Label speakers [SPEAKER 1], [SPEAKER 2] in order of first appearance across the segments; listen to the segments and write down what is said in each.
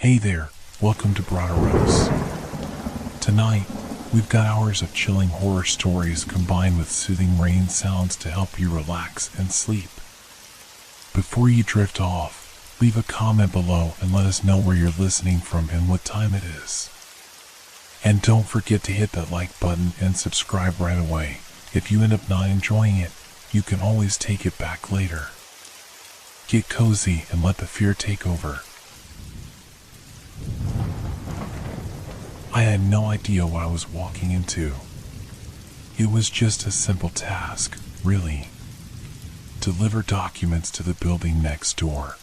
[SPEAKER 1] Hey there, welcome to Broderos. Tonight, we've got hours of chilling horror stories combined with soothing rain sounds to help you relax and sleep. Before you drift off, leave a comment below and let us know where you're listening from and what time it is. And don't forget to hit that like button and subscribe right away. If you end up not enjoying it, you can always take it back later. Get cozy and let the fear take over. I had no idea what I was walking into. It was just a simple task, really. Deliver documents to the building next door.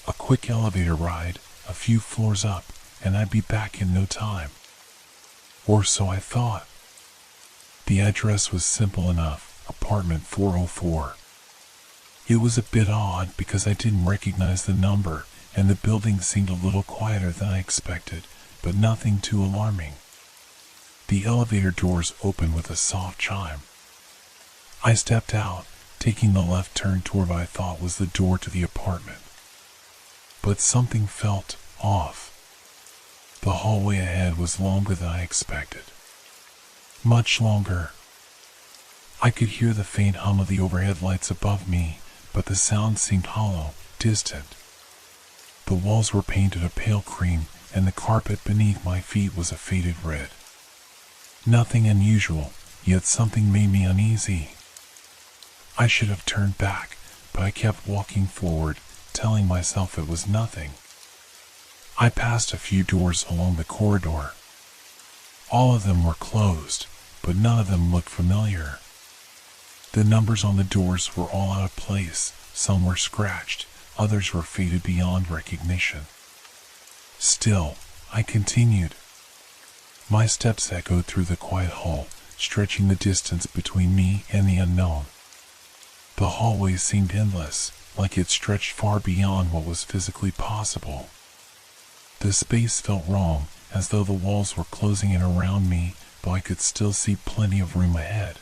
[SPEAKER 1] A quick elevator ride, a few floors up, and I'd be back in no time. Or so I thought. The address was simple enough, apartment 404. It was a bit odd because I didn't recognize the number, and the building seemed a little quieter than I expected, but nothing too alarming. The elevator doors opened with a soft chime. I stepped out, taking the left turn toward what I thought was the door to the apartment. But something felt off. The hallway ahead was longer than I expected. Much longer. I could hear the faint hum of the overhead lights above me, but the sound seemed hollow, distant. The walls were painted a pale cream, and the carpet beneath my feet was a faded red. Nothing unusual, yet something made me uneasy. I should have turned back, but I kept walking forward, telling myself it was nothing. I passed a few doors along the corridor. All of them were closed, but none of them looked familiar. The numbers on the doors were all out of place, some were scratched, others were faded beyond recognition. Still, I continued. My steps echoed through the quiet hall, stretching the distance between me and the unknown. The hallway seemed endless, like it stretched far beyond what was physically possible. The space felt wrong, as though the walls were closing in around me, though I could still see plenty of room ahead.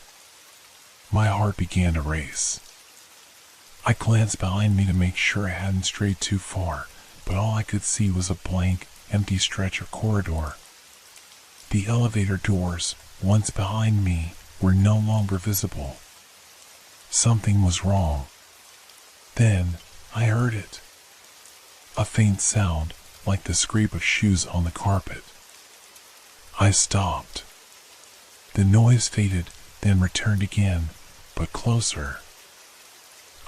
[SPEAKER 1] My heart began to race. I glanced behind me to make sure I hadn't strayed too far, but all I could see was a blank, empty stretch of corridor. The elevator doors, once behind me, were no longer visible. Something was wrong. Then, I heard it. A faint sound, like the scrape of shoes on the carpet. I stopped. The noise faded, then returned again, but closer.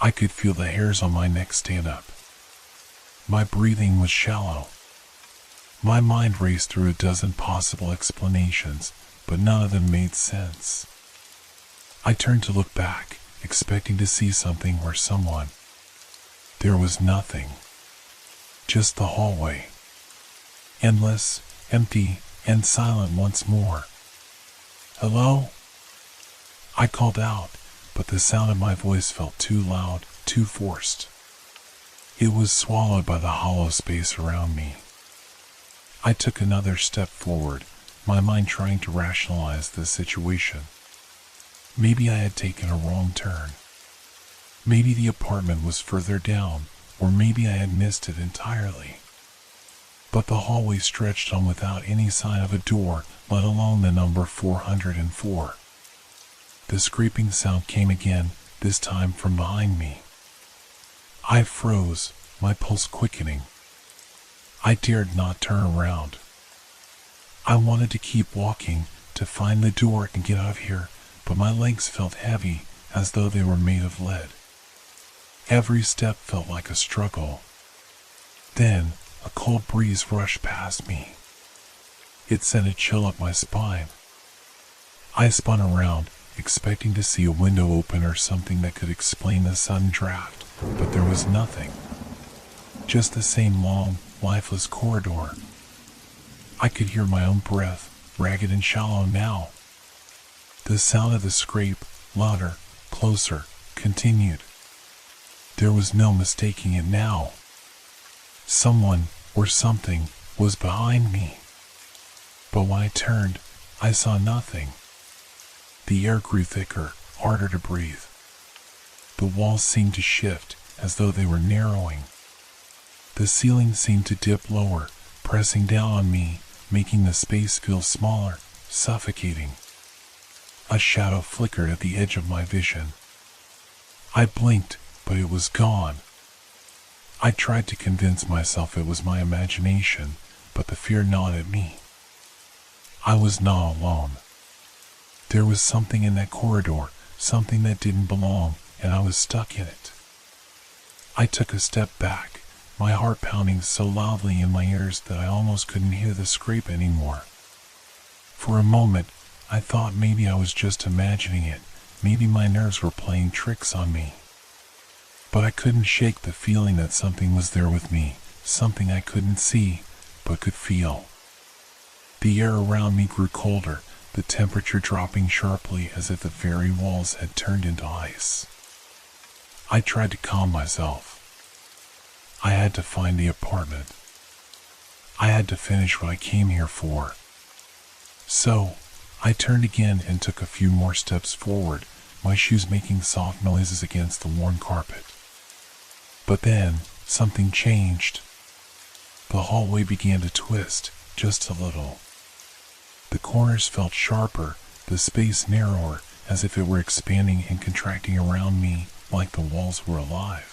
[SPEAKER 1] I could feel the hairs on my neck stand up. My breathing was shallow. My mind raced through a dozen possible explanations, but none of them made sense. I turned to look back, expecting to see something or someone. There was nothing. Just the hallway. Endless, empty, and silent once more. Hello? I called out, but the sound of my voice felt too loud, too forced. It was swallowed by the hollow space around me. I took another step forward, my mind trying to rationalize the situation. Maybe I had taken a wrong turn. Maybe the apartment was further down, or maybe I had missed it entirely. But the hallway stretched on without any sign of a door, let alone the number 404. The scraping sound came again, this time from behind me. I froze, my pulse quickening. I dared not turn around. I wanted to keep walking, to find the door and get out of here, but my legs felt heavy, as though they were made of lead. Every step felt like a struggle. Then, a cold breeze rushed past me. It sent a chill up my spine. I spun around, expecting to see a window open or something that could explain the sudden draft, but there was nothing. Just the same long, lifeless corridor. I could hear my own breath, ragged and shallow now. The sound of the scrape, louder, closer, continued. There was no mistaking it now. Someone, or something, was behind me. But when I turned, I saw nothing. The air grew thicker, harder to breathe. The walls seemed to shift, as though they were narrowing. The ceiling seemed to dip lower, pressing down on me, making the space feel smaller, suffocating. A shadow flickered at the edge of my vision. I blinked, but it was gone. I tried to convince myself it was my imagination, but the fear gnawed at me. I was not alone. There was something in that corridor, something that didn't belong, and I was stuck in it. I took a step back, my heart pounding so loudly in my ears that I almost couldn't hear the scrape anymore. For a moment, I thought maybe I was just imagining it, maybe my nerves were playing tricks on me. But I couldn't shake the feeling that something was there with me, something I couldn't see, but could feel. The air around me grew colder, the temperature dropping sharply as if the very walls had turned into ice. I tried to calm myself. I had to find the apartment. I had to finish what I came here for. So, I turned again and took a few more steps forward, my shoes making soft noises against the worn carpet. But then, something changed. The hallway began to twist, just a little. The corners felt sharper, the space narrower, as if it were expanding and contracting around me, like the walls were alive.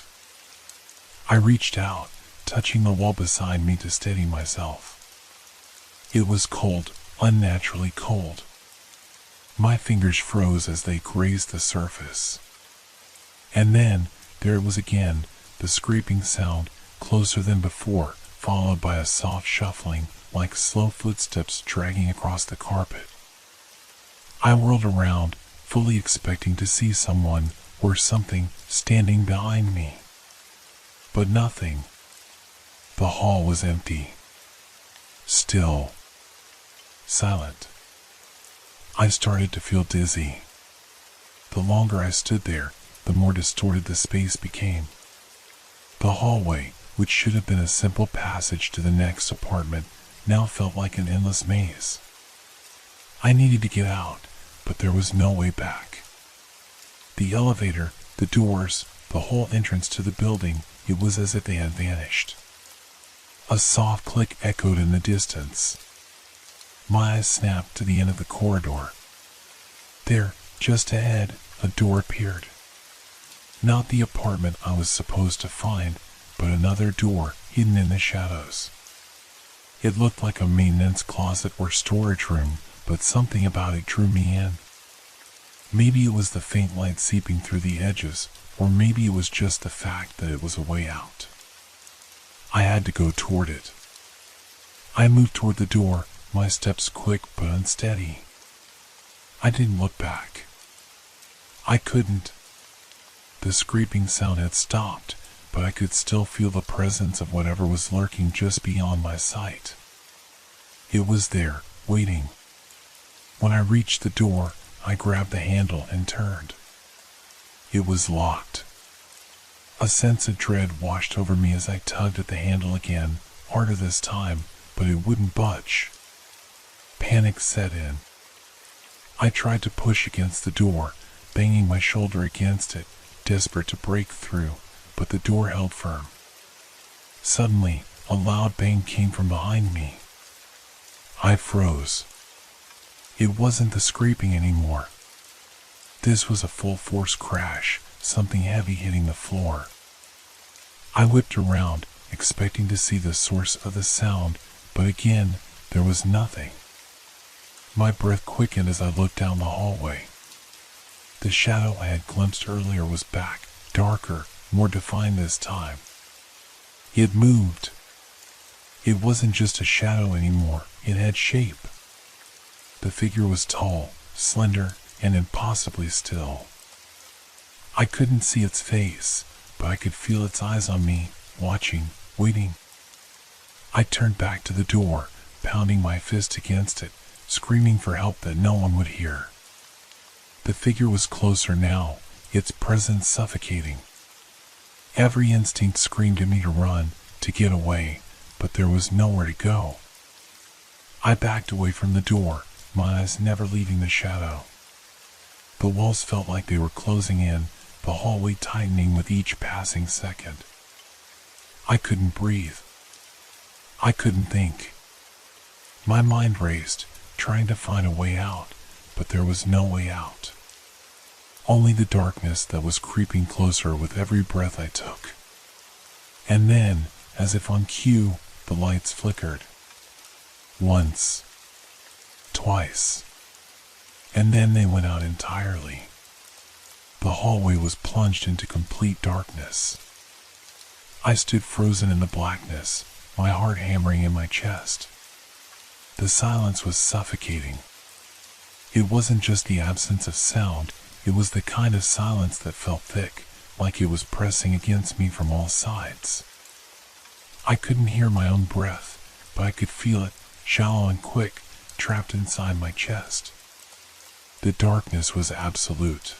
[SPEAKER 1] I reached out, touching the wall beside me to steady myself. It was cold, unnaturally cold. My fingers froze as they grazed the surface. And then, there it was again, the scraping sound, closer than before, followed by a soft shuffling, like slow footsteps dragging across the carpet. I whirled around, fully expecting to see someone, or something, standing behind me. But nothing. The hall was empty. Still. Silent. I started to feel dizzy. The longer I stood there, the more distorted the space became. The hallway, which should have been a simple passage to the next apartment, now felt like an endless maze. I needed to get out, but there was no way back. The elevator, the doors, the whole entrance to the building, it was as if they had vanished. A soft click echoed in the distance. My eyes snapped to the end of the corridor. There, just ahead, a door appeared. Not the apartment I was supposed to find, but another door hidden in the shadows. It looked like a maintenance closet or storage room, but something about it drew me in. Maybe it was the faint light seeping through the edges, or maybe it was just the fact that it was a way out. I had to go toward it. I moved toward the door, my steps quick but unsteady. I didn't look back. I couldn't. The scraping sound had stopped, but I could still feel the presence of whatever was lurking just beyond my sight. It was there, waiting. When I reached the door, I grabbed the handle and turned. It was locked. A sense of dread washed over me as I tugged at the handle again, harder this time, but it wouldn't budge. Panic set in. I tried to push against the door, banging my shoulder against it, desperate to break through, but the door held firm. Suddenly, a loud bang came from behind me. I froze. It wasn't the scraping anymore. This was a full-force crash, something heavy hitting the floor. I whipped around, expecting to see the source of the sound, but again, there was nothing. My breath quickened as I looked down the hallway. The shadow I had glimpsed earlier was back, darker, more defined this time. It moved. It wasn't just a shadow anymore, it had shape. The figure was tall, slender, and impossibly still. I couldn't see its face, but I could feel its eyes on me, watching, waiting. I turned back to the door, pounding my fist against it, screaming for help that no one would hear. The figure was closer now, its presence suffocating. Every instinct screamed at me to run, to get away, but there was nowhere to go. I backed away from the door, my eyes never leaving the shadow. The walls felt like they were closing in, the hallway tightening with each passing second. I couldn't breathe. I couldn't think. My mind raced, trying to find a way out, but there was no way out. Only the darkness that was creeping closer with every breath I took. And then, as if on cue, the lights flickered. Once. Twice. And then they went out entirely. The hallway was plunged into complete darkness. I stood frozen in the blackness, my heart hammering in my chest. The silence was suffocating. It wasn't just the absence of sound, it was the kind of silence that felt thick, like it was pressing against me from all sides. I couldn't hear my own breath, but I could feel it, shallow and quick, trapped inside my chest. The darkness was absolute.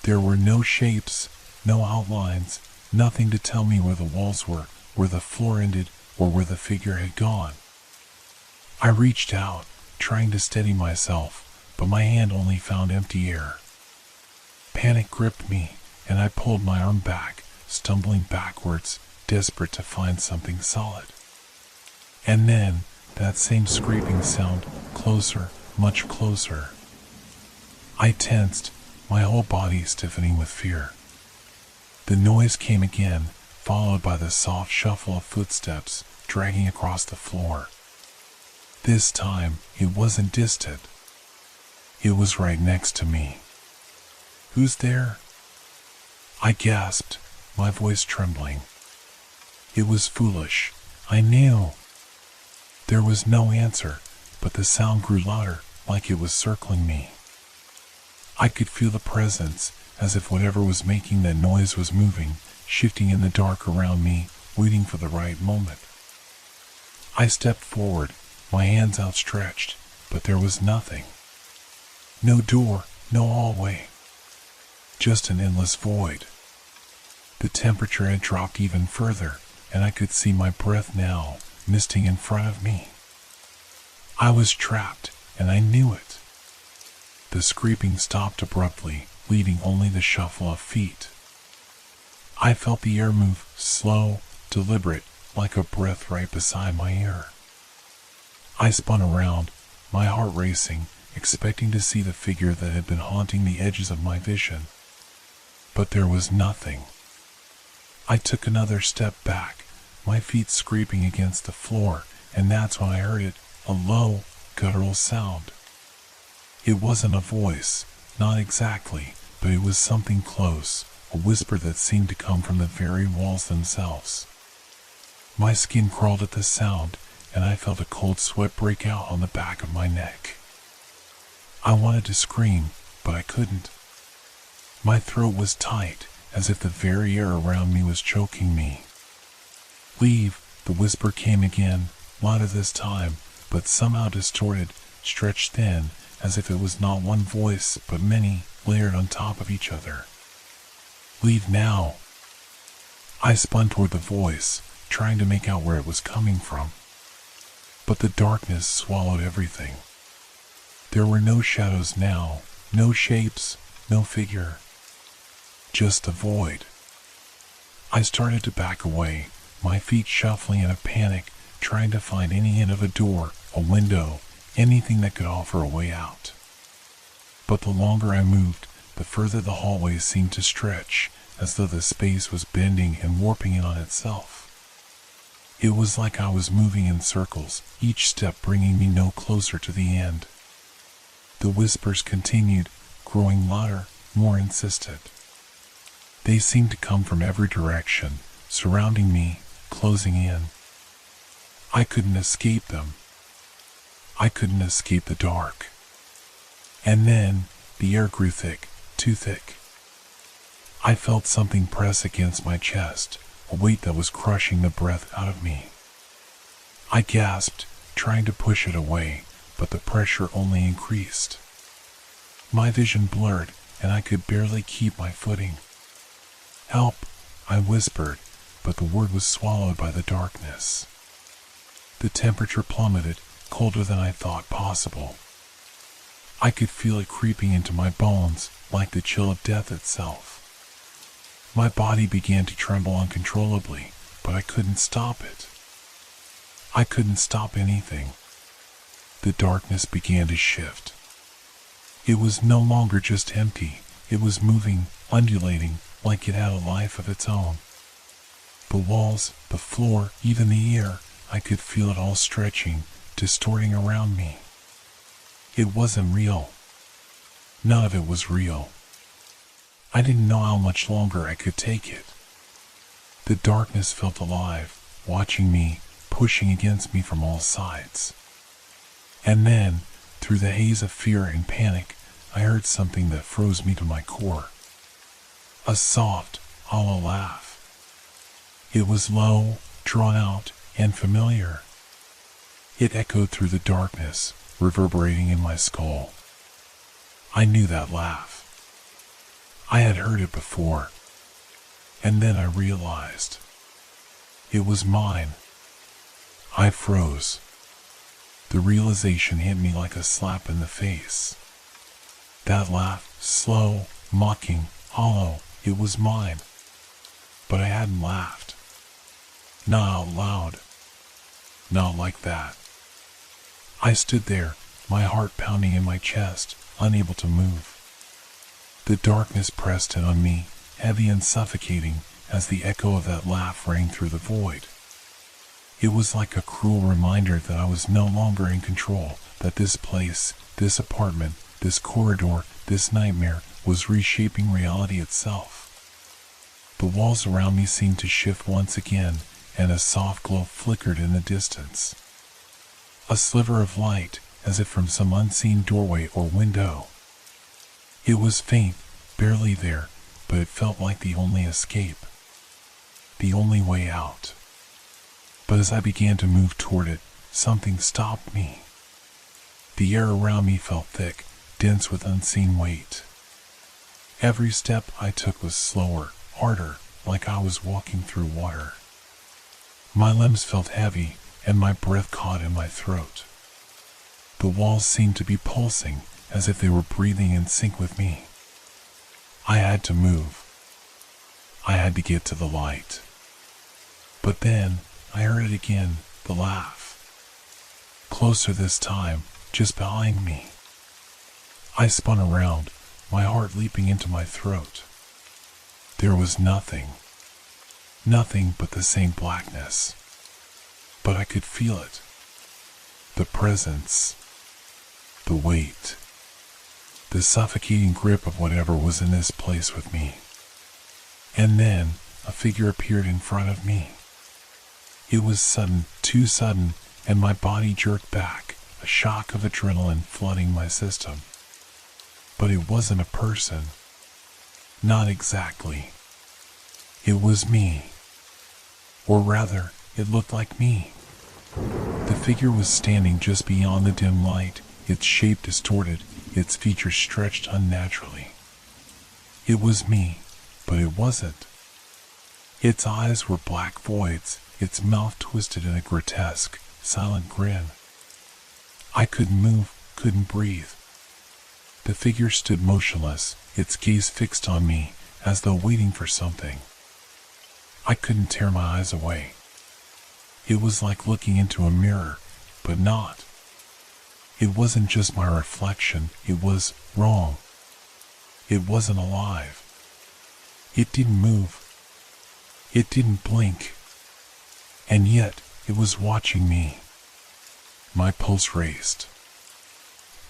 [SPEAKER 1] There were no shapes, no outlines, nothing to tell me where the walls were, where the floor ended, or where the figure had gone. I reached out, trying to steady myself, but my hand only found empty air. Panic gripped me, and I pulled my arm back, stumbling backwards, desperate to find something solid. And then, that same scraping sound, closer, much closer. I tensed, my whole body stiffening with fear. The noise came again, followed by the soft shuffle of footsteps dragging across the floor. This time, it wasn't distant. It was right next to me. "Who's there?" I gasped, my voice trembling. It was foolish, I knew. There was no answer, but the sound grew louder, like it was circling me. I could feel the presence, as if whatever was making that noise was moving, shifting in the dark around me, waiting for the right moment. I stepped forward, my hands outstretched, but there was nothing. No door, no hallway. Just an endless void. The temperature had dropped even further, and I could see my breath now, misting in front of me. I was trapped, and I knew it. The scraping stopped abruptly, leaving only the shuffle of feet. I felt the air move, slow, deliberate, like a breath right beside my ear. I spun around, my heart racing, expecting to see the figure that had been haunting the edges of my vision. But there was nothing. I took another step back, my feet scraping against the floor, and that's when I heard it, a low, guttural sound. It wasn't a voice, not exactly, but it was something close, a whisper that seemed to come from the very walls themselves. My skin crawled at the sound, and I felt a cold sweat break out on the back of my neck. I wanted to scream, but I couldn't. My throat was tight, as if the very air around me was choking me. "Leave," the whisper came again, louder this time, but somehow distorted, stretched thin, as if it was not one voice, but many, layered on top of each other. "Leave now." I spun toward the voice, trying to make out where it was coming from. But the darkness swallowed everything. There were no shadows now, no shapes, no figure. Just the void. I started to back away, my feet shuffling in a panic, trying to find any hint of a door, a window, anything that could offer a way out. But the longer I moved, the further the hallway seemed to stretch, as though the space was bending and warping in on itself. It was like I was moving in circles, each step bringing me no closer to the end. The whispers continued, growing louder, more insistent. They seemed to come from every direction, surrounding me, closing in. I couldn't escape them. I couldn't escape the dark. And then, the air grew thick, too thick. I felt something press against my chest, a weight that was crushing the breath out of me. I gasped, trying to push it away, but the pressure only increased. My vision blurred, and I could barely keep my footing. "Help," I whispered, but the word was swallowed by the darkness. The temperature plummeted, colder than I thought possible. I could feel it creeping into my bones, like the chill of death itself. My body began to tremble uncontrollably, but I couldn't stop it. I couldn't stop anything. The darkness began to shift. It was no longer just empty, it was moving, undulating, like it had a life of its own. The walls, the floor, even the air, I could feel it all stretching, distorting around me. It wasn't real. None of it was real. I didn't know how much longer I could take it. The darkness felt alive, watching me, pushing against me from all sides. And then, through the haze of fear and panic, I heard something that froze me to my core. A soft, hollow laugh. It was low, drawn out, and familiar. It echoed through the darkness, reverberating in my skull. I knew that laugh. I had heard it before. And then I realized. It was mine. I froze. The realization hit me like a slap in the face. That laugh, slow, mocking, hollow, it was mine. But I hadn't laughed. Not out loud. Not like that. I stood there, my heart pounding in my chest, unable to move. The darkness pressed in on me, heavy and suffocating, as the echo of that laugh rang through the void. It was like a cruel reminder that I was no longer in control, that this place, this apartment, this corridor, this nightmare was reshaping reality itself. The walls around me seemed to shift once again, and a soft glow flickered in the distance. A sliver of light, as if from some unseen doorway or window. It was faint, barely there, but it felt like the only escape. The only way out. But as I began to move toward it, something stopped me. The air around me felt thick, dense with unseen weight. Every step I took was slower, harder, like I was walking through water. My limbs felt heavy, and my breath caught in my throat. The walls seemed to be pulsing, as if they were breathing in sync with me. I had to move. I had to get to the light. But then, I heard it again, the laugh. Closer this time, just behind me. I spun around, my heart leaping into my throat. There was nothing. Nothing but the same blackness. But I could feel it. The presence. The weight. The suffocating grip of whatever was in this place with me. And then, a figure appeared in front of me. It was sudden, too sudden, and my body jerked back, a shock of adrenaline flooding my system. But it wasn't a person. Not exactly. It was me. Or rather, it looked like me. The figure was standing just beyond the dim light, its shape distorted, its features stretched unnaturally. It was me, but it wasn't. Its eyes were black voids, its mouth twisted in a grotesque, silent grin. I couldn't move, couldn't breathe. The figure stood motionless, its gaze fixed on me, as though waiting for something. I couldn't tear my eyes away. It was like looking into a mirror, but not. It wasn't just my reflection, it was wrong. It wasn't alive. It didn't move. It didn't blink. And yet, it was watching me. My pulse raced.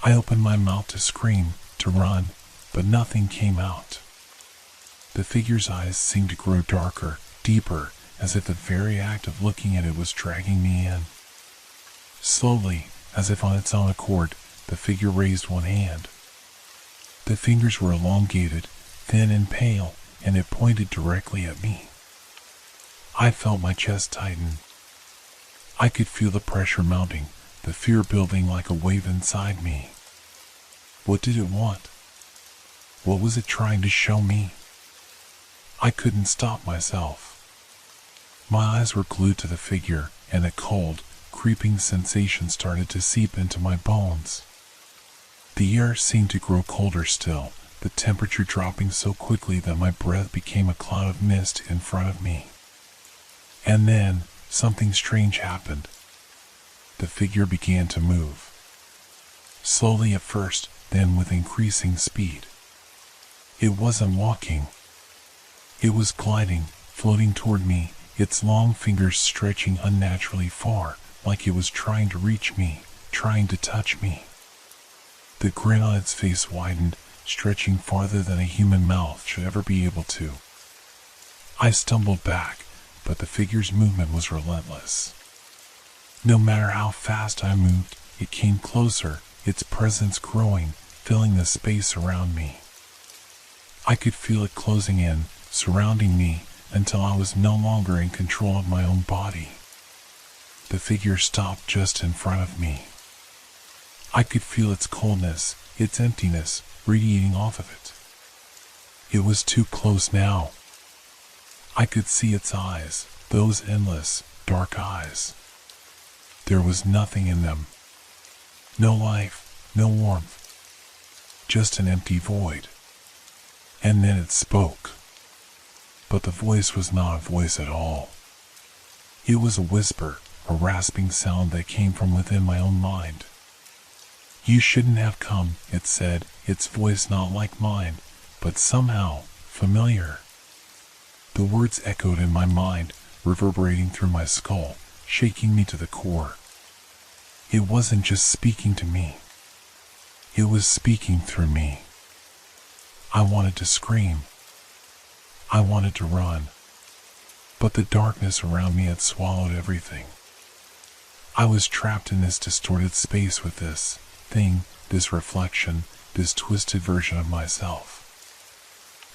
[SPEAKER 1] I opened my mouth to scream, to run, but nothing came out. The figure's eyes seemed to grow darker, deeper, as if the very act of looking at it was dragging me in. Slowly, as if on its own accord, the figure raised one hand. The fingers were elongated, thin and pale, and it pointed directly at me. I felt my chest tighten. I could feel the pressure mounting, the fear building like a wave inside me. What did it want? What was it trying to show me? I couldn't stop myself. My eyes were glued to the figure, and a cold, creeping sensation started to seep into my bones. The air seemed to grow colder still, the temperature dropping so quickly that my breath became a cloud of mist in front of me. And then, something strange happened. The figure began to move. Slowly at first, then with increasing speed. It wasn't walking. It was gliding, floating toward me, its long fingers stretching unnaturally far, like it was trying to reach me, trying to touch me. The grin on its face widened, stretching farther than a human mouth should ever be able to. I stumbled back, but the figure's movement was relentless. No matter how fast I moved, it came closer, its presence growing, filling the space around me. I could feel it closing in, surrounding me, until I was no longer in control of my own body. The figure stopped just in front of me. I could feel its coldness, its emptiness, radiating off of it. It was too close now. I could see its eyes, those endless, dark eyes. There was nothing in them. No life, no warmth. Just an empty void. And then it spoke. But the voice was not a voice at all. It was a whisper, a rasping sound that came from within my own mind. "You shouldn't have come," it said, its voice not like mine, but somehow familiar. The words echoed in my mind, reverberating through my skull, shaking me to the core. It wasn't just speaking to me. It was speaking through me. I wanted to scream. I wanted to run. But the darkness around me had swallowed everything. I was trapped in this distorted space with this thing, this reflection, this twisted version of myself.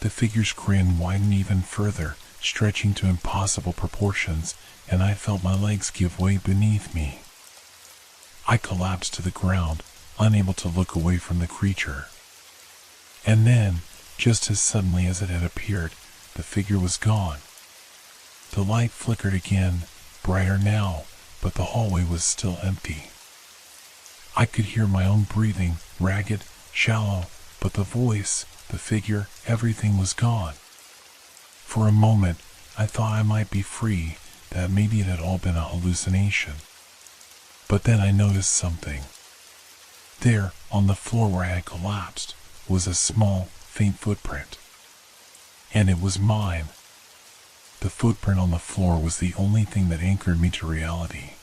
[SPEAKER 1] The figure's grin widened even further, stretching to impossible proportions, and I felt my legs give way beneath me. I collapsed to the ground, unable to look away from the creature. And then, just as suddenly as it had appeared, the figure was gone. The light flickered again, brighter now, but the hallway was still empty. I could hear my own breathing, ragged, shallow, but the voice, the figure, everything was gone. For a moment, I thought I might be free, that maybe it had all been a hallucination. But then I noticed something. There, on the floor where I had collapsed, was a small, faint footprint. And it was mine. The footprint on the floor was the only thing that anchored me to reality.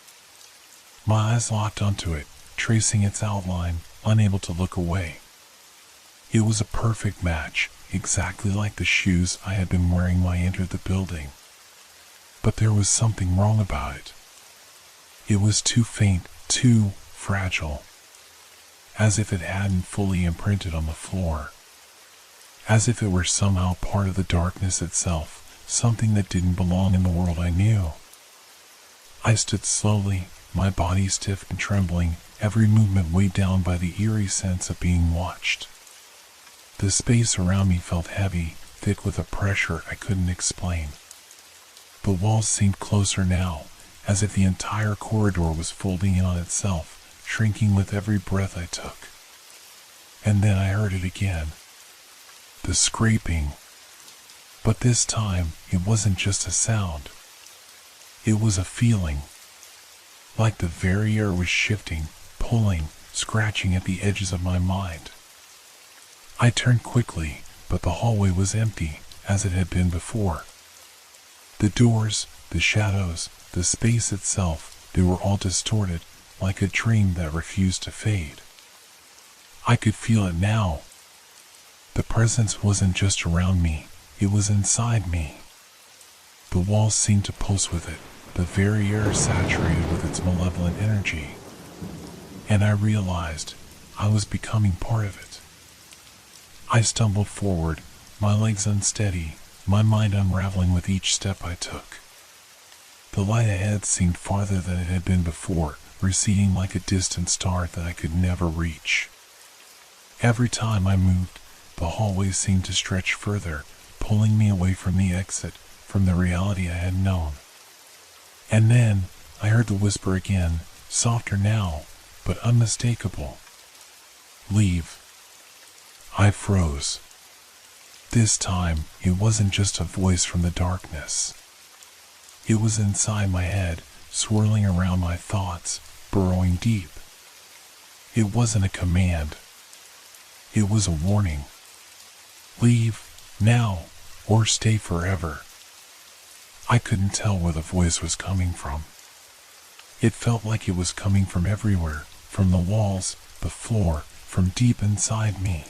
[SPEAKER 1] My eyes locked onto it, tracing its outline, unable to look away. It was a perfect match, exactly like the shoes I had been wearing when I entered the building. But there was something wrong about it. It was too faint, too fragile. As if it hadn't fully imprinted on the floor. As if it were somehow part of the darkness itself, something that didn't belong in the world I knew. I stood slowly, my body stiff and trembling, every movement weighed down by the eerie sense of being watched. The space around me felt heavy, thick with a pressure I couldn't explain. The walls seemed closer now, as if the entire corridor was folding in on itself, shrinking with every breath I took. And then I heard it again. The scraping. But this time, it wasn't just a sound. It was a feeling. Like the very air was shifting, pulling, scratching at the edges of my mind. I turned quickly, but the hallway was empty, as it had been before. The doors, the shadows, the space itself, they were all distorted, like a dream that refused to fade. I could feel it now. The presence wasn't just around me, it was inside me. The walls seemed to pulse with it, the very air saturated with its malevolent energy. And I realized I was becoming part of it. I stumbled forward, my legs unsteady, my mind unraveling with each step I took. The light ahead seemed farther than it had been before, receding like a distant star that I could never reach. Every time I moved, the hallway seemed to stretch further, pulling me away from the exit, from the reality I had known. And then, I heard the whisper again, softer now, but unmistakable. "Leave." I froze. This time, it wasn't just a voice from the darkness. It was inside my head, swirling around my thoughts, burrowing deep. It wasn't a command. It was a warning. Leave, now, or stay forever. I couldn't tell where the voice was coming from. It felt like it was coming from everywhere, from the walls, the floor, from deep inside me.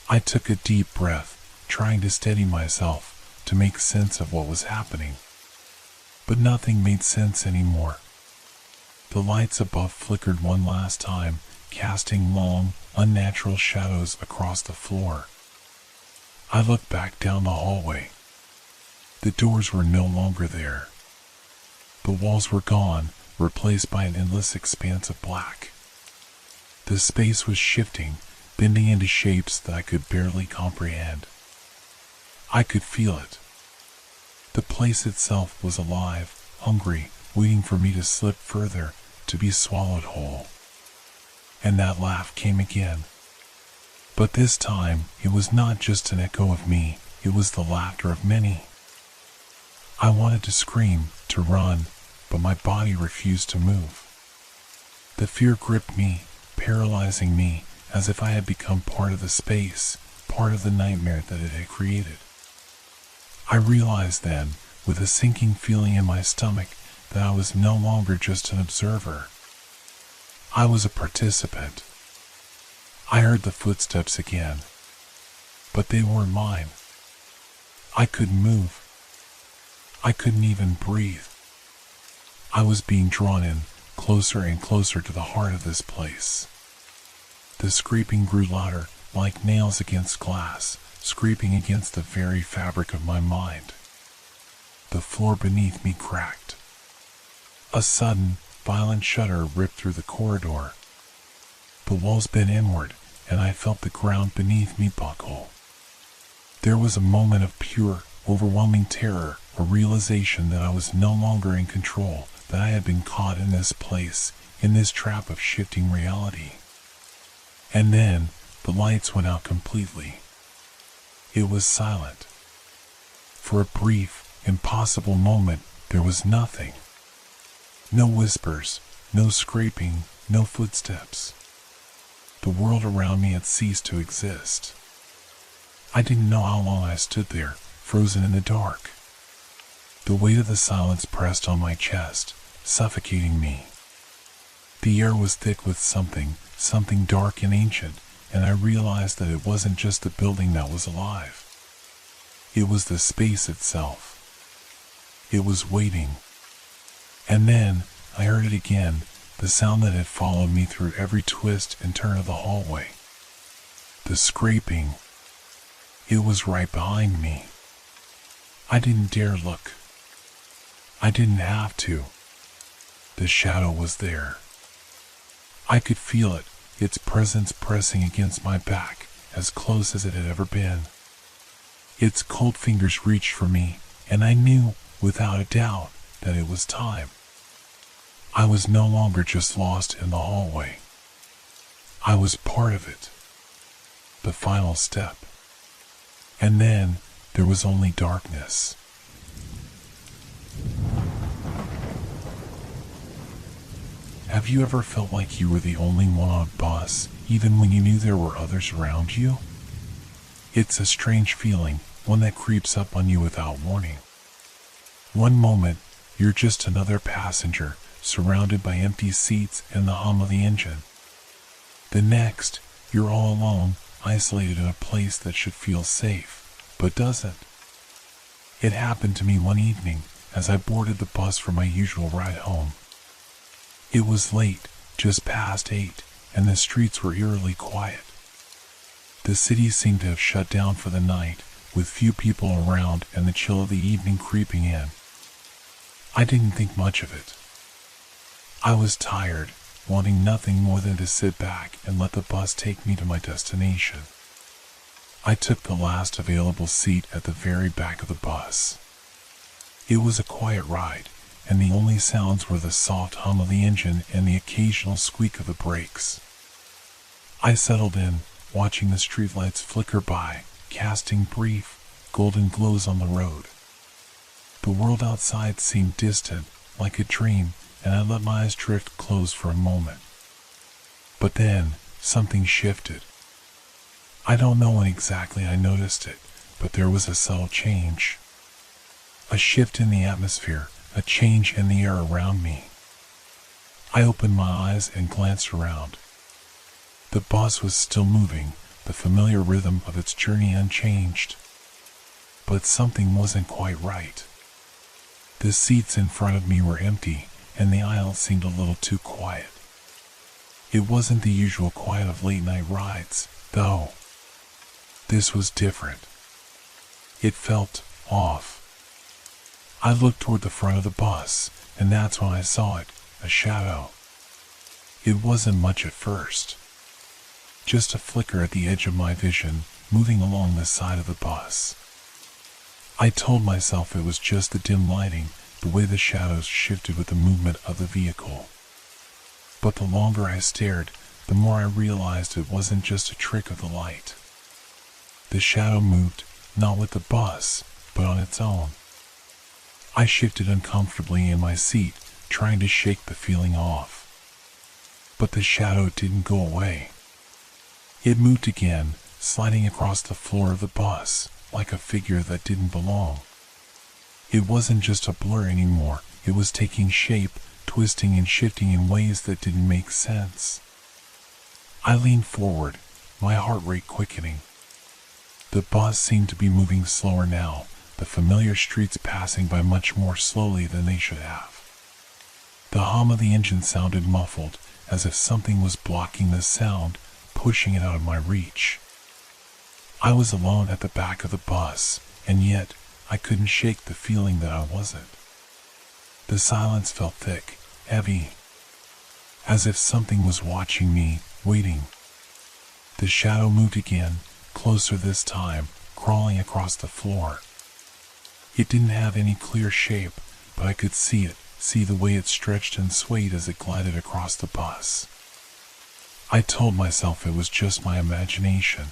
[SPEAKER 1] I took a deep breath, trying to steady myself, to make sense of what was happening. But nothing made sense anymore. The lights above flickered one last time, casting long, unnatural shadows across the floor. I looked back down the hallway. The doors were no longer there. The walls were gone, replaced by an endless expanse of black. The space was shifting, bending into shapes that I could barely comprehend. I could feel it. The place itself was alive, hungry, waiting for me to slip further, to be swallowed whole. And that laugh came again. But this time, it was not just an echo of me, it was the laughter of many. I wanted to scream, to run, but my body refused to move. The fear gripped me, paralyzing me, as if I had become part of the space, part of the nightmare that it had created. I realized then, with a sinking feeling in my stomach, that I was no longer just an observer. I was a participant. I heard the footsteps again, but they weren't mine. I couldn't move. I couldn't even breathe. I was being drawn in, closer and closer to the heart of this place. The scraping grew louder, like nails against glass, scraping against the very fabric of my mind. The floor beneath me cracked. A sudden, violent shudder ripped through the corridor. The walls bent inward, and I felt the ground beneath me buckle. There was a moment of pure, overwhelming terror, a realization that I was no longer in control, that I had been caught in this place, in this trap of shifting reality. And then, the lights went out completely. It was silent. For a brief, impossible moment, there was nothing. No whispers, no scraping, no footsteps. The world around me had ceased to exist. I didn't know how long I stood there, frozen in the dark. The weight of the silence pressed on my chest, suffocating me. The air was thick with something dark and ancient, and I realized that it wasn't just the building that was alive. It was the space itself. It was waiting. And then, I heard it again, the sound that had followed me through every twist and turn of the hallway. The scraping. It was right behind me. I didn't dare look. I didn't have to. The shadow was there. I could feel it, its presence pressing against my back, as close as it had ever been. Its cold fingers reached for me, and I knew, without a doubt, that it was time. I was no longer just lost in the hallway. I was part of it. The final step. And then, there was only darkness. Have you ever felt like you were the only one on a bus, even when you knew there were others around you? It's a strange feeling, one that creeps up on you without warning. One moment, you're just another passenger, surrounded by empty seats and the hum of the engine. The next, you're all alone, isolated in a place that should feel safe, but doesn't. It happened to me one evening, as I boarded the bus for my usual ride home. It was late, just past 8, and the streets were eerily quiet. The city seemed to have shut down for the night, with few people around and the chill of the evening creeping in. I didn't think much of it. I was tired, wanting nothing more than to sit back and let the bus take me to my destination. I took the last available seat at the very back of the bus. It was a quiet ride, and the only sounds were the soft hum of the engine and the occasional squeak of the brakes. I settled in, watching the streetlights flicker by, casting brief, golden glows on the road. The world outside seemed distant, like a dream, and I let my eyes drift closed for a moment. But then, something shifted. I don't know when exactly I noticed it, but there was a subtle change. A shift in the atmosphere, a change in the air around me. I opened my eyes and glanced around. The bus was still moving, the familiar rhythm of its journey unchanged. But something wasn't quite right. The seats in front of me were empty, and the aisle seemed a little too quiet. It wasn't the usual quiet of late-night rides, though. This was different. It felt off. I looked toward the front of the bus, and that's when I saw it, a shadow. It wasn't much at first. Just a flicker at the edge of my vision, moving along the side of the bus. I told myself it was just the dim lighting, the way the shadows shifted with the movement of the vehicle. But the longer I stared, the more I realized it wasn't just a trick of the light. The shadow moved, not with the bus, but on its own. I shifted uncomfortably in my seat, trying to shake the feeling off. But the shadow didn't go away. It moved again, sliding across the floor of the bus, like a figure that didn't belong. It wasn't just a blur anymore, it was taking shape, twisting and shifting in ways that didn't make sense. I leaned forward, my heart rate quickening. The bus seemed to be moving slower now, the familiar streets passing by much more slowly than they should have. The hum of the engine sounded muffled, as if something was blocking the sound, pushing it out of my reach. I was alone at the back of the bus, and yet I couldn't shake the feeling that I wasn't. The silence felt thick, heavy, as if something was watching me, waiting. The shadow moved again, closer this time, crawling across the floor. It didn't have any clear shape, but I could see it, see the way it stretched and swayed as it glided across the bus. I told myself it was just my imagination.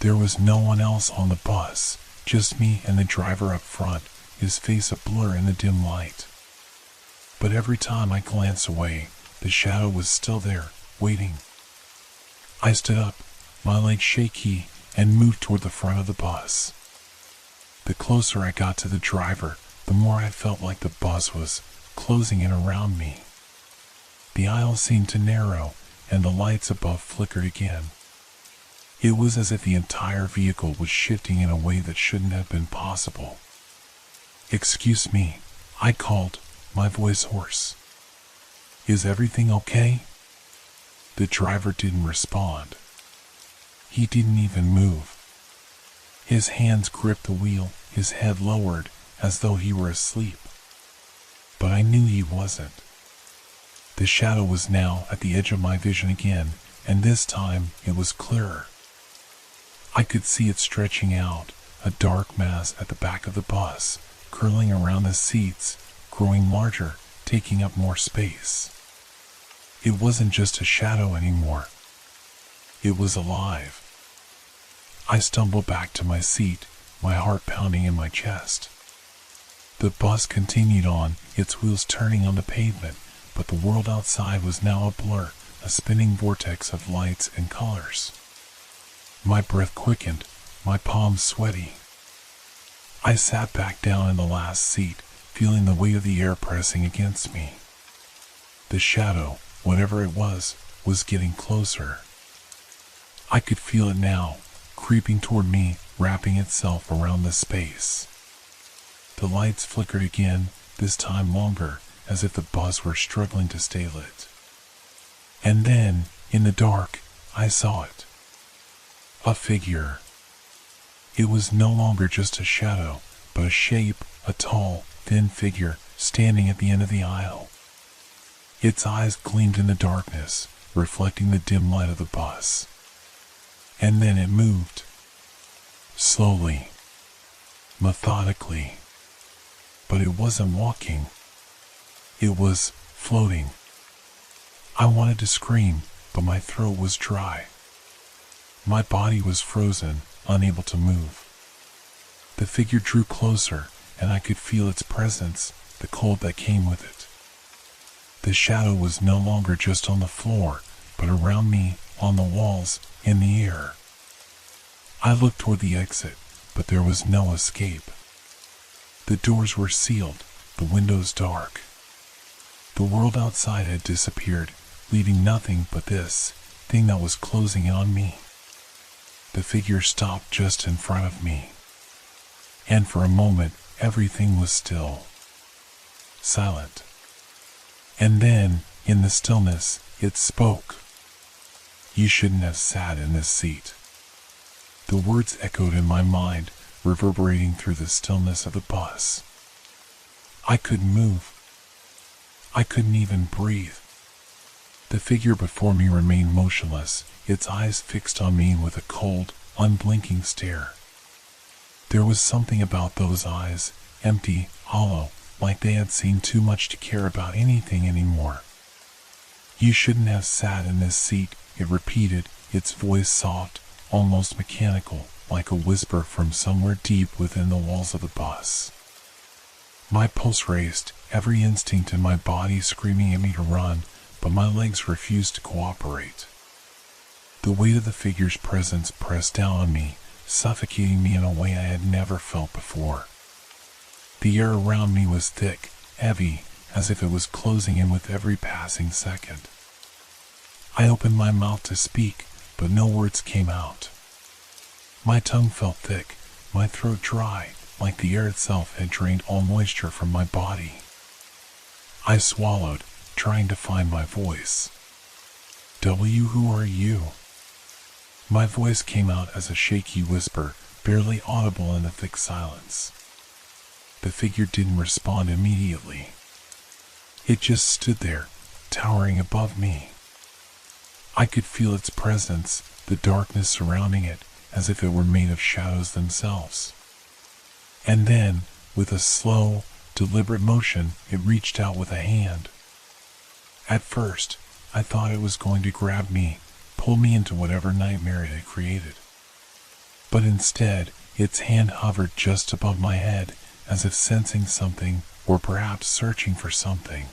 [SPEAKER 1] There was no one else on the bus, just me and the driver up front, his face a blur in the dim light. But every time I glanced away, the shadow was still there, waiting. I stood up, my legs shaky, and moved toward the front of the bus. The closer I got to the driver, the more I felt like the bus was closing in around me. The aisle seemed to narrow, and the lights above flickered again. It was as if the entire vehicle was shifting in a way that shouldn't have been possible. "Excuse me," I called, my voice hoarse. "Is everything okay?" The driver didn't respond. He didn't even move. His hands gripped the wheel, his head lowered, as though he were asleep. But I knew he wasn't. The shadow was now at the edge of my vision again, and this time it was clearer. I could see it stretching out, a dark mass at the back of the bus, curling around the seats, growing larger, taking up more space. It wasn't just a shadow anymore. It was alive. I stumbled back to my seat, my heart pounding in my chest. The bus continued on, its wheels turning on the pavement, but the world outside was now a blur, a spinning vortex of lights and colors. My breath quickened, my palms sweaty. I sat back down in the last seat, feeling the weight of the air pressing against me. The shadow, whatever it was getting closer. I could feel it now, creeping toward me, wrapping itself around the space. The lights flickered again, this time longer, as if the bus were struggling to stay lit. And then, in the dark, I saw it. A figure. It was no longer just a shadow, but a shape, a tall, thin figure, standing at the end of the aisle. Its eyes gleamed in the darkness, reflecting the dim light of the bus. And then it moved. Slowly. Methodically. But it wasn't walking. It was floating. I wanted to scream, but my throat was dry. My body was frozen, unable to move. The figure drew closer, and I could feel its presence, the cold that came with it. The shadow was no longer just on the floor, but around me, on the walls, in the air. I looked toward the exit, but there was no escape. The doors were sealed, the windows dark. The world outside had disappeared, leaving nothing but this thing that was closing in on me. The figure stopped just in front of me. And for a moment, everything was still. Silent. And then, in the stillness, it spoke. "You shouldn't have sat in this seat." The words echoed in my mind, reverberating through the stillness of the bus. I couldn't move. I couldn't even breathe. The figure before me remained motionless, its eyes fixed on me with a cold, unblinking stare. There was something about those eyes, empty, hollow, like they had seen too much to care about anything anymore. "You shouldn't have sat in this seat," it repeated, its voice soft, almost mechanical, like a whisper from somewhere deep within the walls of the bus. My pulse raced, every instinct in my body screaming at me to run, but my legs refused to cooperate. The weight of the figure's presence pressed down on me, suffocating me in a way I had never felt before. The air around me was thick, heavy, as if it was closing in with every passing second. I opened my mouth to speak, but no words came out. My tongue felt thick, my throat dry, like the air itself had drained all moisture from my body. I swallowed, trying to find my voice. Who are you?" My voice came out as a shaky whisper, barely audible in the thick silence. The figure didn't respond immediately. It just stood there, towering above me. I could feel its presence, the darkness surrounding it, as if it were made of shadows themselves. And then, with a slow, deliberate motion, it reached out with a hand. At first, I thought it was going to grab me, pull me into whatever nightmare it had created. But instead, its hand hovered just above my head, as if sensing something, or perhaps searching for something.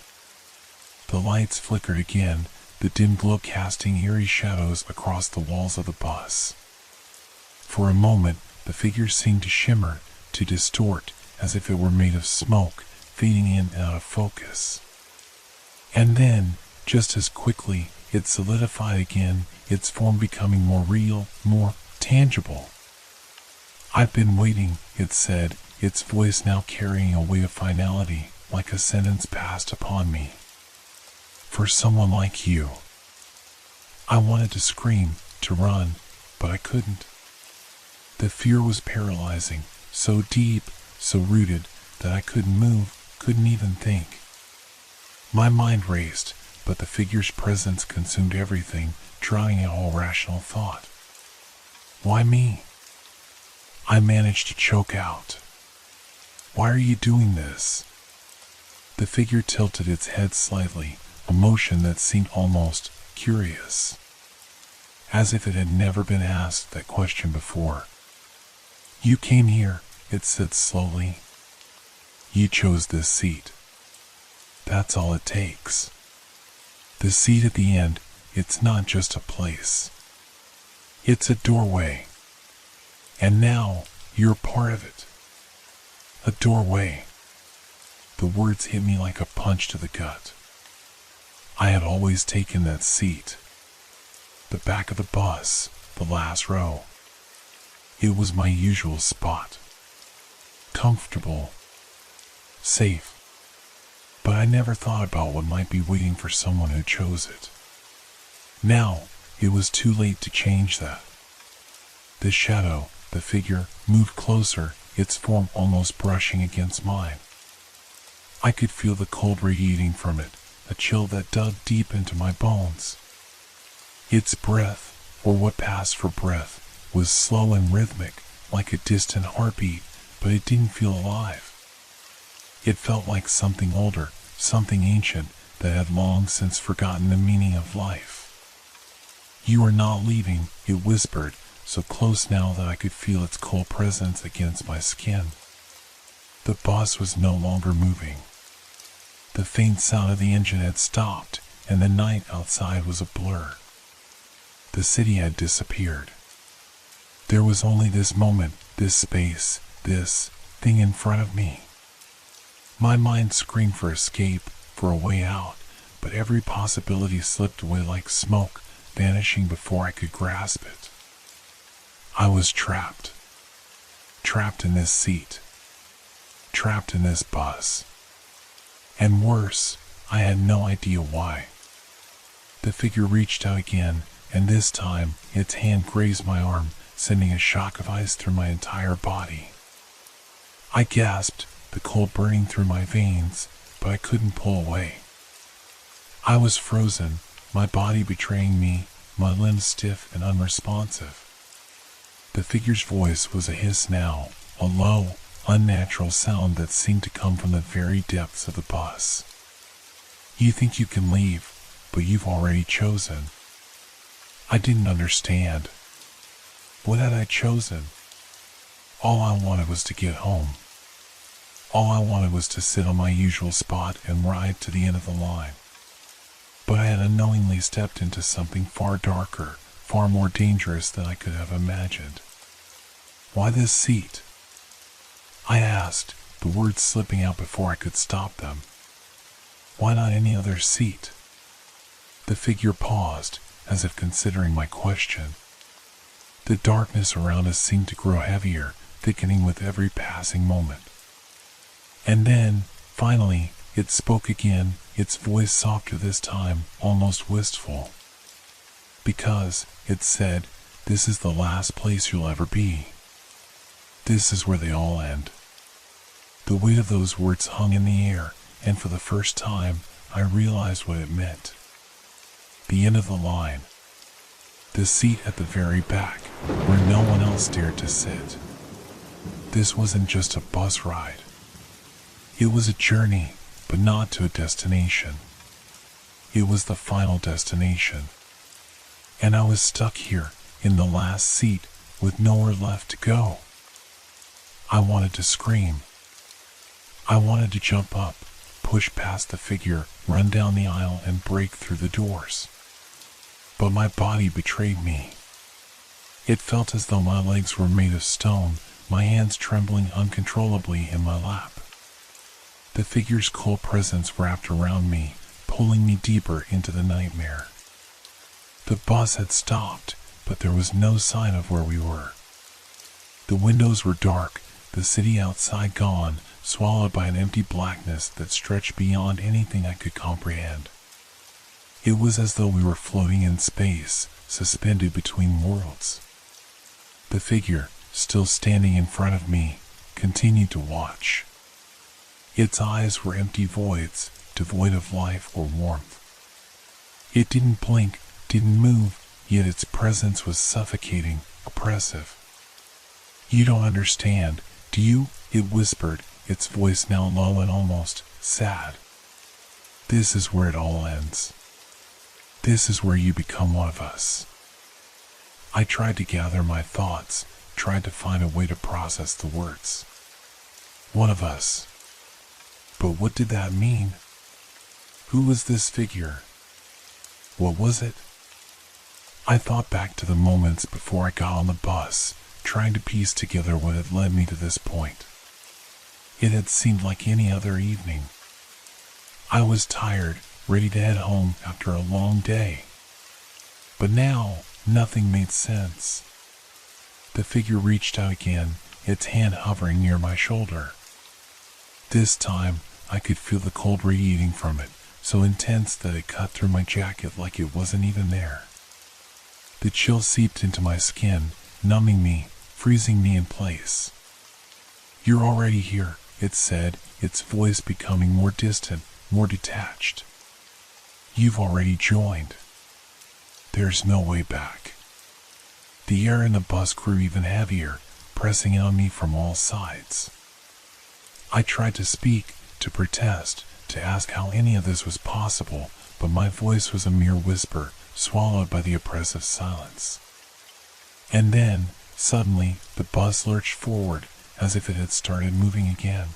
[SPEAKER 1] The lights flickered again, the dim glow casting eerie shadows across the walls of the bus. For a moment, the figure seemed to shimmer, to distort, as if it were made of smoke, fading in and out of focus. And then, just as quickly, it solidified again, its form becoming more real, more tangible. "I've been waiting," it said, its voice now carrying a weight of finality, like a sentence passed upon me. "For someone like you." I wanted to scream, to run, but I couldn't. The fear was paralyzing, so deep, so rooted, that I couldn't move, couldn't even think. My mind raced, but the figure's presence consumed everything, drowning out all rational thought. "Why me?" I managed to choke out. "Why are you doing this?" The figure tilted its head slightly, a motion that seemed almost curious, as if it had never been asked that question before. "You came here," it said slowly. "You chose this seat. That's all it takes. The seat at the end, it's not just a place. It's a doorway. And now, you're part of it. A doorway." The words hit me like a punch to the gut. I had always taken that seat. The back of the bus, the last row. It was my usual spot. Comfortable. Safe. But I never thought about what might be waiting for someone who chose it. Now, it was too late to change that. The shadow, the figure, moved closer, its form almost brushing against mine. I could feel the cold radiating from it, a chill that dug deep into my bones. Its breath, or what passed for breath, was slow and rhythmic, like a distant heartbeat, but it didn't feel alive. It felt like something older, something ancient, that had long since forgotten the meaning of life. "You are not leaving," it whispered, so close now that I could feel its cold presence against my skin. The bus was no longer moving. The faint sound of the engine had stopped, and the night outside was a blur. The city had disappeared. There was only this moment, this space, this thing in front of me. My mind screamed for escape, for a way out, but every possibility slipped away like smoke, vanishing before I could grasp it. I was trapped. Trapped in this seat. Trapped in this bus. And worse, I had no idea why. The figure reached out again, and this time, its hand grazed my arm, sending a shock of ice through my entire body. I gasped, the cold burning through my veins, but I couldn't pull away. I was frozen, my body betraying me, my limbs stiff and unresponsive. The figure's voice was a hiss now, a low, unnatural sound that seemed to come from the very depths of the bus. You think you can leave, but you've already chosen. I didn't understand. What had I chosen? All I wanted was to get home. All I wanted was to sit on my usual spot and ride to the end of the line. But I had unknowingly stepped into something far darker, far more dangerous than I could have imagined. Why this seat? I asked, the words slipping out before I could stop them. Why not any other seat? The figure paused, as if considering my question. The darkness around us seemed to grow heavier, thickening with every passing moment. And then, finally, it spoke again, its voice softer this time, almost wistful. Because, it said, this is the last place you'll ever be. This is where they all end. The weight of those words hung in the air, and for the first time, I realized what it meant. The end of the line. The seat at the very back, where no one else dared to sit. This wasn't just a bus ride. It was a journey, but not to a destination. It was the final destination. And I was stuck here, in the last seat, with nowhere left to go. I wanted to scream. I wanted to jump up, push past the figure, run down the aisle, and break through the doors. But my body betrayed me. It felt as though my legs were made of stone, my hands trembling uncontrollably in my lap. The figure's cold presence wrapped around me, pulling me deeper into the nightmare. The bus had stopped, but there was no sign of where we were. The windows were dark, the city outside gone, swallowed by an empty blackness that stretched beyond anything I could comprehend. It was as though we were floating in space, suspended between worlds. The figure, still standing in front of me, continued to watch. Its eyes were empty voids, devoid of life or warmth. It didn't blink, didn't move, yet its presence was suffocating, oppressive. You don't understand, do you? It whispered, its voice now low and almost sad. This is where it all ends. This is where you become one of us. I tried to gather my thoughts, tried to find a way to process the words. One of us. But what did that mean? Who was this figure? What was it? I thought back to the moments before I got on the bus, trying to piece together what had led me to this point. It had seemed like any other evening. I was tired, ready to head home after a long day. But now, nothing made sense. The figure reached out again, its hand hovering near my shoulder. This time, I could feel the cold radiating from it, so intense that it cut through my jacket like it wasn't even there. The chill seeped into my skin, numbing me, freezing me in place. You're already here, it said, its voice becoming more distant, more detached. You've already joined. There's no way back. The air in the bus grew even heavier, pressing on me from all sides. I tried to speak, to protest, to ask how any of this was possible, but my voice was a mere whisper, swallowed by the oppressive silence. And then, suddenly, the bus lurched forward, as if it had started moving again.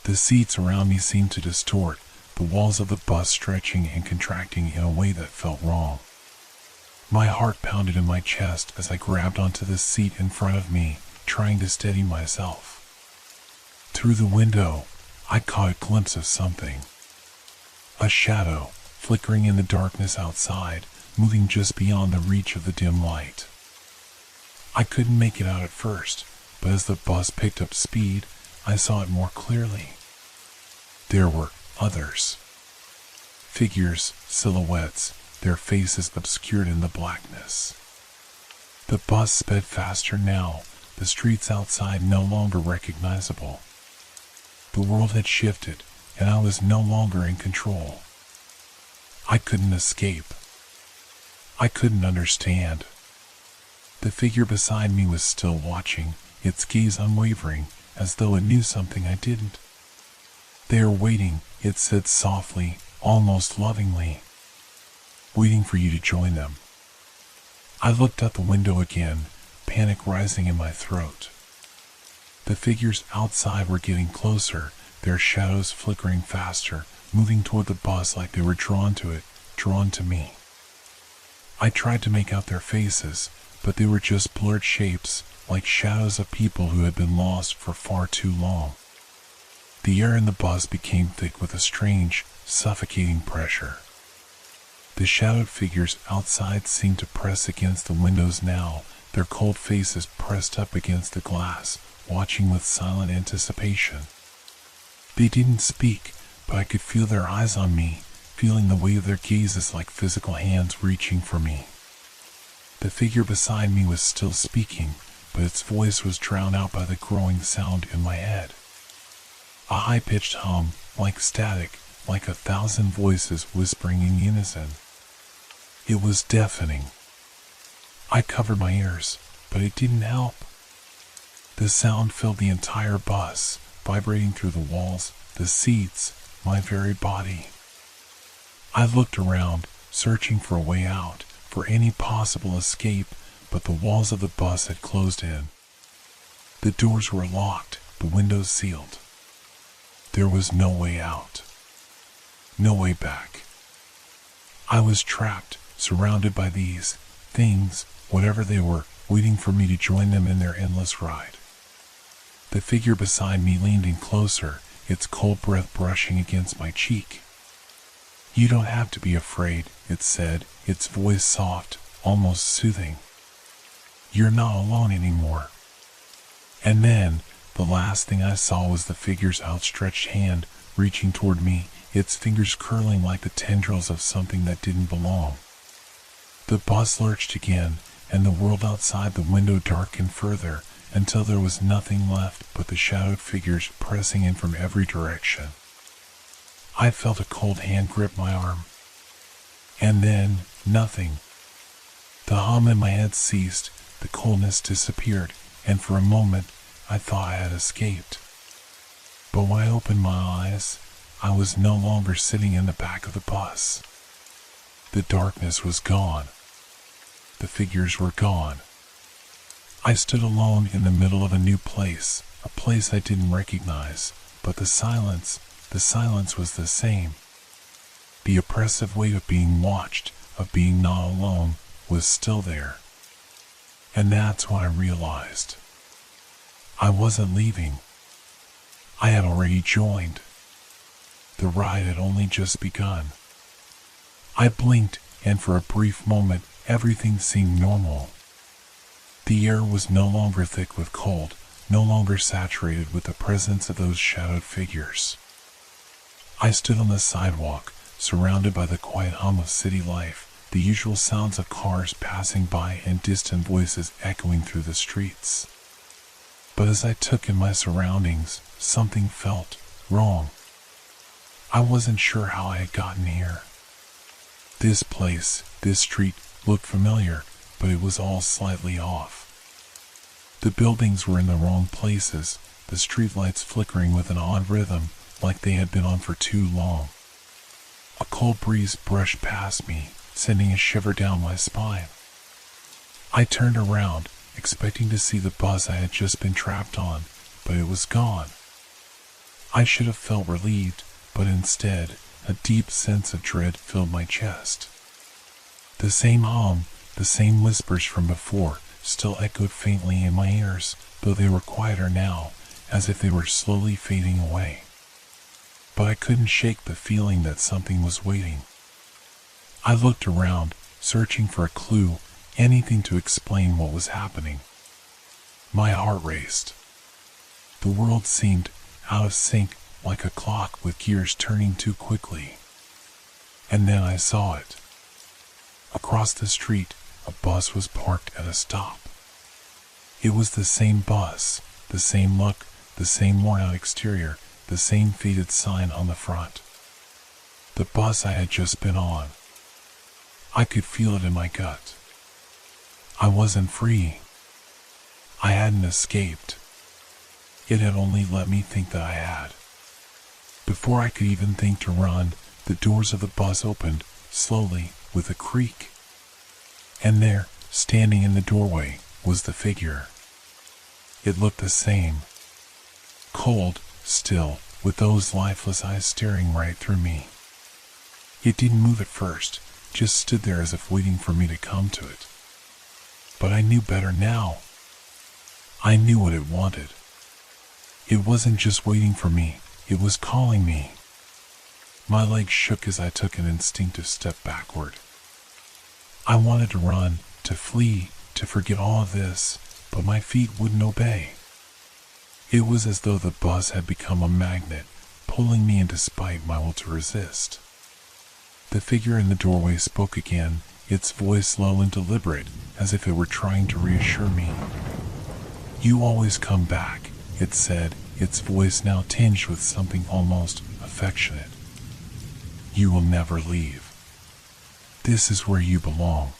[SPEAKER 1] The seats around me seemed to distort, the walls of the bus stretching and contracting in a way that felt wrong. My heart pounded in my chest as I grabbed onto the seat in front of me, trying to steady myself. Through the window, I caught a glimpse of something. A shadow, flickering in the darkness outside, moving just beyond the reach of the dim light. I couldn't make it out at first, but as the bus picked up speed, I saw it more clearly. There were others. Figures, silhouettes, their faces obscured in the blackness. The bus sped faster now, the streets outside no longer recognizable. The world had shifted, and I was no longer in control. I couldn't escape. I couldn't understand. The figure beside me was still watching, its gaze unwavering, as though it knew something I didn't. "They are waiting," it said softly, almost lovingly. "Waiting for you to join them." I looked out the window again, panic rising in my throat. The figures outside were getting closer, their shadows flickering faster, moving toward the bus like they were drawn to it, drawn to me. I tried to make out their faces, but they were just blurred shapes, like shadows of people who had been lost for far too long. The air in the bus became thick with a strange, suffocating pressure. The shadowed figures outside seemed to press against the windows now, their cold faces pressed up against the glass, watching with silent anticipation. They didn't speak, but I could feel their eyes on me, feeling the weight of their gazes like physical hands reaching for me. The figure beside me was still speaking, but its voice was drowned out by the growing sound in my head. A high-pitched hum, like static, like 1,000 voices whispering in unison. It was deafening. I covered my ears, but it didn't help. The sound filled the entire bus, vibrating through the walls, the seats, my very body. I looked around, searching for a way out, for any possible escape, but the walls of the bus had closed in. The doors were locked, the windows sealed. There was no way out. No way back. I was trapped, surrounded by these things, whatever they were, waiting for me to join them in their endless ride. The figure beside me leaned in closer, its cold breath brushing against my cheek. "You don't have to be afraid," it said, its voice soft, almost soothing. "You're not alone anymore." And then, the last thing I saw was the figure's outstretched hand, reaching toward me, its fingers curling like the tendrils of something that didn't belong. The bus lurched again, and the world outside the window darkened further, until there was nothing left but the shadowed figures pressing in from every direction. I felt a cold hand grip my arm. And then, nothing. The hum in my head ceased, the coldness disappeared, and for a moment, I thought I had escaped. But when I opened my eyes, I was no longer sitting in the back of the bus. The darkness was gone. The figures were gone. I stood alone in the middle of a new place, a place I didn't recognize, but the silence was the same. The oppressive weight of being watched, of being not alone, was still there. And that's when I realized I wasn't leaving. I had already joined. The ride had only just begun. I blinked, and for a brief moment, everything seemed normal. The air was no longer thick with cold, no longer saturated with the presence of those shadowed figures. I stood on the sidewalk, surrounded by the quiet hum of city life, the usual sounds of cars passing by and distant voices echoing through the streets. But as I took in my surroundings, something felt wrong. I wasn't sure how I had gotten here. This place, this street, looked familiar, but it was all slightly off. The buildings were in the wrong places, the streetlights flickering with an odd rhythm, like they had been on for too long. A cold breeze brushed past me, sending a shiver down my spine. I turned around, expecting to see the bus I had just been trapped on, but it was gone. I should have felt relieved, but instead, a deep sense of dread filled my chest. The same hum, the same whispers from before, still echoed faintly in my ears, though they were quieter now, as if they were slowly fading away. But I couldn't shake the feeling that something was waiting. I looked around, searching for a clue, anything to explain what was happening. My heart raced. The world seemed out of sync, like a clock with gears turning too quickly. And then I saw it. Across the street, a bus was parked at a stop. It was the same bus, the same look, the same worn-out exterior, the same faded sign on the front. The bus I had just been on. I could feel it in my gut. I wasn't free. I hadn't escaped. It had only let me think that I had. Before I could even think to run, the doors of the bus opened, slowly, with a creak. And there, standing in the doorway, was the figure. It looked the same. Cold, still, with those lifeless eyes staring right through me. It didn't move at first, just stood there as if waiting for me to come to it. But I knew better now. I knew what it wanted. It wasn't just waiting for me, it was calling me. My legs shook as I took an instinctive step backward. I wanted to run, to flee, to forget all of this, but my feet wouldn't obey. It was as though the bus had become a magnet, pulling me in despite my will to resist. The figure in the doorway spoke again, its voice low and deliberate, as if it were trying to reassure me. "You always come back," it said, its voice now tinged with something almost affectionate. "You will never leave. This is where you belong."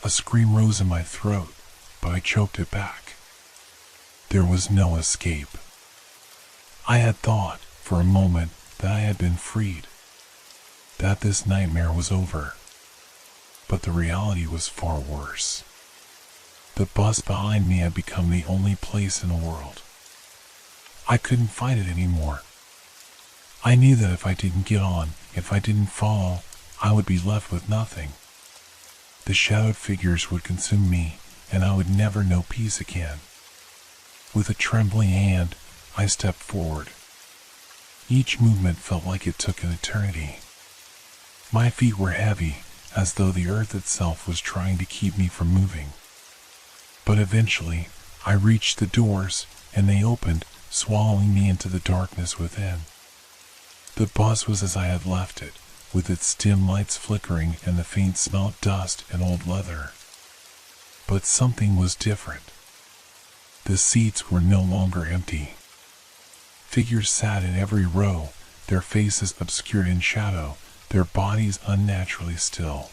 [SPEAKER 1] A scream rose in my throat, but I choked it back. There was no escape. I had thought, for a moment, that I had been freed, that this nightmare was over. But the reality was far worse. The bus behind me had become the only place in the world. I couldn't fight it anymore. I knew that if I didn't get on, if I didn't follow, I would be left with nothing. The shadowed figures would consume me, and I would never know peace again. With a trembling hand, I stepped forward. Each movement felt like it took an eternity. My feet were heavy, as though the earth itself was trying to keep me from moving. But eventually, I reached the doors, and they opened, swallowing me into the darkness within. The bus was as I had left it, with its dim lights flickering and the faint smell of dust and old leather. But something was different. The seats were no longer empty. Figures sat in every row, their faces obscured in shadow, their bodies unnaturally still.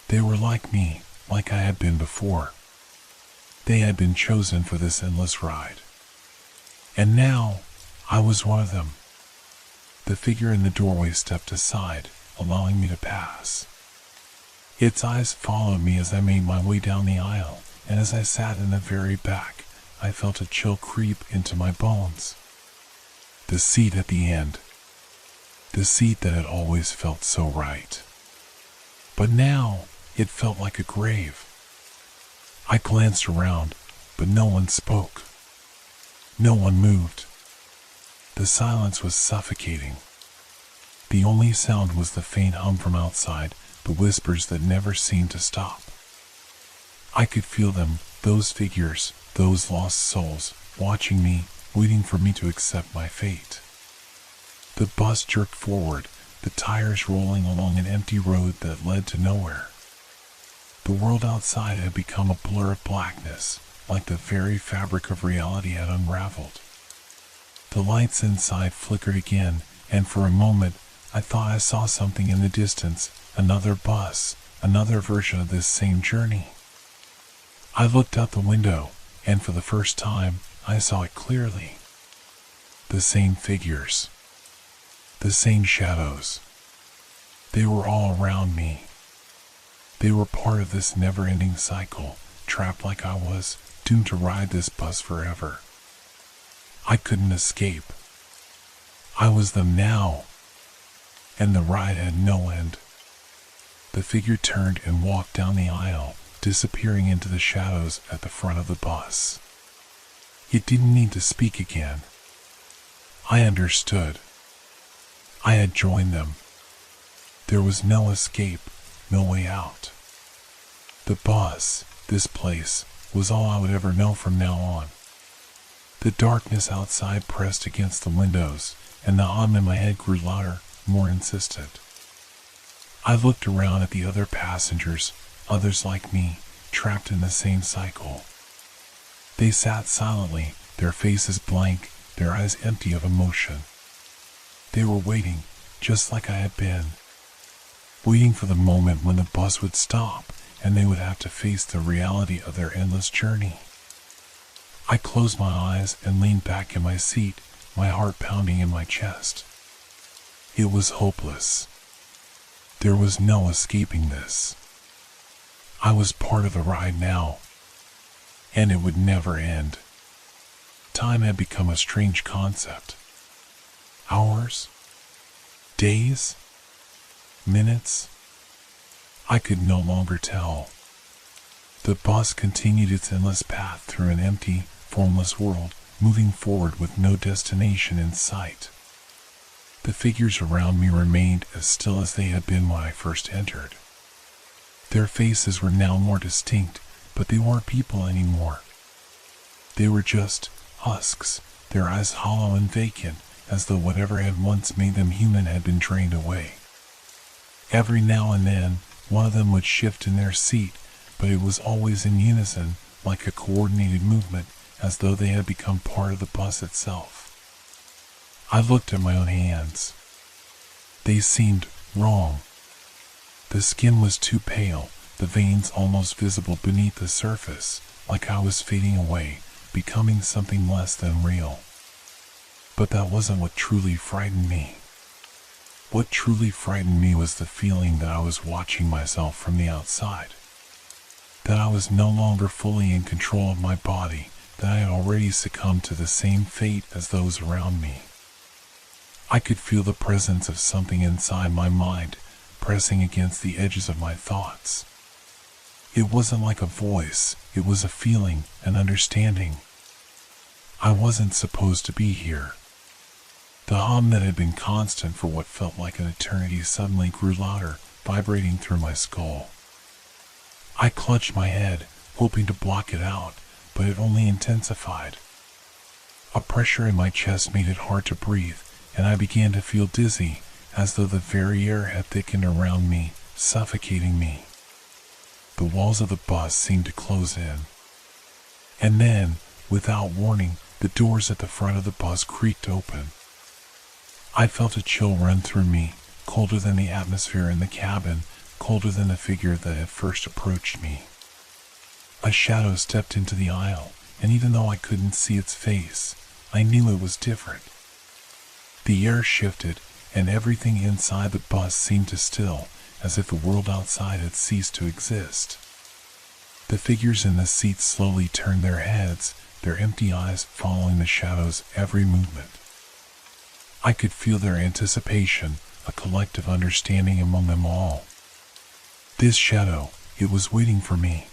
[SPEAKER 1] They were like me, like I had been before. They had been chosen for this endless ride. And now, I was one of them. The figure in the doorway stepped aside, allowing me to pass. Its eyes followed me as I made my way down the aisle, and as I sat in the very back, I felt a chill creep into my bones. The seat at the end. The seat that had always felt so right. But now, it felt like a grave. I glanced around, but no one spoke. No one moved. The silence was suffocating. The only sound was the faint hum from outside, the whispers that never seemed to stop. I could feel them, those figures, those lost souls, watching me, waiting for me to accept my fate. The bus jerked forward, the tires rolling along an empty road that led to nowhere. The world outside had become a blur of blackness, like the very fabric of reality had unraveled. The lights inside flickered again, and for a moment, I thought I saw something in the distance, another bus, another version of this same journey. I looked out the window, and for the first time, I saw it clearly. The same figures. The same shadows. They were all around me. They were part of this never-ending cycle, trapped like I was, doomed to ride this bus forever. I couldn't escape. I was them now, and the ride had no end. The figure turned and walked down the aisle, disappearing into the shadows at the front of the bus. It didn't need to speak again. I understood. I had joined them. There was no escape, no way out. The bus, this place, was all I would ever know from now on. The darkness outside pressed against the windows, and the hum in my head grew louder, more insistent. I looked around at the other passengers, others like me, trapped in the same cycle. They sat silently, their faces blank, their eyes empty of emotion. They were waiting, just like I had been. Waiting for the moment when the bus would stop, and they would have to face the reality of their endless journey. I closed my eyes and leaned back in my seat, my heart pounding in my chest. It was hopeless. There was no escaping this. I was part of the ride now, and it would never end. Time had become a strange concept. Hours? Days? Minutes? I could no longer tell. The bus continued its endless path through an empty, formless world, moving forward with no destination in sight. The figures around me remained as still as they had been when I first entered. Their faces were now more distinct, but they weren't people anymore. They were just husks, their eyes hollow and vacant, as though whatever had once made them human had been drained away. Every now and then, one of them would shift in their seat, but it was always in unison, like a coordinated movement, as though they had become part of the bus itself. I looked at my own hands. They seemed wrong. The skin was too pale, the veins almost visible beneath the surface, like I was fading away, becoming something less than real. But that wasn't what truly frightened me. What truly frightened me was the feeling that I was watching myself from the outside. That I was no longer fully in control of my body, that I had already succumbed to the same fate as those around me. I could feel the presence of something inside my mind, pressing against the edges of my thoughts. It wasn't like a voice, it was a feeling, an understanding. I wasn't supposed to be here. The hum that had been constant for what felt like an eternity suddenly grew louder, vibrating through my skull. I clutched my head, hoping to block it out, but it only intensified. A pressure in my chest made it hard to breathe, and I began to feel dizzy, as though the very air had thickened around me, suffocating me. The walls of the bus seemed to close in. And then, without warning, the doors at the front of the bus creaked open. I felt a chill run through me, colder than the atmosphere in the cabin, colder than the figure that had first approached me. A shadow stepped into the aisle, and even though I couldn't see its face, I knew it was different. The air shifted, and everything inside the bus seemed to still, as if the world outside had ceased to exist. The figures in the seats slowly turned their heads, their empty eyes following the shadow's every movement. I could feel their anticipation, a collective understanding among them all. This shadow, it was waiting for me.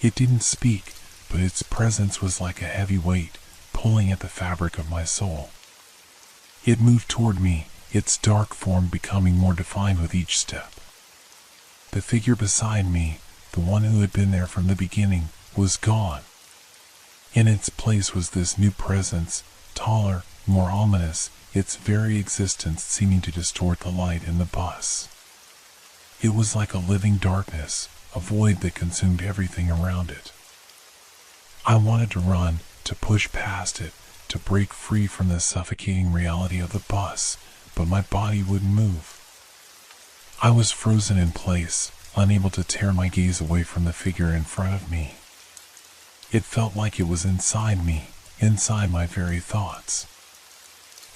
[SPEAKER 1] It didn't speak, but its presence was like a heavy weight, pulling at the fabric of my soul. It moved toward me, its dark form becoming more defined with each step. The figure beside me, the one who had been there from the beginning, was gone. In its place was this new presence, taller, more ominous, its very existence seeming to distort the light in the bus. It was like a living darkness, a void that consumed everything around it. I wanted to run, to push past it, to break free from the suffocating reality of the bus, but my body wouldn't move. I was frozen in place, unable to tear my gaze away from the figure in front of me. It felt like it was inside me, inside my very thoughts.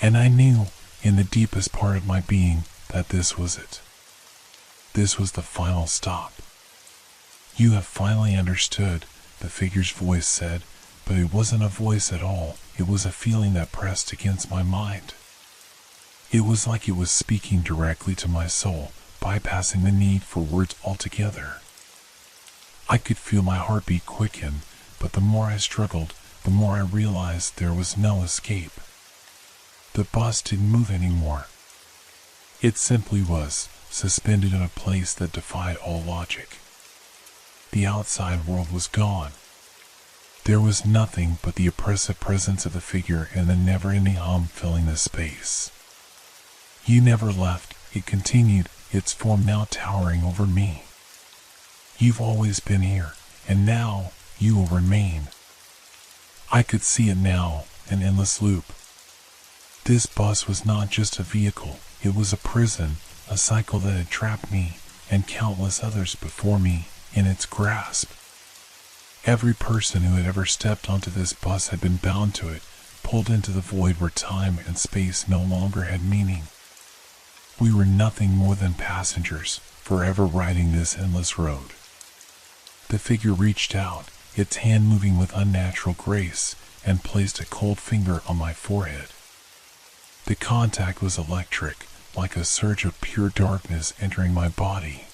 [SPEAKER 1] And I knew, in the deepest part of my being, that this was it. This was the final stop. "You have finally understood," the figure's voice said, but it wasn't a voice at all, it was a feeling that pressed against my mind. It was like it was speaking directly to my soul, bypassing the need for words altogether. I could feel my heartbeat quicken, but the more I struggled, the more I realized there was no escape. The bus didn't move anymore. It simply was, suspended in a place that defied all logic. The outside world was gone. There was nothing but the oppressive presence of the figure and the never-ending hum filling the space. You never left, it continued, its form now towering over me. You've always been here, and now you will remain. I could see it now, an endless loop. This bus was not just a vehicle, it was a prison, a cycle that had trapped me, and countless others before me, in its grasp. Every person who had ever stepped onto this bus had been bound to it, pulled into the void where time and space no longer had meaning. We were nothing more than passengers, forever riding this endless road. The figure reached out, its hand moving with unnatural grace, and placed a cold finger on my forehead. The contact was electric, like a surge of pure darkness entering my body.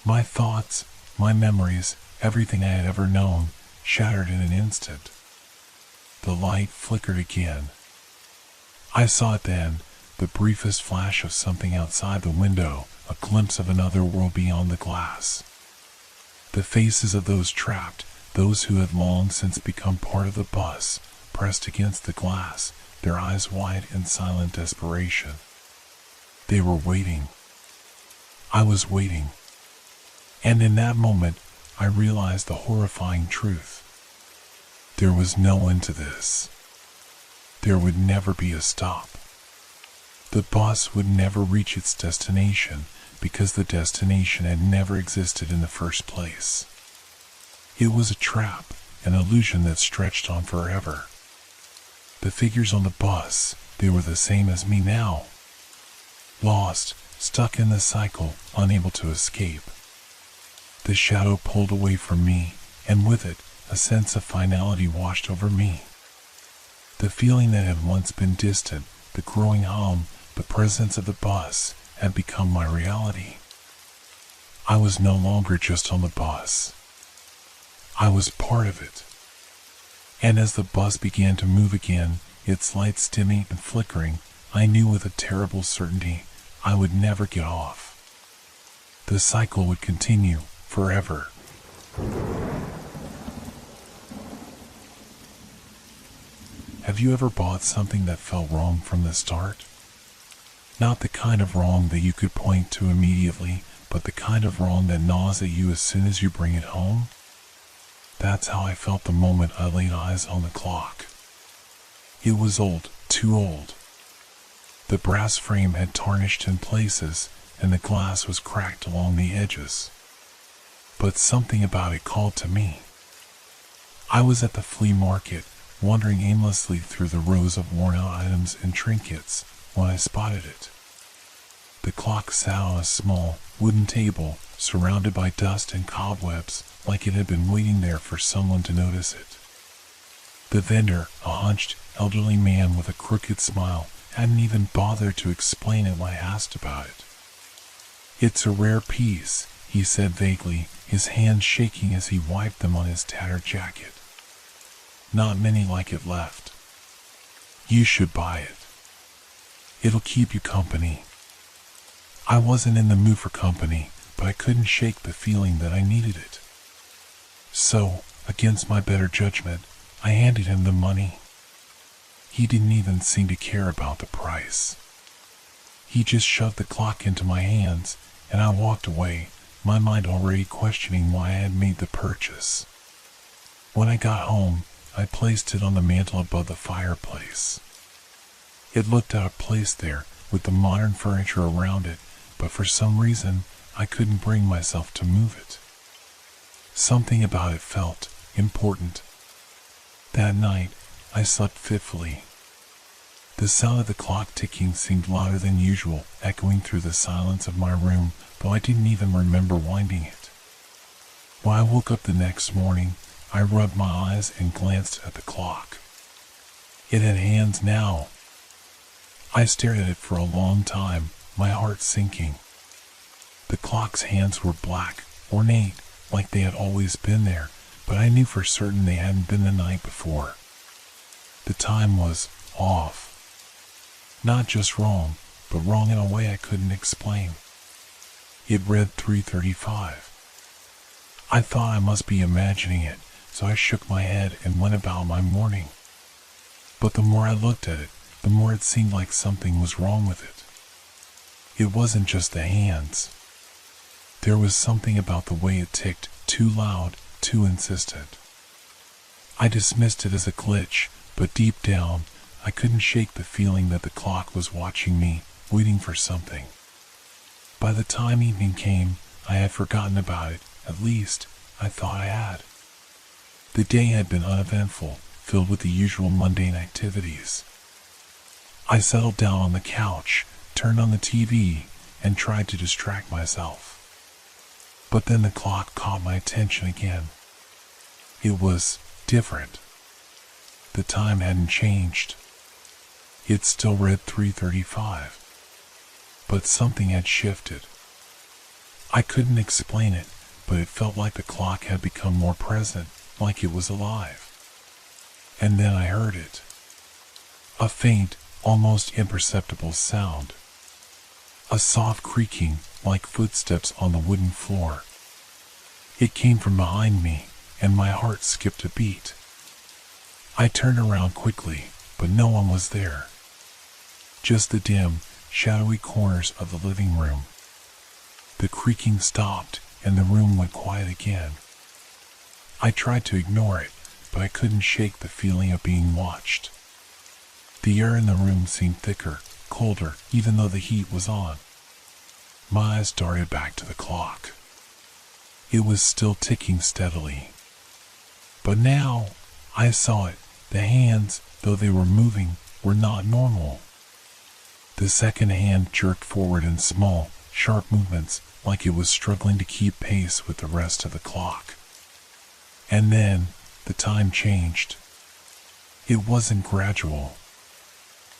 [SPEAKER 1] My thoughts, my memories, everything I had ever known, shattered in an instant. The light flickered again. I saw it then, the briefest flash of something outside the window, a glimpse of another world beyond the glass. The faces of those trapped, those who had long since become part of the bus, pressed against the glass, their eyes wide in silent desperation. They were waiting. I was waiting. And in that moment, I realized the horrifying truth. There was no end to this. There would never be a stop. The bus would never reach its destination because the destination had never existed in the first place. It was a trap, an illusion that stretched on forever. The figures on the bus, they were the same as me now. Lost, stuck in the cycle, unable to escape. The shadow pulled away from me, and with it, a sense of finality washed over me. The feeling that had once been distant, the growing hum, the presence of the bus, had become my reality. I was no longer just on the bus. I was part of it. And as the bus began to move again, its lights dimming and flickering, I knew with a terrible certainty I would never get off. The cycle would continue forever. Have you ever bought something that felt wrong from the start? Not the kind of wrong that you could point to immediately, but the kind of wrong that gnaws at you as soon as you bring it home? That's how I felt the moment I laid eyes on the clock. It was old, too old. The brass frame had tarnished in places, and the glass was cracked along the edges. But something about it called to me. I was at the flea market, wandering aimlessly through the rows of worn-out items and trinkets, when I spotted it. The clock sat on a small, wooden table, surrounded by dust and cobwebs, like it had been waiting there for someone to notice it. The vendor, a hunched, elderly man with a crooked smile, hadn't even bothered to explain it when I asked about it. "It's a rare piece," he said vaguely, his hands shaking as he wiped them on his tattered jacket. "Not many like it left. You should buy it. It'll keep you company." I wasn't in the mood for company, but I couldn't shake the feeling that I needed it. So, against my better judgment, I handed him the money. He didn't even seem to care about the price. He just shoved the clock into my hands, and I walked away, my mind already questioning why I had made the purchase. When I got home, I placed it on the mantel above the fireplace. It looked out of place there, with the modern furniture around it, but for some reason, I couldn't bring myself to move it. Something about it felt important. That night, I slept fitfully. The sound of the clock ticking seemed louder than usual, echoing through the silence of my room, though I didn't even remember winding it. When I woke up the next morning, I rubbed my eyes and glanced at the clock. It had hands now. I stared at it for a long time, my heart sinking. The clock's hands were black, ornate, like they had always been there, but I knew for certain they hadn't been the night before. The time was off. Not just wrong, but wrong in a way I couldn't explain. It read 3:35. I thought I must be imagining it, so I shook my head and went about my morning. But the more I looked at it, the more it seemed like something was wrong with it. It wasn't just the hands. There was something about the way it ticked, too loud, too insistent. I dismissed it as a glitch, but deep down, I couldn't shake the feeling that the clock was watching me, waiting for something. By the time evening came, I had forgotten about it, at least, I thought I had. The day had been uneventful, filled with the usual mundane activities. I settled down on the couch, turned on the TV, and tried to distract myself. But then the clock caught my attention again. It was different. The time hadn't changed. It still read 3:35. But something had shifted. I couldn't explain it, but it felt like the clock had become more present, like it was alive. And then I heard it. A faint, almost imperceptible sound. A soft creaking, like footsteps on the wooden floor. It came from behind me, and my heart skipped a beat. I turned around quickly, but no one was there. Just the dim, shadowy corners of the living room. The creaking stopped, and the room went quiet again. I tried to ignore it, but I couldn't shake the feeling of being watched. The air in the room seemed thicker, colder, even though the heat was on. My eyes darted back to the clock. It was still ticking steadily. But now, I saw it. The hands, though they were moving, were not normal. The second hand jerked forward in small, sharp movements, like it was struggling to keep pace with the rest of the clock. And then, the time changed. It wasn't gradual.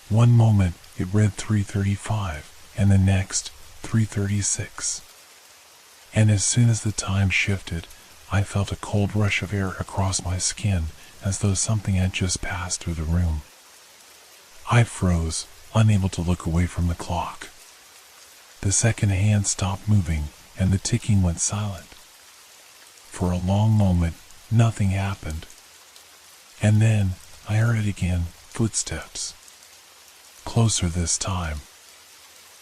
[SPEAKER 1] One moment, it read 3:35, and the next, 3:36. And as soon as the time shifted, I felt a cold rush of air across my skin, as though something had just passed through the room. I froze, unable to look away from the clock. The second hand stopped moving, and the ticking went silent. For a long moment, nothing happened. And then, I heard it again, footsteps. Closer this time.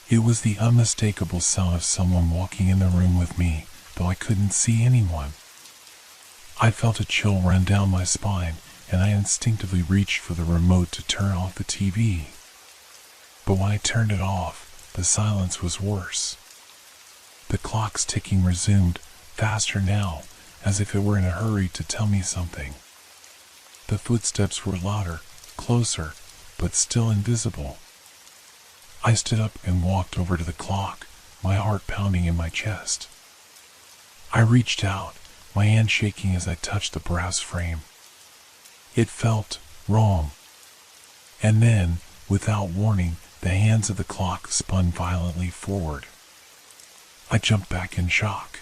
[SPEAKER 1] It was the unmistakable sound of someone walking in the room with me, though I couldn't see anyone. I felt a chill run down my spine, and I instinctively reached for the remote to turn off the TV. But when I turned it off, the silence was worse. The clock's ticking resumed, faster now, as if it were in a hurry to tell me something. The footsteps were louder, closer, but still invisible. I stood up and walked over to the clock, my heart pounding in my chest. I reached out, my hand shaking as I touched the brass frame. It felt wrong. And then, without warning, the hands of the clock spun violently forward. I jumped back in shock.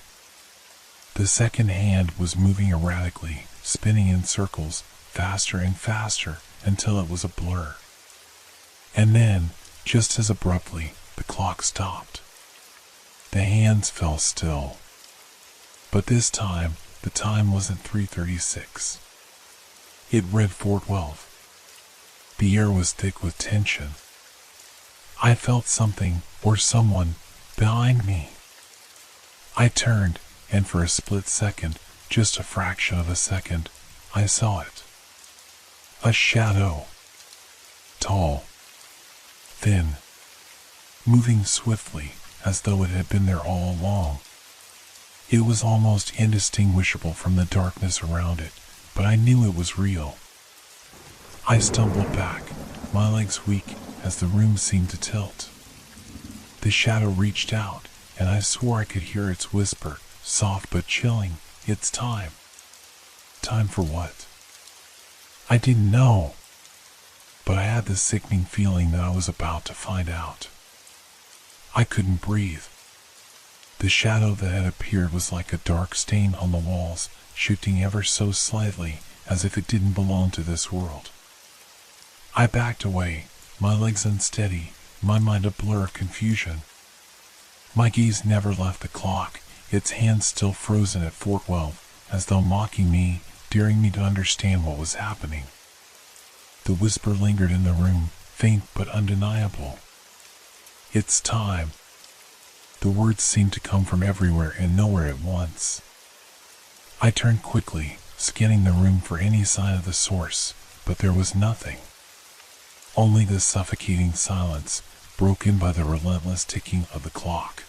[SPEAKER 1] The second hand was moving erratically, spinning in circles, faster and faster, until it was a blur. And then, just as abruptly, the clock stopped. The hands fell still. But this time, the time wasn't 3:36. It read 4:12. The air was thick with tension. I felt something, or someone, behind me. I turned, and for a split second, just a fraction of a second, I saw it. A shadow. Tall. Thin. Moving swiftly, as though it had been there all along. It was almost indistinguishable from the darkness around it, but I knew it was real. I stumbled back, my legs weak as the room seemed to tilt. The shadow reached out, and I swore I could hear its whisper, soft but chilling, "It's time." Time for what? I didn't know. but I had the sickening feeling that I was about to find out. I couldn't breathe. The shadow that had appeared was like a dark stain on the walls, shifting ever so slightly, as if it didn't belong to this world. I backed away, my legs unsteady, my mind a blur of confusion. My gaze never left the clock, its hands still frozen at 4:12, as though mocking me, daring me to understand what was happening. The whisper lingered in the room, faint but undeniable. "It's time." The words seemed to come from everywhere and nowhere at once. I turned quickly, scanning the room for any sign of the source, but there was nothing. Only the suffocating silence, broken by the relentless ticking of the clock.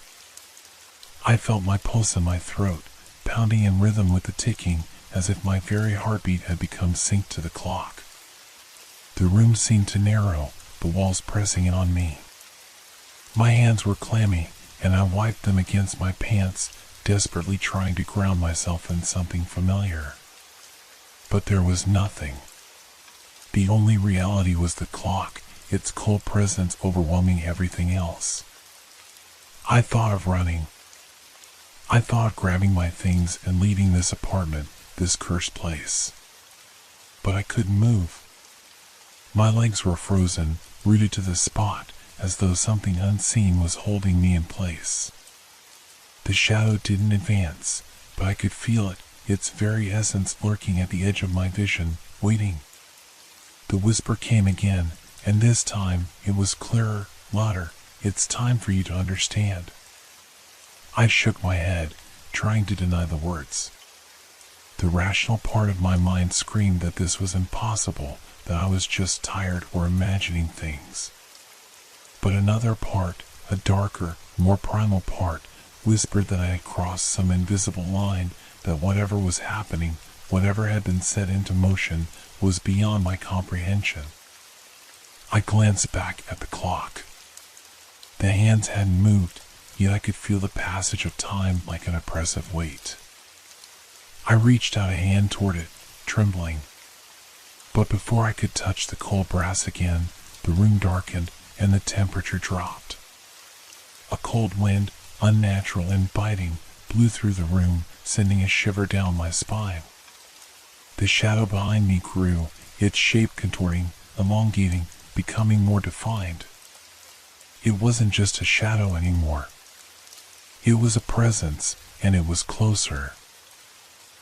[SPEAKER 1] I felt my pulse in my throat, pounding in rhythm with the ticking, as if my very heartbeat had become synced to the clock. The room seemed to narrow, the walls pressing in on me. My hands were clammy, and I wiped them against my pants, desperately trying to ground myself in something familiar. But there was nothing. The only reality was the clock, its cold presence overwhelming everything else. I thought of running. I thought of grabbing my things and leaving this apartment, this cursed place. But I couldn't move. My legs were frozen, rooted to the spot, as though something unseen was holding me in place. The shadow didn't advance, but I could feel it, its very essence lurking at the edge of my vision, waiting. The whisper came again, and this time it was clearer, louder. "It's time for you to understand." I shook my head, trying to deny the words. The rational part of my mind screamed that this was impossible, that I was just tired or imagining things. But another part, a darker, more primal part, whispered that I had crossed some invisible line, that whatever was happening, whatever had been set into motion, was beyond my comprehension. I glanced back at the clock. The hands hadn't moved, yet I could feel the passage of time like an oppressive weight. I reached out a hand toward it, trembling. But before I could touch the cold brass again, the room darkened and the temperature dropped. A cold wind, unnatural and biting, blew through the room, sending a shiver down my spine. The shadow behind me grew, its shape contorting, elongating, becoming more defined. It wasn't just a shadow anymore. It was a presence, and it was closer.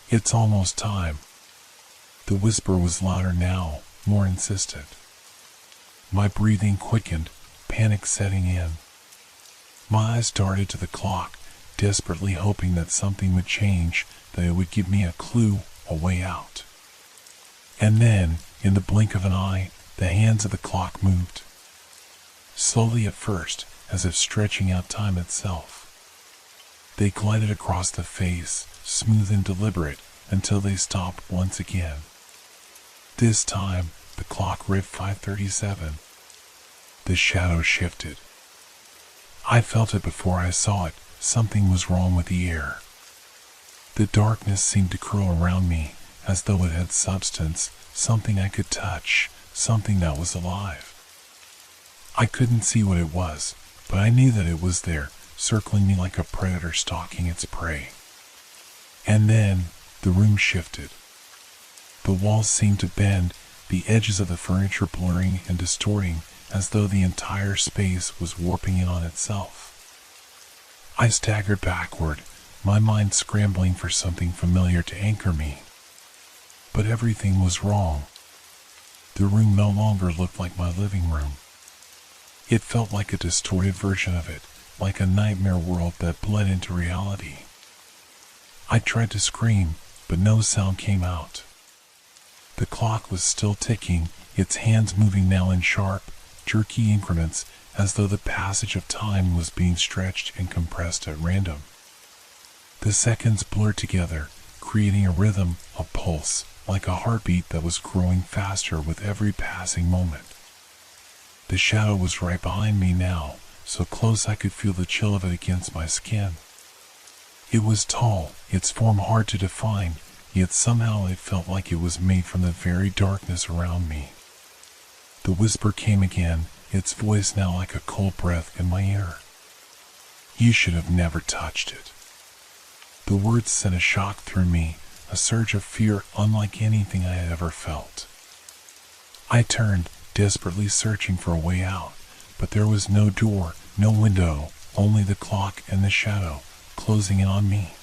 [SPEAKER 1] "It's almost time." The whisper was louder now, more insistent. My breathing quickened, panic setting in. My eyes darted to the clock, desperately hoping that something would change, that it would give me a clue, a way out. And then, in the blink of an eye, the hands of the clock moved. Slowly at first, as if stretching out time itself. They glided across the face, smooth and deliberate, until they stopped once again. This time, the clock read 5:37. The shadow shifted. I felt it before I saw it. Something was wrong with the air. The darkness seemed to curl around me, as though it had substance, something I could touch, something that was alive. I couldn't see what it was, but I knew that it was there, circling me like a predator stalking its prey. And then, the room shifted. The walls seemed to bend, the edges of the furniture blurring and distorting, as though the entire space was warping in on itself. I staggered backward, my mind scrambling for something familiar to anchor me. But everything was wrong. The room no longer looked like my living room. It felt like a distorted version of it, like a nightmare world that bled into reality. I tried to scream, but no sound came out. The clock was still ticking, its hands moving now in sharp, jerky increments, as though the passage of time was being stretched and compressed at random. The seconds blurred together, creating a rhythm, a pulse, like a heartbeat that was growing faster with every passing moment. The shadow was right behind me now, so close I could feel the chill of it against my skin. It was tall, its form hard to define, yet somehow it felt like it was made from the very darkness around me. The whisper came again, its voice now like a cold breath in my ear. You should have never touched it. The words sent a shock through me, a surge of fear unlike anything I had ever felt. I turned, desperately searching for a way out, but there was no door, no window, only the clock and the shadow, closing in on me.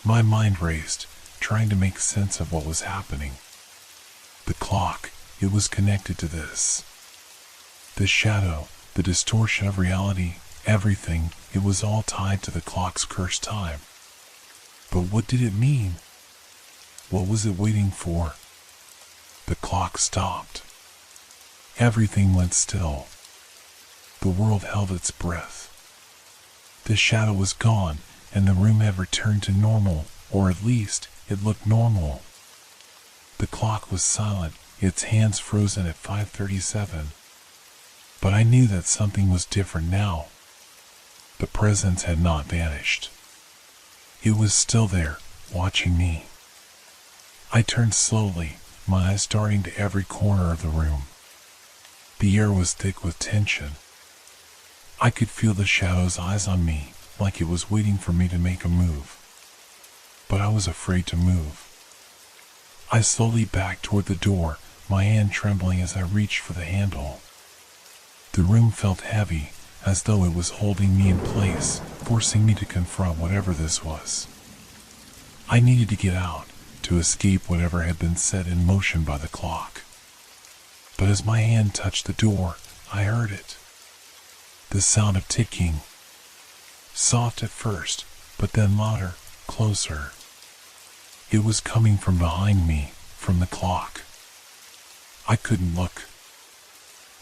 [SPEAKER 1] My mind raced, trying to make sense of what was happening. The clock, it was connected to this. The shadow, the distortion of reality, everything, it was all tied to the clock's cursed time. But what did it mean? What was it waiting for? The clock stopped. Everything went still. The world held its breath. The shadow was gone, and the room had returned to normal, or at least, it looked normal. The clock was silent, its hands frozen at 5:37. But I knew that something was different now. The presence had not vanished. It was still there, watching me. I turned slowly, my eyes darting to every corner of the room. The air was thick with tension. I could feel the shadow's eyes on me, like it was waiting for me to make a move. But I was afraid to move. I slowly backed toward the door, my hand trembling as I reached for the handle. The room felt heavy, as though it was holding me in place, forcing me to confront whatever this was. I needed to get out, to escape whatever had been set in motion by the clock. But as my hand touched the door, I heard it. The sound of ticking. Soft at first, but then louder, closer. It was coming from behind me, from the clock. I couldn't look.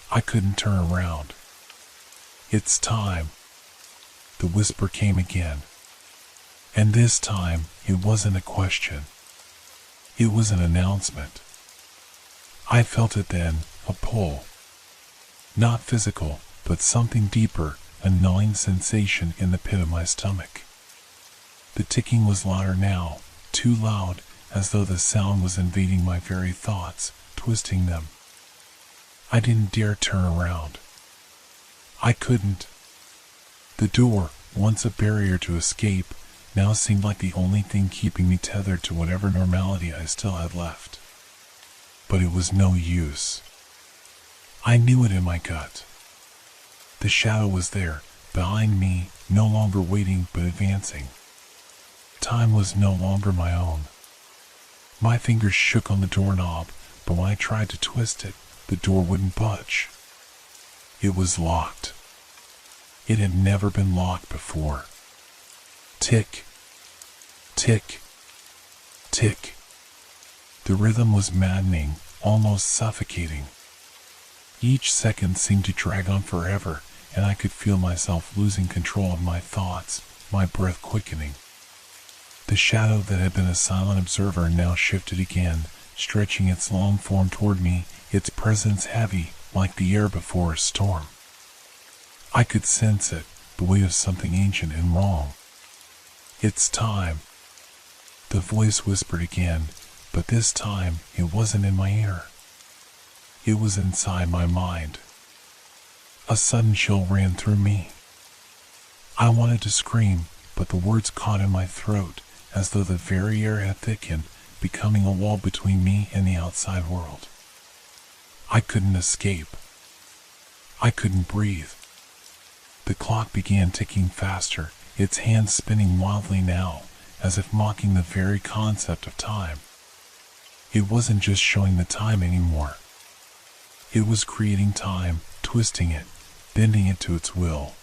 [SPEAKER 1] I couldn't turn around. It's time. The whisper came again. And this time, it wasn't a question. It was an announcement. I felt it then, a pull. Not physical, but something deeper, a gnawing sensation in the pit of my stomach. The ticking was louder now, too loud, as though the sound was invading my very thoughts, twisting them. I didn't dare turn around. I couldn't. The door, once a barrier to escape, now seemed like the only thing keeping me tethered to whatever normality I still had left. But it was no use. I knew it in my gut. The shadow was there, behind me, no longer waiting but advancing. Time was no longer my own. My fingers shook on the doorknob, but when I tried to twist it, the door wouldn't budge. It was locked. It had never been locked before. Tick, tick, tick. The rhythm was maddening, almost suffocating. Each second seemed to drag on forever, and I could feel myself losing control of my thoughts, my breath quickening. The shadow that had been a silent observer now shifted again, stretching its long form toward me, its presence heavy, like the air before a storm. I could sense it, the weight of something ancient and wrong. It's time. The voice whispered again, but this time it wasn't in my ear. It was inside my mind. A sudden chill ran through me. I wanted to scream, but the words caught in my throat, as though the very air had thickened, becoming a wall between me and the outside world. I couldn't escape. I couldn't breathe. The clock began ticking faster, its hands spinning wildly now, as if mocking the very concept of time. It wasn't just showing the time anymore. It was creating time, twisting it, bending it to its will.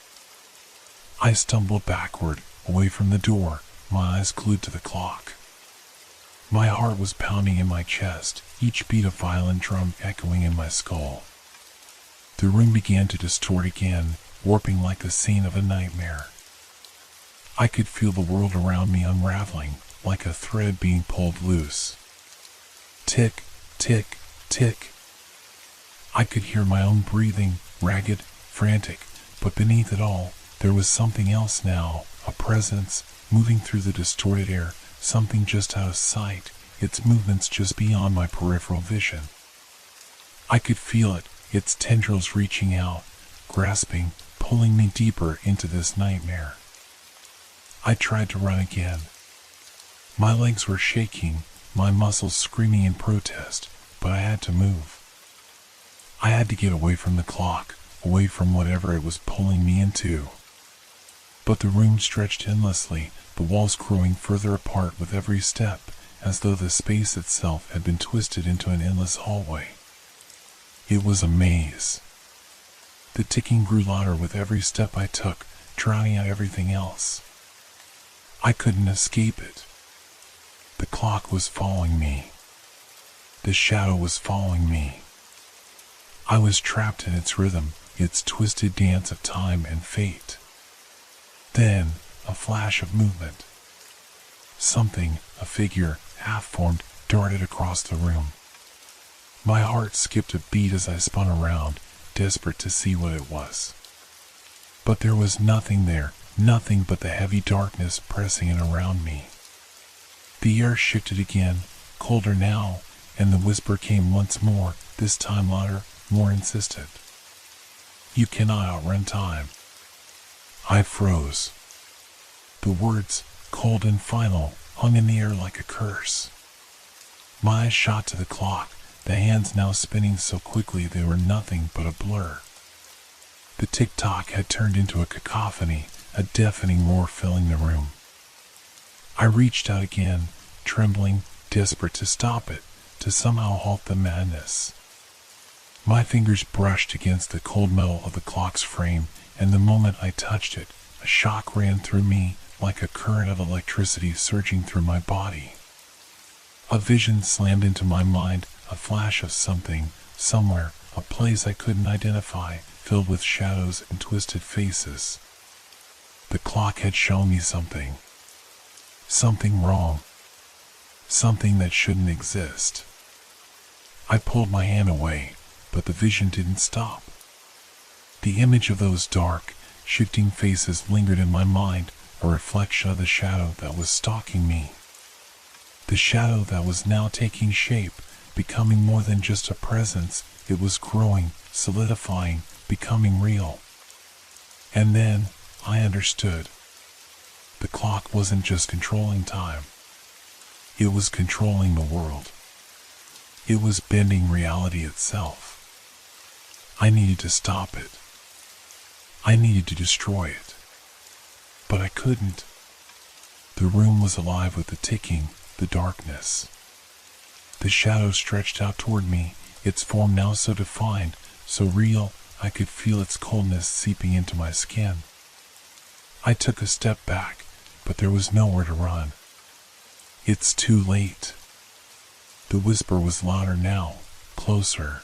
[SPEAKER 1] I stumbled backward, away from the door, my eyes glued to the clock. My heart was pounding in my chest, each beat a violent drum echoing in my skull. The room began to distort again, warping like the scene of a nightmare. I could feel the world around me unraveling, like a thread being pulled loose. Tick, tick, tick. I could hear my own breathing, ragged, frantic, but beneath it all, there was something else now, a presence, moving through the distorted air, something just out of sight, its movements just beyond my peripheral vision. I could feel it, its tendrils reaching out, grasping, pulling me deeper into this nightmare. I tried to run again. My legs were shaking, my muscles screaming in protest, but I had to move. I had to get away from the clock, away from whatever it was pulling me into. But the room stretched endlessly, the walls growing further apart with every step, as though the space itself had been twisted into an endless hallway. It was a maze. The ticking grew louder with every step I took, drowning out everything else. I couldn't escape it. The clock was following me. The shadow was following me. I was trapped in its rhythm, its twisted dance of time and fate. Then, a flash of movement. Something, a figure, half-formed, darted across the room. My heart skipped a beat as I spun around, desperate to see what it was. But there was nothing there, nothing but the heavy darkness pressing in around me. The air shifted again, colder now, and the whisper came once more, this time louder, more insistent. You cannot outrun time. I froze. The words, cold and final, hung in the air like a curse. My eyes shot to the clock, the hands now spinning so quickly they were nothing but a blur. The tick-tock had turned into a cacophony, a deafening roar filling the room. I reached out again, trembling, desperate to stop it, to somehow halt the madness. My fingers brushed against the cold metal of the clock's frame, and the moment I touched it, a shock ran through me like a current of electricity surging through my body. A vision slammed into my mind, a flash of something, somewhere, a place I couldn't identify, filled with shadows and twisted faces. The clock had shown me something. Something wrong. Something that shouldn't exist. I pulled my hand away, but the vision didn't stop. The image of those dark, shifting faces lingered in my mind, a reflection of the shadow that was stalking me. The shadow that was now taking shape, becoming more than just a presence, it was growing, solidifying, becoming real. And then, I understood. The clock wasn't just controlling time. It was controlling the world. It was bending reality itself. I needed to stop it. I needed to destroy it. But I couldn't. The room was alive with the ticking, the darkness. The shadow stretched out toward me, its form now so defined, so real, I could feel its coldness seeping into my skin. I took a step back, but there was nowhere to run. It's too late. The whisper was louder now, closer.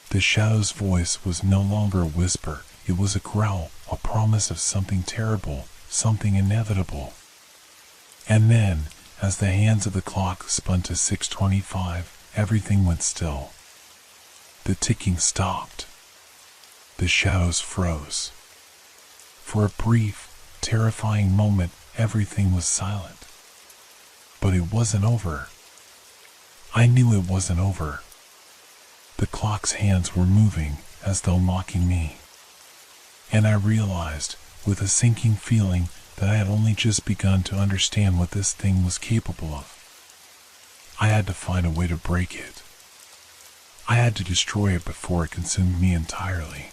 [SPEAKER 1] The shadow's voice was no longer a whisper, it was a growl, a promise of something terrible, something inevitable. And then, as the hands of the clock spun to 6:25, everything went still. The ticking stopped. The shadows froze. For a brief, terrifying moment, everything was silent. But it wasn't over. I knew it wasn't over. The clock's hands were moving, as though mocking me. And I realized, with a sinking feeling, that I had only just begun to understand what this thing was capable of. I had to find a way to break it. I had to destroy it before it consumed me entirely.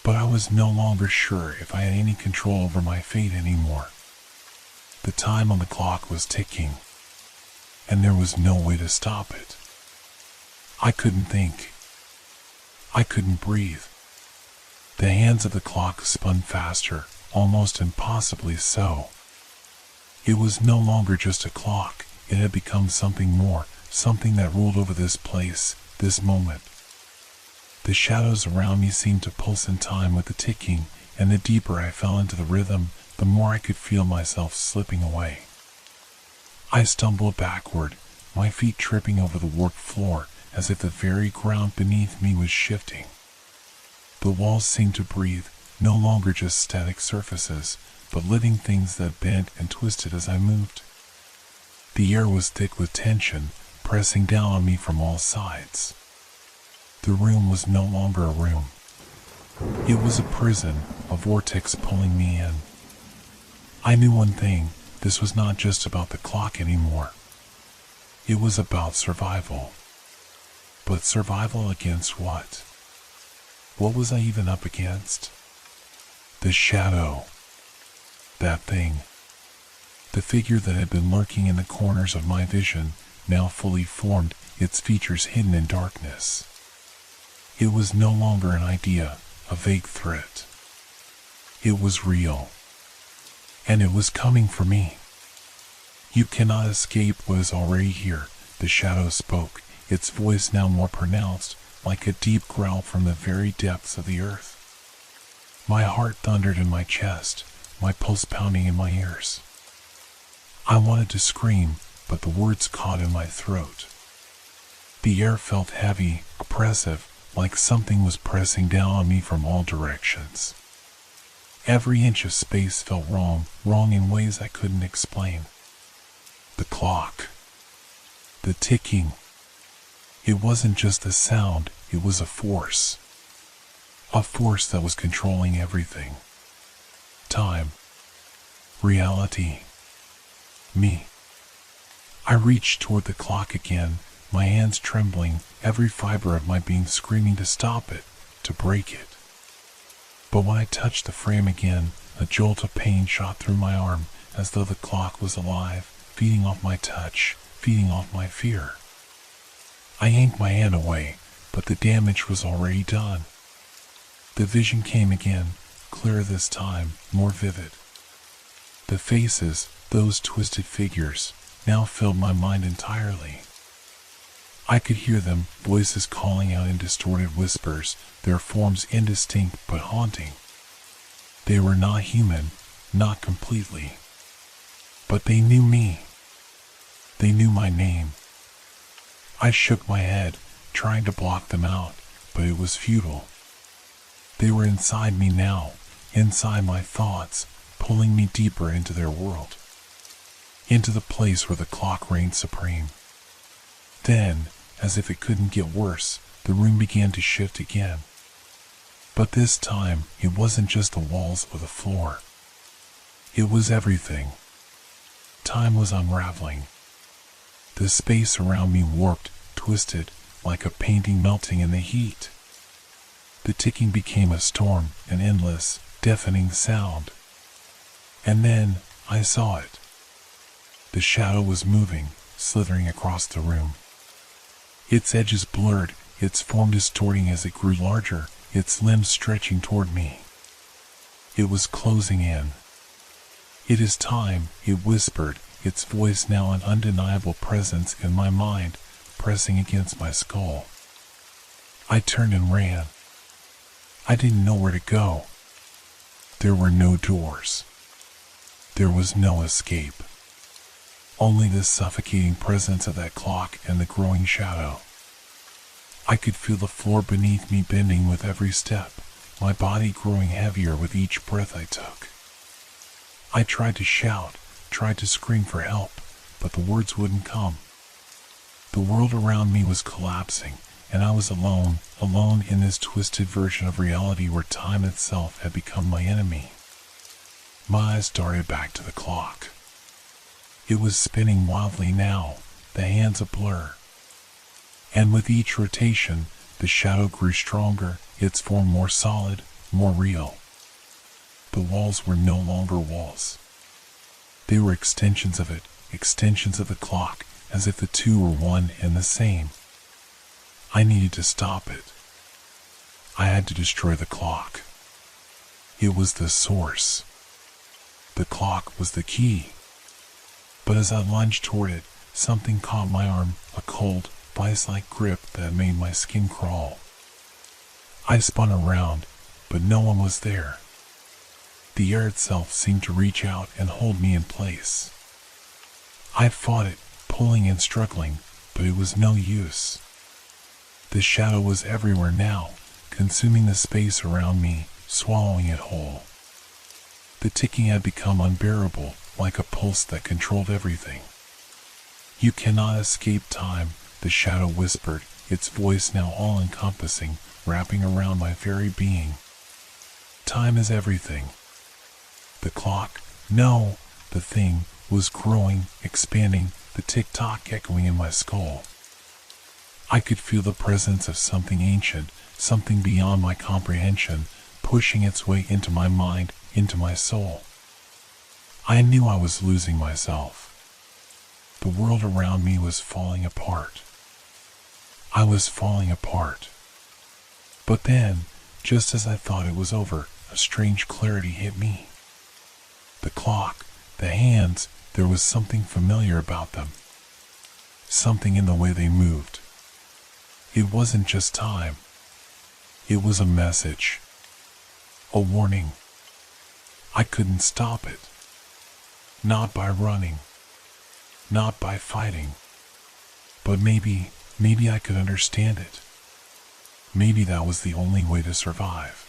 [SPEAKER 1] But I was no longer sure if I had any control over my fate anymore. The time on the clock was ticking, and there was no way to stop it. I couldn't think. I couldn't breathe. The hands of the clock spun faster, almost impossibly so. It was no longer just a clock, it had become something more, something that ruled over this place, this moment. The shadows around me seemed to pulse in time with the ticking, and the deeper I fell into the rhythm, the more I could feel myself slipping away. I stumbled backward, my feet tripping over the warped floor, as if the very ground beneath me was shifting. The walls seemed to breathe, no longer just static surfaces, but living things that bent and twisted as I moved. The air was thick with tension, pressing down on me from all sides. The room was no longer a room. It was a prison, a vortex pulling me in. I knew one thing, this was not just about the clock anymore. It was about survival. But survival against what? What was I even up against? The shadow. That thing. The figure that had been lurking in the corners of my vision, now fully formed, its features hidden in darkness. It was no longer an idea, a vague threat. It was real. And it was coming for me. You cannot escape what is already here, the shadow spoke, its voice now more pronounced, like a deep growl from the very depths of the earth. My heart thundered in my chest, my pulse pounding in my ears. I wanted to scream, but the words caught in my throat. The air felt heavy, oppressive, like something was pressing down on me from all directions. Every inch of space felt wrong in ways I couldn't explain. The clock. The ticking. It wasn't just a sound, it was a force. A force that was controlling everything. Time. Reality. Me. I reached toward the clock again, my hands trembling, every fiber of my being screaming to stop it, to break it. But when I touched the frame again, a jolt of pain shot through my arm, as though the clock was alive, feeding off my touch, feeding off my fear. I yanked my hand away, but the damage was already done. The vision came again, clearer this time, more vivid. The faces, those twisted figures, now filled my mind entirely. I could hear them, voices calling out in distorted whispers, their forms indistinct but haunting. They were not human, not completely. But they knew me. They knew my name. I shook my head, trying to block them out, but it was futile. They were inside me now, inside my thoughts, pulling me deeper into their world. Into the place where the clock reigned supreme. Then, as if it couldn't get worse, the room began to shift again. But this time, it wasn't just the walls or the floor. It was everything. Time was unraveling. The space around me warped, twisted, like a painting melting in the heat. The ticking became a storm, an endless, deafening sound. And then, I saw it. The shadow was moving, slithering across the room. Its edges blurred, its form distorting as it grew larger, its limbs stretching toward me. It was closing in. "It is time," it whispered, its voice now an undeniable presence in my mind, pressing against my skull. I turned and ran. I didn't know where to go. There were no doors. There was no escape. Only the suffocating presence of that clock and the growing shadow. I could feel the floor beneath me bending with every step, my body growing heavier with each breath I took. I tried to shout, tried to scream for help, but the words wouldn't come. The world around me was collapsing, and I was alone in this twisted version of reality where time itself had become my enemy. My eyes darted back to the clock. It was spinning wildly now, the hands a blur. And with each rotation, the shadow grew stronger, its form more solid, more real. The walls were no longer walls. They were extensions of it, extensions of the clock, as if the two were one and the same. I needed to stop it. I had to destroy the clock. It was the source. The clock was the key. But as I lunged toward it, something caught my arm, a cold, vice-like grip that made my skin crawl. I spun around, but no one was there. The air itself seemed to reach out and hold me in place. I fought it, pulling and struggling, but it was no use. The shadow was everywhere now, consuming the space around me, swallowing it whole. The ticking had become unbearable, like a pulse that controlled everything. "You cannot escape time," the shadow whispered, its voice now all-encompassing, wrapping around my very being. Time is everything. The clock, no, the thing, was growing, expanding, the tick-tock echoing in my skull. I could feel the presence of something ancient, something beyond my comprehension, pushing its way into my mind, into my soul. I knew I was losing myself. The world around me was falling apart. I was falling apart. But then, just as I thought it was over, a strange clarity hit me. The clock, the hands, there was something familiar about them. Something in the way they moved. It wasn't just time. It was a message. A warning. I couldn't stop it. Not by running. Not by fighting. But maybe I could understand it. Maybe that was the only way to survive.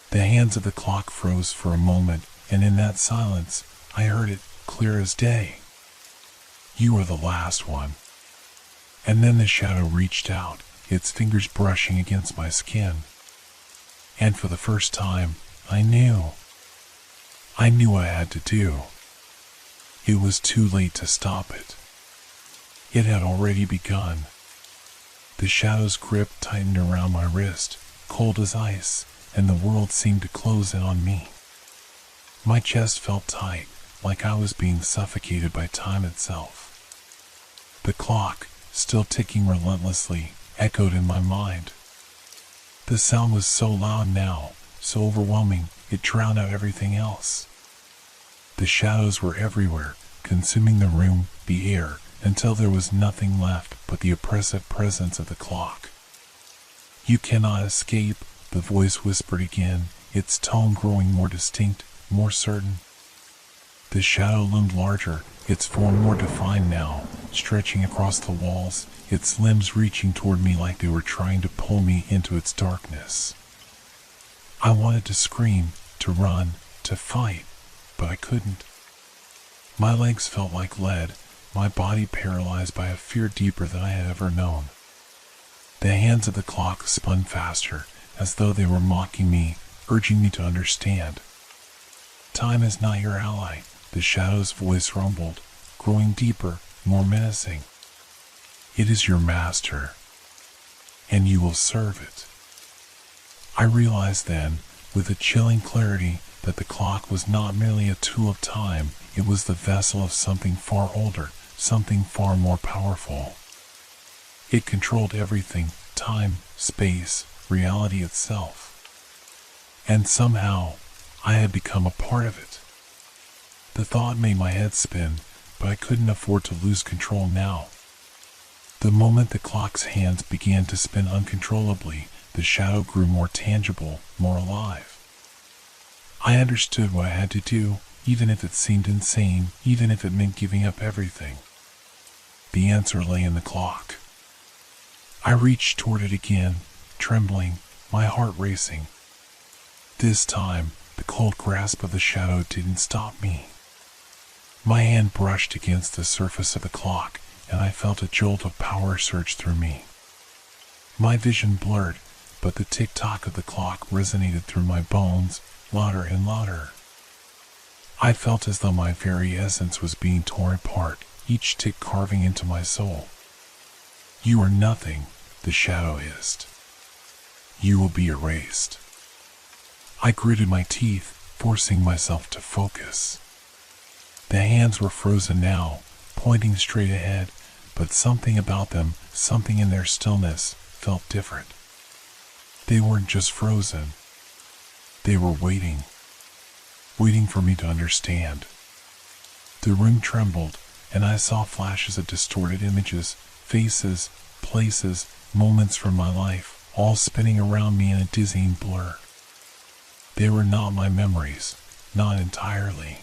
[SPEAKER 1] The hands of the clock froze for a moment, and in that silence, I heard it clear as day. You are the last one. And then the shadow reached out, its fingers brushing against my skin. And for the first time, I knew what I had to do. It was too late to stop it. It had already begun. The shadow's grip tightened around my wrist, cold as ice, and the world seemed to close in on me. My chest felt tight, like I was being suffocated by time itself. The clock, still ticking relentlessly, echoed in my mind. The sound was so loud now, so overwhelming, it drowned out everything else. The shadows were everywhere, consuming the room, the air, until there was nothing left but the oppressive presence of the clock. You cannot escape, the voice whispered again, its tone growing more distinct, more certain. The shadow loomed larger, its form more defined now, stretching across the walls, its limbs reaching toward me like they were trying to pull me into its darkness. I wanted to scream, to run, to fight, but I couldn't. My legs felt like lead, my body paralyzed by a fear deeper than I had ever known. The hands of the clock spun faster, as though they were mocking me, urging me to understand. Time is not your ally, the shadow's voice rumbled, growing deeper, more menacing. It is your master, and you will serve it. I realized then, with a chilling clarity, that the clock was not merely a tool of time, it was the vessel of something far older, something far more powerful. It controlled everything, time, space, reality itself. And somehow, I had become a part of it. The thought made my head spin, but I couldn't afford to lose control now. The moment the clock's hands began to spin uncontrollably, the shadow grew more tangible, more alive. I understood what I had to do, even if it seemed insane, even if it meant giving up everything. The answer lay in the clock. I reached toward it again, trembling, my heart racing. This time, the cold grasp of the shadow didn't stop me. My hand brushed against the surface of the clock, and I felt a jolt of power surge through me. My vision blurred, but the tick-tock of the clock resonated through my bones, louder and louder. I felt as though my very essence was being torn apart, each tick carving into my soul. You are nothing, the shadow hissed. You will be erased. I gritted my teeth, forcing myself to focus. The hands were frozen now, pointing straight ahead, but something about them, something in their stillness, felt different. They weren't just frozen. They were waiting for me to understand. The room trembled, and I saw flashes of distorted images, faces, places, moments from my life, all spinning around me in a dizzying blur. They were not my memories, not entirely.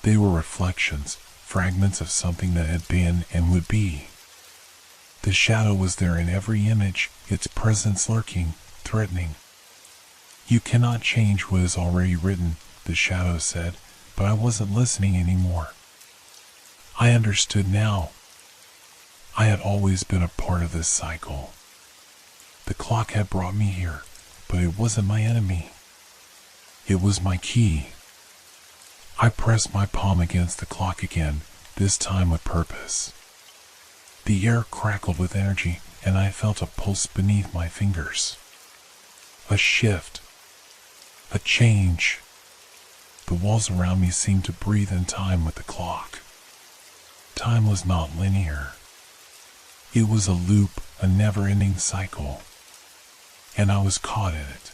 [SPEAKER 1] They were reflections, fragments of something that had been and would be. The shadow was there in every image, its presence lurking, threatening. You cannot change what is already written, the shadow said, but I wasn't listening anymore. I understood now. I had always been a part of this cycle. The clock had brought me here, but it wasn't my enemy. It was my key. I pressed my palm against the clock again, this time with purpose. The air crackled with energy, and I felt a pulse beneath my fingers. A shift. A change. The walls around me seemed to breathe in time with the clock. Time was not linear. It was a loop, a never-ending cycle. And I was caught in it.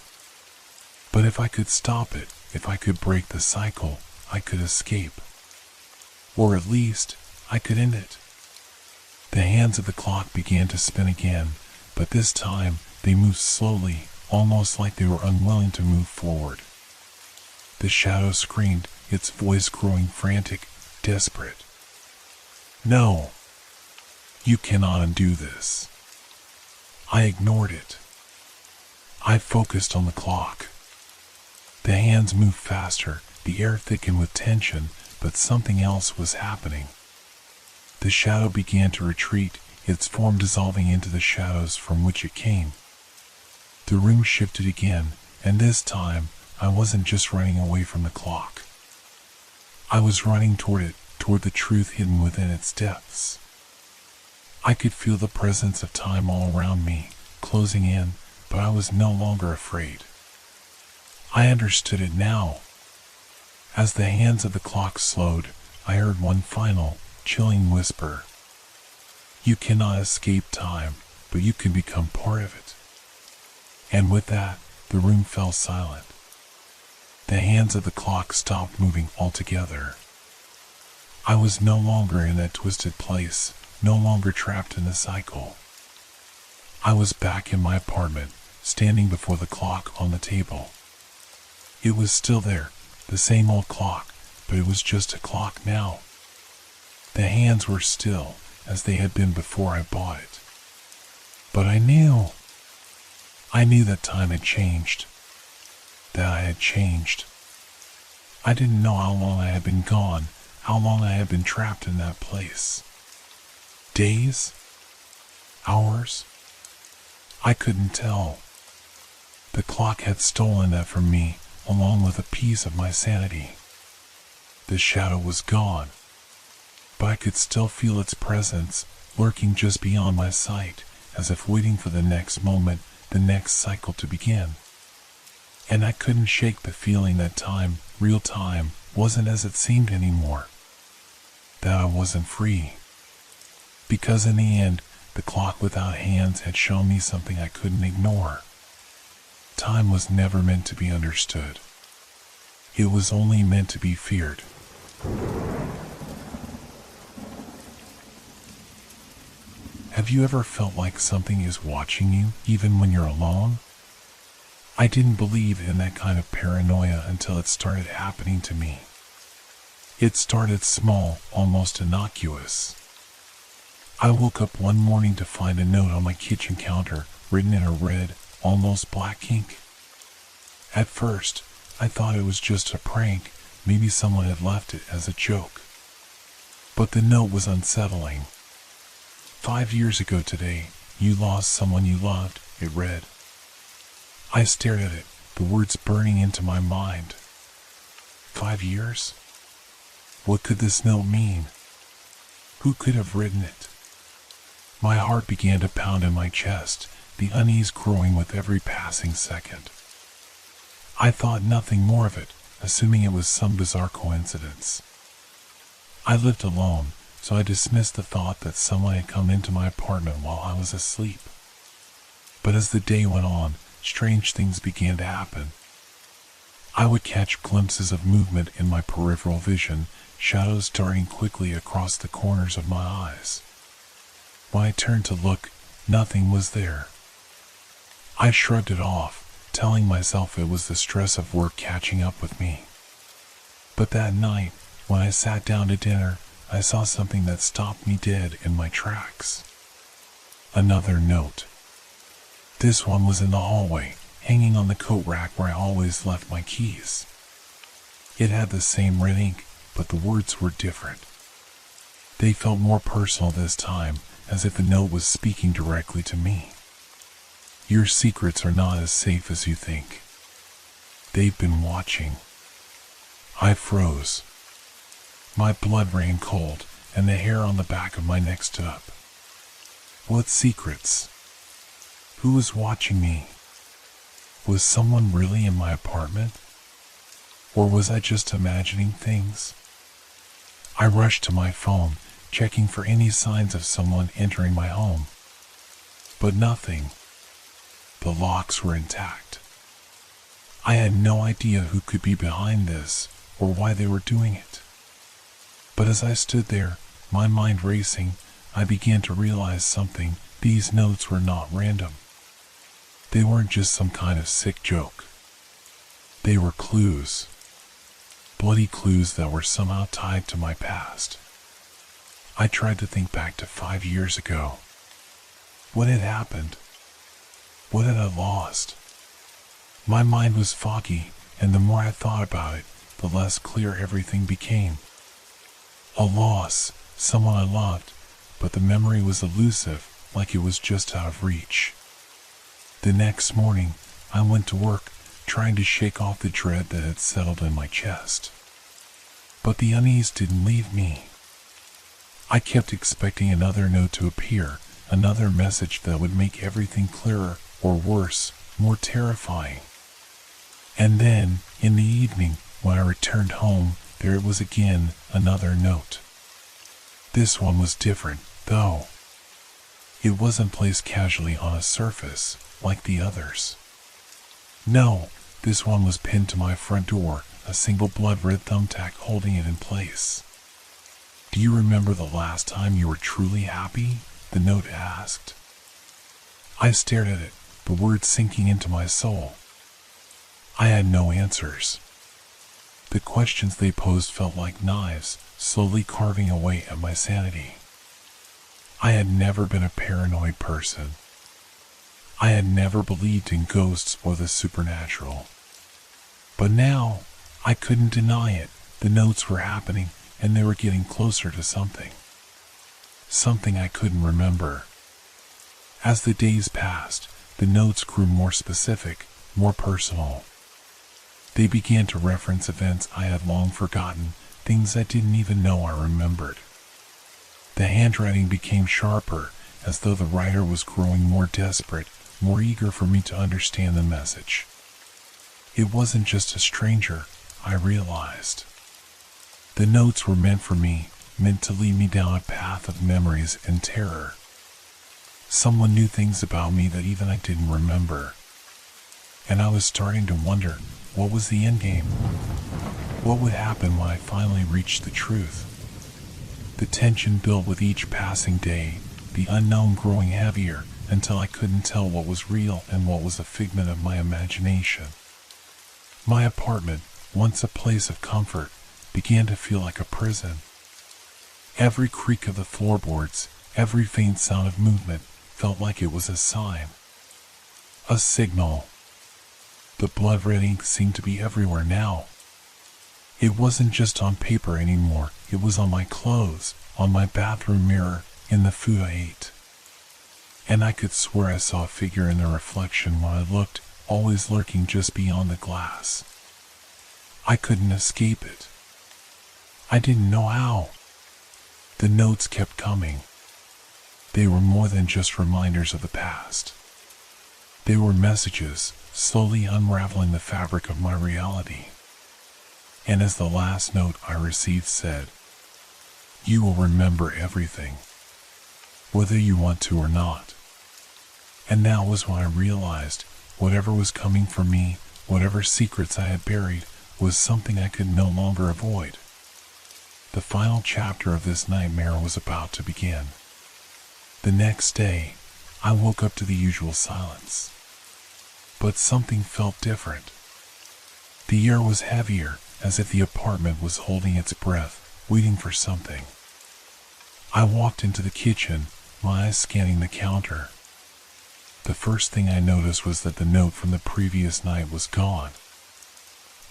[SPEAKER 1] But if I could stop it, if I could break the cycle, I could escape. Or at least, I could end it. The hands of the clock began to spin again, but this time they moved slowly, almost like they were unwilling to move forward. The shadow screamed, its voice growing frantic, desperate. No! You cannot undo this. I ignored it. I focused on the clock. The hands moved faster, the air thickened with tension, but something else was happening. The shadow began to retreat, its form dissolving into the shadows from which it came. The room shifted again, and this time, I wasn't just running away from the clock. I was running toward it, toward the truth hidden within its depths. I could feel the presence of time all around me, closing in, but I was no longer afraid. I understood it now. As the hands of the clock slowed, I heard one final, chilling whisper. You cannot escape time, but you can become part of it. And with that, the room fell silent. The hands of the clock stopped moving altogether. I was no longer in that twisted place, no longer trapped in the cycle. I was back in my apartment, standing before the clock on the table. It was still there, the same old clock, but it was just a clock now. The hands were still, as they had been before I bought it. But I knew that time had changed, that I had changed. I didn't know how long I had been gone, how long I had been trapped in that place. Days? Hours? I couldn't tell. The clock had stolen that from me, along with a piece of my sanity. The shadow was gone, but I could still feel its presence, lurking just beyond my sight, as if waiting for the next moment, the next cycle to begin. And I couldn't shake the feeling that time, real time, wasn't as it seemed anymore. That I wasn't free. Because in the end, the clock without hands had shown me something I couldn't ignore. Time was never meant to be understood. It was only meant to be feared. Have you ever felt like something is watching you, even when you're alone? I didn't believe in that kind of paranoia until it started happening to me. It started small, almost innocuous. I woke up one morning to find a note on my kitchen counter, written in a red, almost black ink. At first, I thought it was just a prank, maybe someone had left it as a joke. But the note was unsettling. 5 years ago today, you lost someone you loved, it read. I stared at it, the words burning into my mind. 5 years? What could this note mean? Who could have written it? My heart began to pound in my chest, the unease growing with every passing second. I thought nothing more of it, assuming it was some bizarre coincidence. I lived alone, so I dismissed the thought that someone had come into my apartment while I was asleep. But as the day went on, strange things began to happen. I would catch glimpses of movement in my peripheral vision, shadows darting quickly across the corners of my eyes. When I turned to look, nothing was there. I shrugged it off, telling myself it was the stress of work catching up with me. But that night, when I sat down to dinner, I saw something that stopped me dead in my tracks. Another note. This one was in the hallway, hanging on the coat rack where I always left my keys. It had the same red ink, but the words were different. They felt more personal this time, as if the note was speaking directly to me. Your secrets are not as safe as you think. They've been watching. I froze. My blood ran cold, and the hair on the back of my neck stood up. What secrets? Who was watching me? Was someone really in my apartment? Or was I just imagining things? I rushed to my phone, checking for any signs of someone entering my home. But nothing. The locks were intact. I had no idea who could be behind this or why they were doing it. But as I stood there, my mind racing, I began to realize something. These notes were not random. They weren't just some kind of sick joke. They were clues. Bloody clues that were somehow tied to my past. I tried to think back to 5 years ago. What had happened? What had I lost? My mind was foggy, and the more I thought about it, the less clear everything became. A loss, someone I loved, but the memory was elusive, like it was just out of reach. The next morning, I went to work, trying to shake off the dread that had settled in my chest. But the unease didn't leave me. I kept expecting another note to appear, another message that would make everything clearer, or worse, more terrifying. And then, in the evening, when I returned home, there it was again, another note. This one was different, though. It wasn't placed casually on a surface, like the others. No, this one was pinned to my front door, a single blood-red thumbtack holding it in place. Do you remember the last time you were truly happy? The note asked. I stared at it, the words sinking into my soul. I had no answers. The questions they posed felt like knives, slowly carving away at my sanity. I had never been a paranoid person. I had never believed in ghosts or the supernatural. But now, I couldn't deny it. The notes were happening, and they were getting closer to something. Something I couldn't remember. As the days passed, the notes grew more specific, more personal. They began to reference events I had long forgotten, things I didn't even know I remembered. The handwriting became sharper, as though the writer was growing more desperate, more eager for me to understand the message. It wasn't just a stranger, I realized. The notes were meant for me, meant to lead me down a path of memories and terror. Someone knew things about me that even I didn't remember. And I was starting to wonder, what was the endgame? What would happen when I finally reached the truth? The tension built with each passing day, the unknown growing heavier, until I couldn't tell what was real and what was a figment of my imagination. My apartment, once a place of comfort, began to feel like a prison. Every creak of the floorboards, every faint sound of movement, felt like it was a sign. A signal. The blood-red ink seemed to be everywhere now. It wasn't just on paper anymore, it was on my clothes, on my bathroom mirror, in the food I ate. And I could swear I saw a figure in the reflection when I looked, always lurking just beyond the glass. I couldn't escape it. I didn't know how. The notes kept coming. They were more than just reminders of the past. They were messages, slowly unraveling the fabric of my reality. And as the last note I received said, "You will remember everything, whether you want to or not." And that was when I realized whatever was coming for me, whatever secrets I had buried, was something I could no longer avoid. The final chapter of this nightmare was about to begin. The next day, I woke up to the usual silence. But something felt different. The air was heavier, as if the apartment was holding its breath, waiting for something. I walked into the kitchen, my eyes scanning the counter. The first thing I noticed was that the note from the previous night was gone.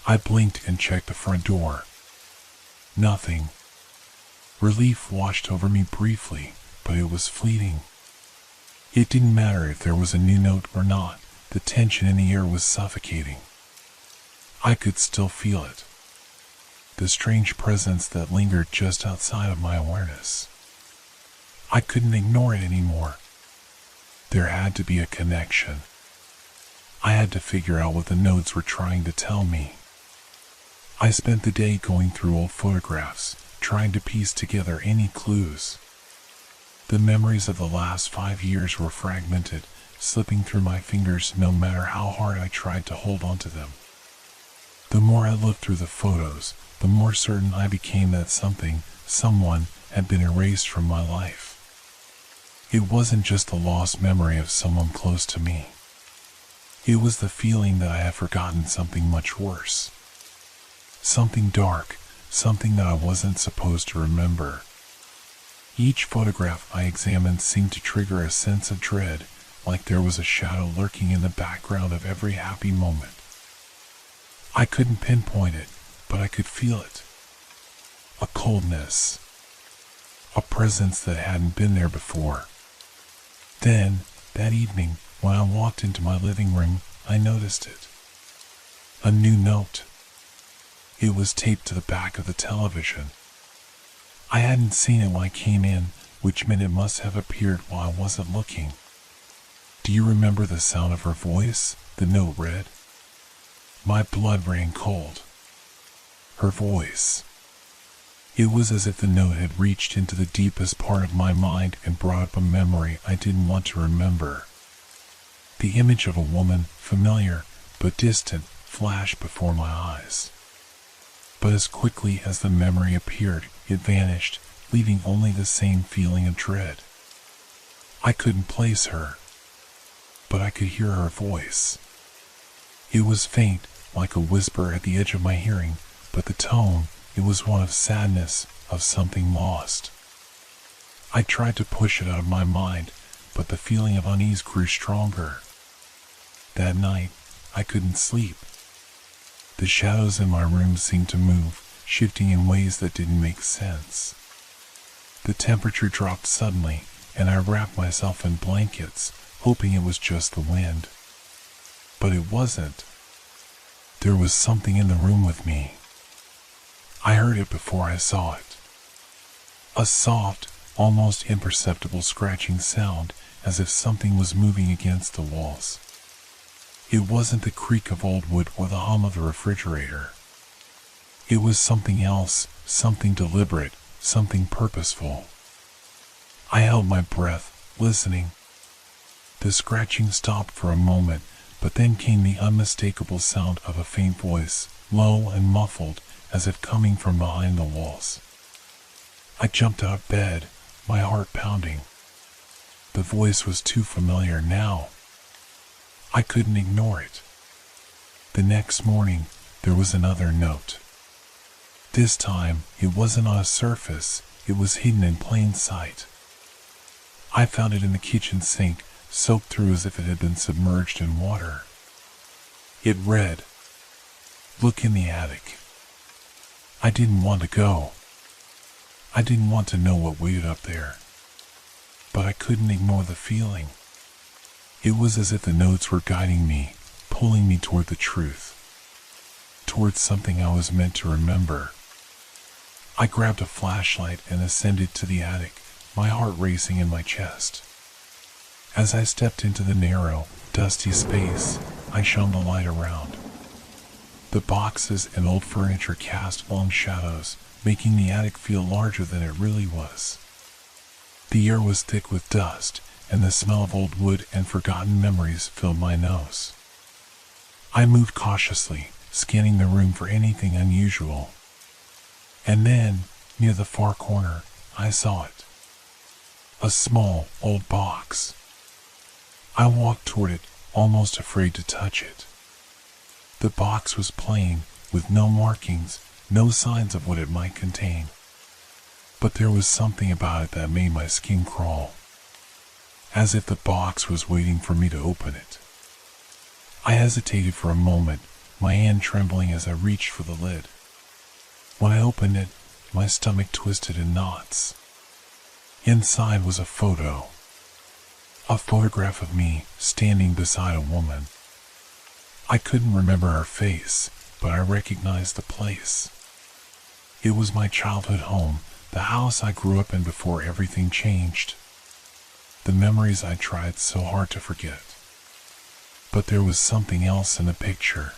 [SPEAKER 1] I blinked and checked the front door. Nothing. Relief washed over me briefly, but it was fleeting. It didn't matter if there was a new note or not, the tension in the air was suffocating. I could still feel it. The strange presence that lingered just outside of my awareness. I couldn't ignore it anymore. There had to be a connection. I had to figure out what the notes were trying to tell me. I spent the day going through old photographs, trying to piece together any clues. The memories of the last 5 years were fragmented, slipping through my fingers no matter how hard I tried to hold onto them. The more I looked through the photos, the more certain I became that someone had been erased from my life. It wasn't just the lost memory of someone close to me. It was the feeling that I had forgotten something much worse. Something dark, something that I wasn't supposed to remember. Each photograph I examined seemed to trigger a sense of dread, like there was a shadow lurking in the background of every happy moment. I couldn't pinpoint it, but I could feel it. A coldness. A presence that hadn't been there before. Then, that evening, when I walked into my living room, I noticed it. A new note. It was taped to the back of the television. I hadn't seen it when I came in, which meant it must have appeared while I wasn't looking. Do you remember the sound of her voice? The note read. My blood ran cold. Her voice. It was as if the note had reached into the deepest part of my mind and brought up a memory I didn't want to remember. The image of a woman, familiar but distant, flashed before my eyes. But as quickly as the memory appeared, it vanished, leaving only the same feeling of dread. I couldn't place her, but I could hear her voice. It was faint, like a whisper at the edge of my hearing, but the tone, it was one of sadness, of something lost. I tried to push it out of my mind, but the feeling of unease grew stronger. That night, I couldn't sleep. The shadows in my room seemed to move, shifting in ways that didn't make sense. The temperature dropped suddenly, and I wrapped myself in blankets, hoping it was just the wind. But it wasn't. There was something in the room with me. I heard it before I saw it. A soft, almost imperceptible scratching sound, as if something was moving against the walls. It wasn't the creak of old wood or the hum of the refrigerator. It was something else, something deliberate, something purposeful. I held my breath, listening. The scratching stopped for a moment, but then came the unmistakable sound of a faint voice, low and muffled, as if coming from behind the walls. I jumped out of bed, my heart pounding. The voice was too familiar now. I couldn't ignore it. The next morning, there was another note. This time, it wasn't on a surface, it was hidden in plain sight. I found it in the kitchen sink, soaked through as if it had been submerged in water. It read, "Look in the attic." I didn't want to go. I didn't want to know what waited up there. But I couldn't ignore the feeling. It was as if the notes were guiding me, pulling me toward the truth. Towards something I was meant to remember. I grabbed a flashlight and ascended to the attic, my heart racing in my chest. As I stepped into the narrow, dusty space, I shone the light around. The boxes and old furniture cast long shadows, making the attic feel larger than it really was. The air was thick with dust, and the smell of old wood and forgotten memories filled my nose. I moved cautiously, scanning the room for anything unusual. And then, near the far corner, I saw it. A small, old box. I walked toward it, almost afraid to touch it. The box was plain, with no markings, no signs of what it might contain. But there was something about it that made my skin crawl. As if the box was waiting for me to open it. I hesitated for a moment, my hand trembling as I reached for the lid. When I opened it, my stomach twisted in knots. Inside was a photo. A photograph of me standing beside a woman. I couldn't remember her face, but I recognized the place. It was my childhood home, the house I grew up in before everything changed. The memories I tried so hard to forget. But there was something else in the picture.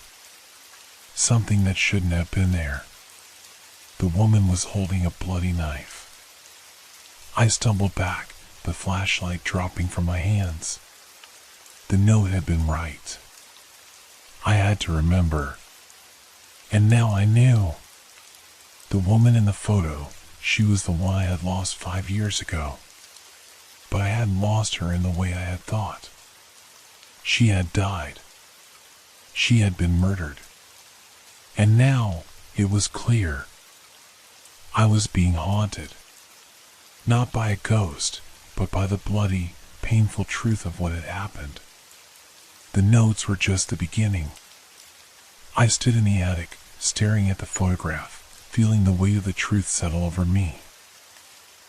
[SPEAKER 1] Something that shouldn't have been there. The woman was holding a bloody knife. I stumbled back, the flashlight dropping from my hands. The note had been right. I had to remember. And now I knew. The woman in the photo, she was the one I had lost 5 years ago. But I hadn't lost her in the way I had thought. She had died. She had been murdered. And now it was clear. I was being haunted. Not by a ghost, but by the bloody, painful truth of what had happened. The notes were just the beginning. I stood in the attic, staring at the photograph, feeling the weight of the truth settle over me.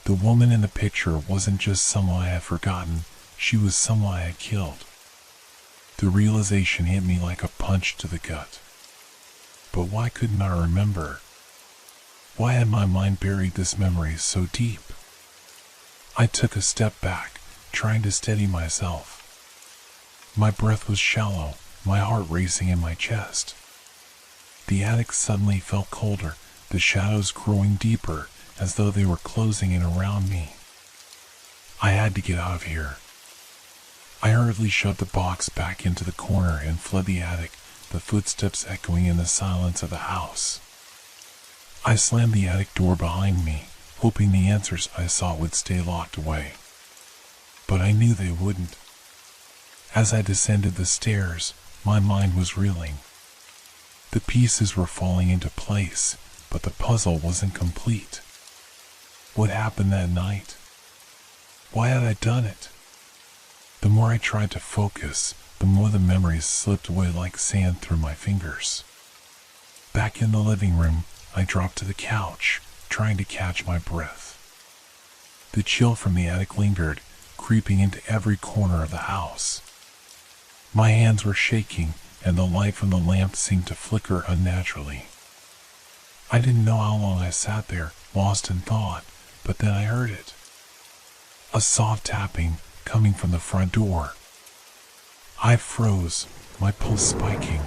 [SPEAKER 1] The woman in the picture wasn't just someone I had forgotten, she was someone I had killed. The realization hit me like a punch to the gut. But why couldn't I remember? Why had my mind buried this memory so deep? I took a step back, trying to steady myself. My breath was shallow, my heart racing in my chest. The attic suddenly felt colder, the shadows growing deeper, as though they were closing in around me. I had to get out of here. I hurriedly shoved the box back into the corner and fled the attic, the footsteps echoing in the silence of the house. I slammed the attic door behind me, hoping the answers I sought would stay locked away. But I knew they wouldn't. As I descended the stairs, my mind was reeling. The pieces were falling into place, but the puzzle wasn't complete. What happened that night? Why had I done it? The more I tried to focus, the more the memories slipped away like sand through my fingers. Back in the living room, I dropped to the couch, trying to catch my breath. The chill from the attic lingered, creeping into every corner of the house. My hands were shaking, and the light from the lamp seemed to flicker unnaturally. I didn't know how long I sat there, lost in thought, but then I heard it. A soft tapping coming from the front door. I froze, my pulse spiking.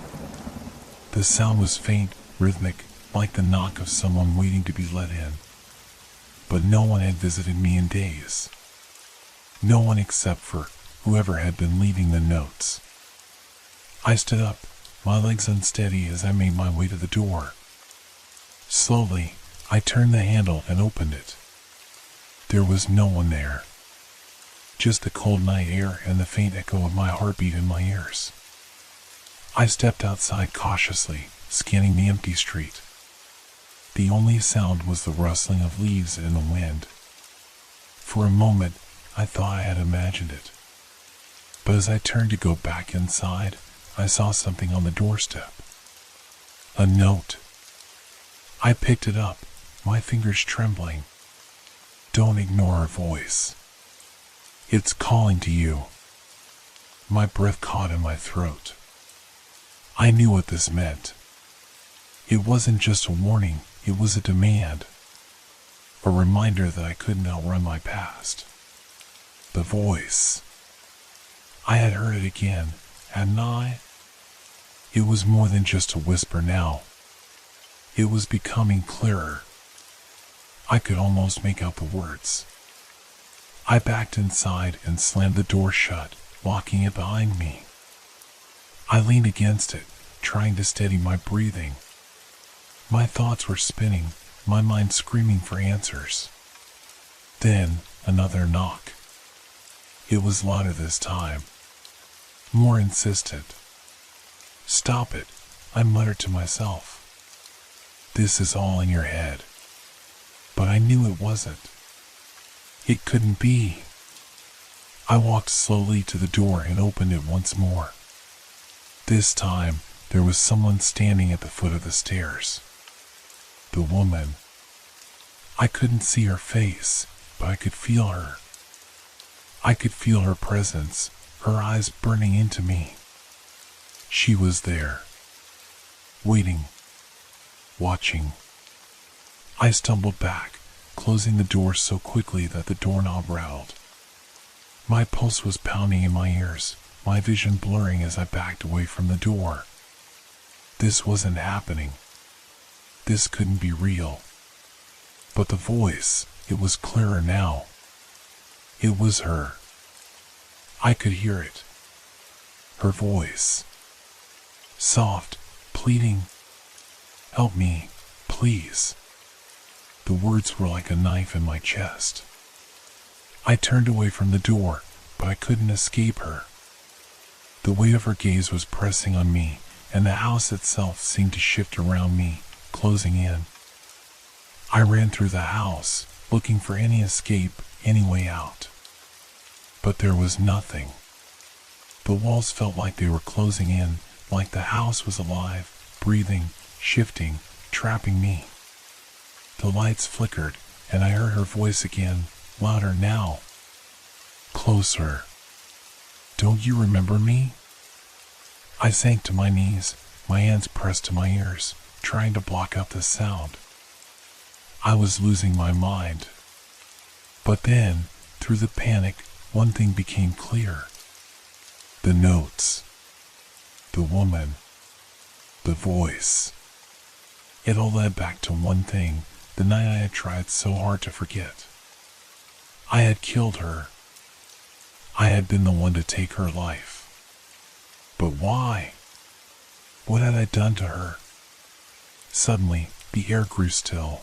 [SPEAKER 1] The sound was faint, rhythmic, like the knock of someone waiting to be let in. But no one had visited me in days. No one except for whoever had been leaving the notes. I stood up, my legs unsteady as I made my way to the door. Slowly, I turned the handle and opened it. There was no one there. Just the cold night air and the faint echo of my heartbeat in my ears. I stepped outside cautiously, scanning the empty street. The only sound was the rustling of leaves in the wind. For a moment, I thought I had imagined it. But as I turned to go back inside, I saw something on the doorstep. A note. I picked it up, my fingers trembling. Don't ignore her voice. It's calling to you. My breath caught in my throat. I knew what this meant. It wasn't just a warning, it was a demand. A reminder that I couldn't outrun my past. The voice. I had heard it again, hadn't I? It was more than just a whisper now. It was becoming clearer. I could almost make out the words. I backed inside and slammed the door shut, locking it behind me. I leaned against it, trying to steady my breathing. My thoughts were spinning, my mind screaming for answers. Then, another knock. It was louder this time. More insistent. Stop it, I muttered to myself. This is all in your head. But I knew it wasn't. It couldn't be. I walked slowly to the door and opened it once more. This time, there was someone standing at the foot of the stairs. The woman. I couldn't see her face, but I could feel her. I could feel her presence, her eyes burning into me. She was there, waiting, watching. I stumbled back, closing the door so quickly that the doorknob rattled. My pulse was pounding in my ears, my vision blurring as I backed away from the door. This wasn't happening. This couldn't be real. But the voice, it was clearer now. It was her. I could hear it. Her voice. Soft, pleading. Help me, please. The words were like a knife in my chest. I turned away from the door, but I couldn't escape her. The weight of her gaze was pressing on me, and the house itself seemed to shift around me, closing in. I ran through the house, looking for any escape, any way out. But there was nothing. The walls felt like they were closing in, like the house was alive, breathing, shifting, trapping me. The lights flickered, and I heard her voice again, louder now. Closer. Don't you remember me? I sank to my knees, my hands pressed to my ears, trying to block out the sound. I was losing my mind. But then, through the panic, one thing became clear. The notes. The woman. The voice. It all led back to one thing, the night I had tried so hard to forget. I had killed her. I had been the one to take her life. But why? What had I done to her? Suddenly, the air grew still.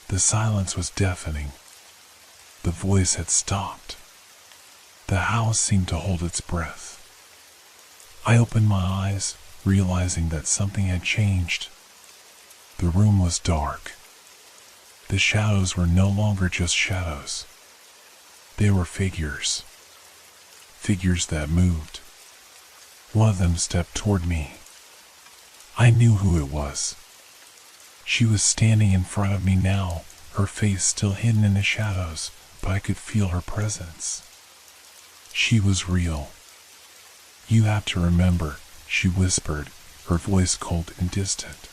[SPEAKER 1] The silence was deafening. The voice had stopped. The house seemed to hold its breath. I opened my eyes, realizing that something had changed. The room was dark. The shadows were no longer just shadows. They were figures. Figures that moved. One of them stepped toward me. I knew who it was. She was standing in front of me now, her face still hidden in the shadows, but I could feel her presence. She was real. You have to remember, she whispered, her voice cold and distant.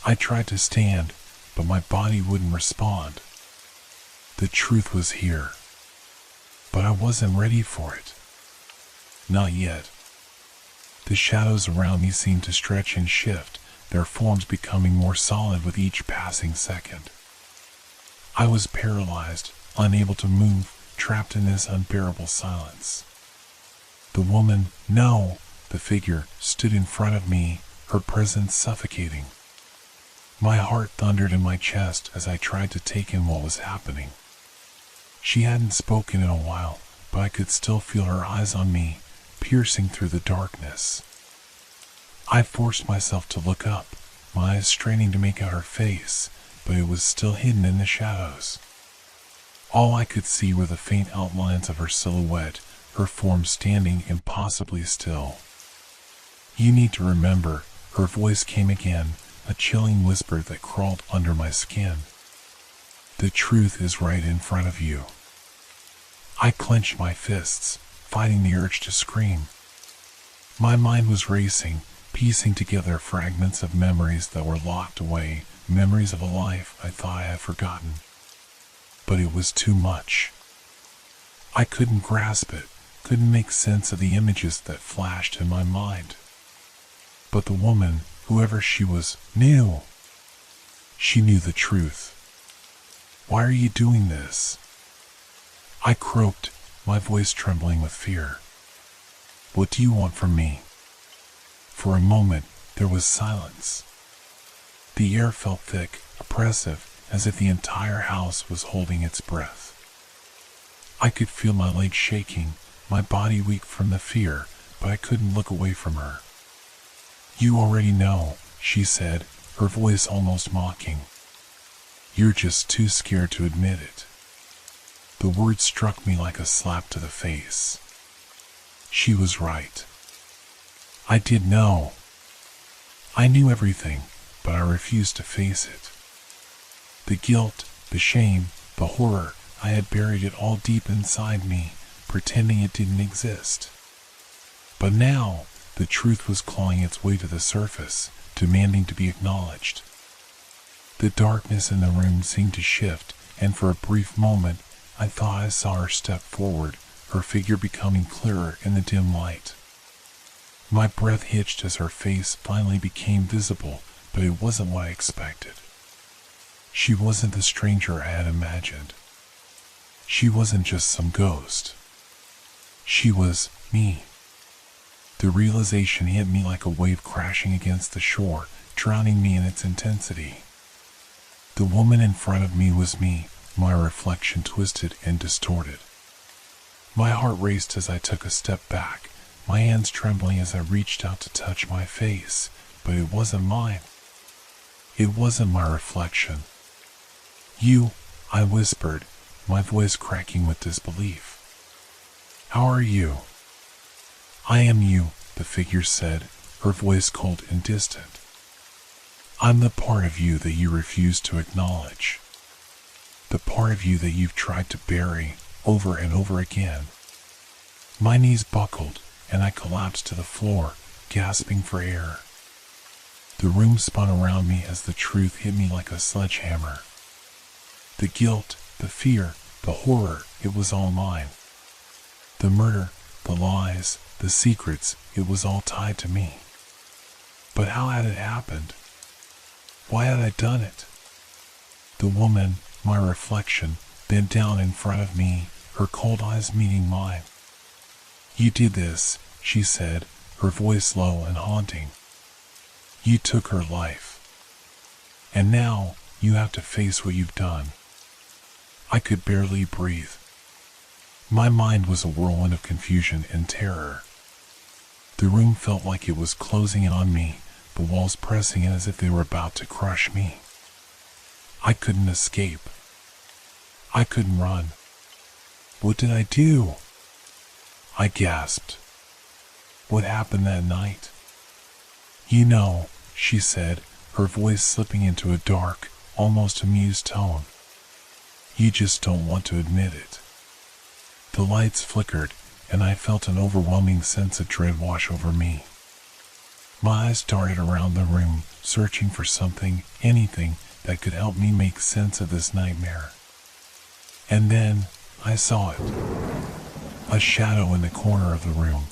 [SPEAKER 1] I tried to stand, but my body wouldn't respond. The truth was here. But I wasn't ready for it. Not yet. The shadows around me seemed to stretch and shift, their forms becoming more solid with each passing second. I was paralyzed, unable to move, trapped in this unbearable silence. The woman, no, the figure, stood in front of me, her presence suffocating. My heart thundered in my chest as I tried to take in what was happening. She hadn't spoken in a while, but I could still feel her eyes on me, piercing through the darkness. I forced myself to look up, my eyes straining to make out her face, but it was still hidden in the shadows. All I could see were the faint outlines of her silhouette, her form standing impossibly still. You need to remember, her voice came again, a chilling whisper that crawled under my skin. The truth is right in front of you. I clenched my fists, fighting the urge to scream. My mind was racing, piecing together fragments of memories that were locked away, memories of a life I thought I had forgotten. But it was too much. I couldn't grasp it, couldn't make sense of the images that flashed in my mind. But the woman, whoever she was, knew. She knew the truth. Why are you doing this? I croaked, my voice trembling with fear. What do you want from me? For a moment, there was silence. The air felt thick, oppressive, as if the entire house was holding its breath. I could feel my legs shaking, my body weak from the fear, but I couldn't look away from her. You already know, she said, her voice almost mocking. You're just too scared to admit it. The words struck me like a slap to the face. She was right. I did know. I knew everything, but I refused to face it. The guilt, the shame, the horror, I had buried it all deep inside me, pretending it didn't exist. But now, the truth was clawing its way to the surface, demanding to be acknowledged. The darkness in the room seemed to shift, and for a brief moment, I thought I saw her step forward, her figure becoming clearer in the dim light. My breath hitched as her face finally became visible, but it wasn't what I expected. She wasn't the stranger I had imagined. She wasn't just some ghost. She was me. The realization hit me like a wave crashing against the shore, drowning me in its intensity. The woman in front of me was me, my reflection twisted and distorted. My heart raced as I took a step back, my hands trembling as I reached out to touch my face, but it wasn't mine. It wasn't my reflection. "You," I whispered, my voice cracking with disbelief. "How are you?" "I am you," the figure said, her voice cold and distant. "I'm the part of you that you refuse to acknowledge. The part of you that you've tried to bury over and over again." My knees buckled, and I collapsed to the floor, gasping for air. The room spun around me as the truth hit me like a sledgehammer. The guilt, the fear, the horror, it was all mine. The murder, the lies, the secrets, it was all tied to me. But how had it happened? Why had I done it? The woman, my reflection, bent down in front of me, her cold eyes meeting mine. "You did this," she said, her voice low and haunting. "You took her life. And now, you have to face what you've done." I could barely breathe. My mind was a whirlwind of confusion and terror. The room felt like it was closing in on me, the walls pressing in as if they were about to crush me. I couldn't escape. I couldn't run. What did I do? I gasped. What happened that night? "You know," she said, her voice slipping into a dark, almost amused tone. "You just don't want to admit it." The lights flickered, and I felt an overwhelming sense of dread wash over me. My eyes darted around the room, searching for something, anything, that could help me make sense of this nightmare. And then, I saw it. A shadow in the corner of the room.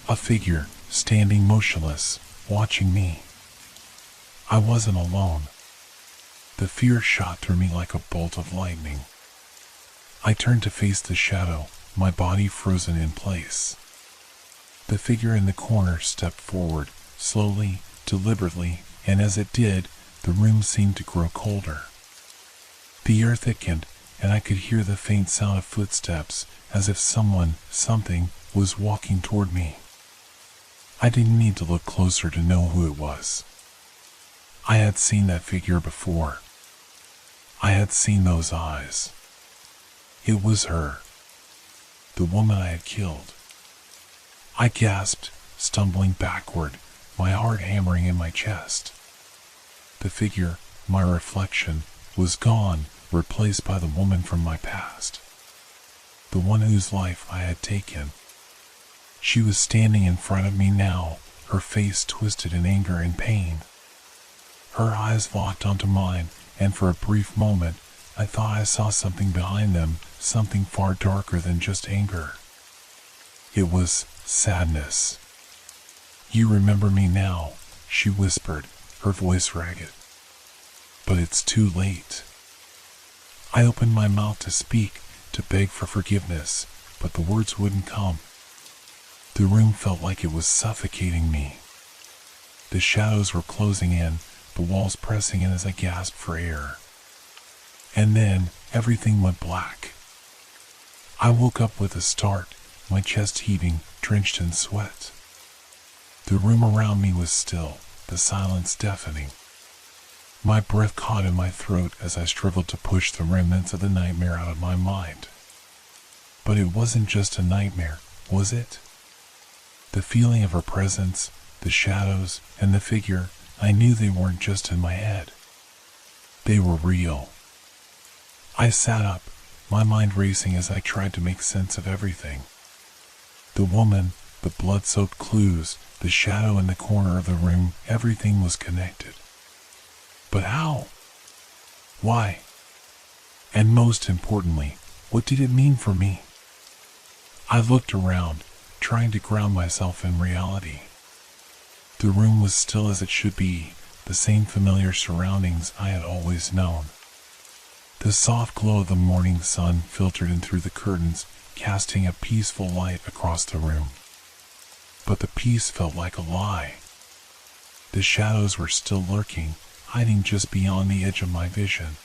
[SPEAKER 1] A figure, standing motionless, watching me. I wasn't alone. The fear shot through me like a bolt of lightning. I turned to face the shadow, my body frozen in place. The figure in the corner stepped forward, slowly, deliberately, and as it did, the room seemed to grow colder. The air thickened, and I could hear the faint sound of footsteps, as if someone, something, was walking toward me. I didn't need to look closer to know who it was. I had seen that figure before. I had seen those eyes. It was her. The woman I had killed. I gasped, stumbling backward, my heart hammering in my chest. The figure, my reflection, was gone, replaced by the woman from my past. The one whose life I had taken. She was standing in front of me now, her face twisted in anger and pain. Her eyes locked onto mine, and for a brief moment, I thought I saw something behind them, something far darker than just anger. It was sadness. "You remember me now," she whispered, her voice ragged. "But it's too late." I opened my mouth to speak, to beg for forgiveness, but the words wouldn't come. The room felt like it was suffocating me. The shadows were closing in, the walls pressing in as I gasped for air. And then, everything went black. I woke up with a start, my chest heaving, drenched in sweat. The room around me was still, the silence deafening. My breath caught in my throat as I struggled to push the remnants of the nightmare out of my mind. But it wasn't just a nightmare, was it? The feeling of her presence, the shadows, and the figure, I knew they weren't just in my head. They were real. I sat up, my mind racing as I tried to make sense of everything. The woman, the blood-soaked clues, the shadow in the corner of the room, everything was connected. But how? Why? And most importantly, what did it mean for me? I looked around, trying to ground myself in reality. The room was still as it should be, the same familiar surroundings I had always known. The soft glow of the morning sun filtered in through the curtains, casting a peaceful light across the room. But the peace felt like a lie. The shadows were still lurking, hiding just beyond the edge of my vision.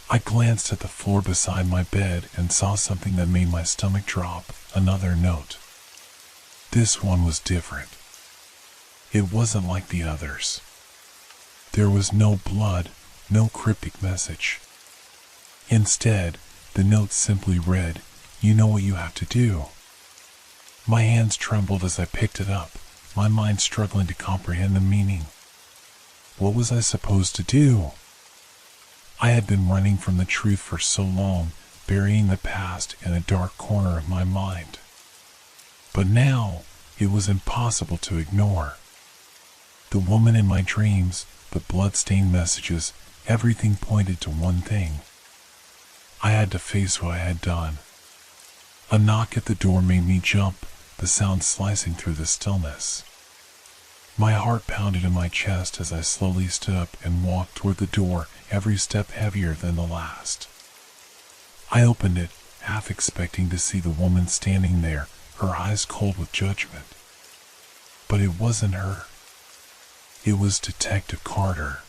[SPEAKER 1] I glanced at the floor beside my bed and saw something that made my stomach drop, another note. This one was different. It wasn't like the others. There was no blood, no cryptic message. Instead, the note simply read, "You know what you have to do." My hands trembled as I picked it up, my mind struggling to comprehend the meaning. What was I supposed to do? I had been running from the truth for so long, burying the past in a dark corner of my mind. But now, it was impossible to ignore. The woman in my dreams, the blood-stained messages, everything pointed to one thing. I had to face what I had done. A knock at the door made me jump, the sound slicing through the stillness. My heart pounded in my chest as I slowly stood up and walked toward the door, every step heavier than the last. I opened it, half expecting to see the woman standing there, her eyes cold with judgment. But it wasn't her. It was Detective Carter.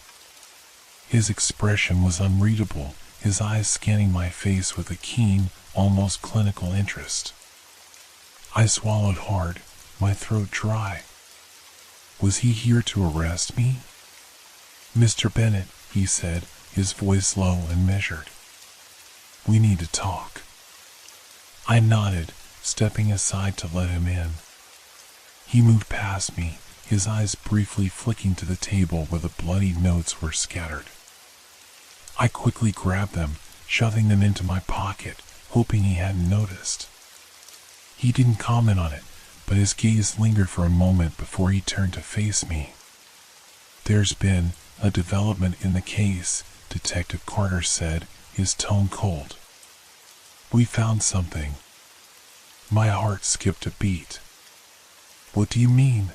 [SPEAKER 1] His expression was unreadable, his eyes scanning my face with a keen, almost clinical interest. I swallowed hard, my throat dry. Was he here to arrest me? "Mr. Bennett," he said, his voice low and measured. "We need to talk." I nodded, stepping aside to let him in. He moved past me, his eyes briefly flicking to the table where the bloody notes were scattered. I quickly grabbed them, shoving them into my pocket, hoping he hadn't noticed. He didn't comment on it, but his gaze lingered for a moment before he turned to face me. "There's been a development in the case," Detective Carter said, his tone cold. "We found something." My heart skipped a beat. "What do you mean?"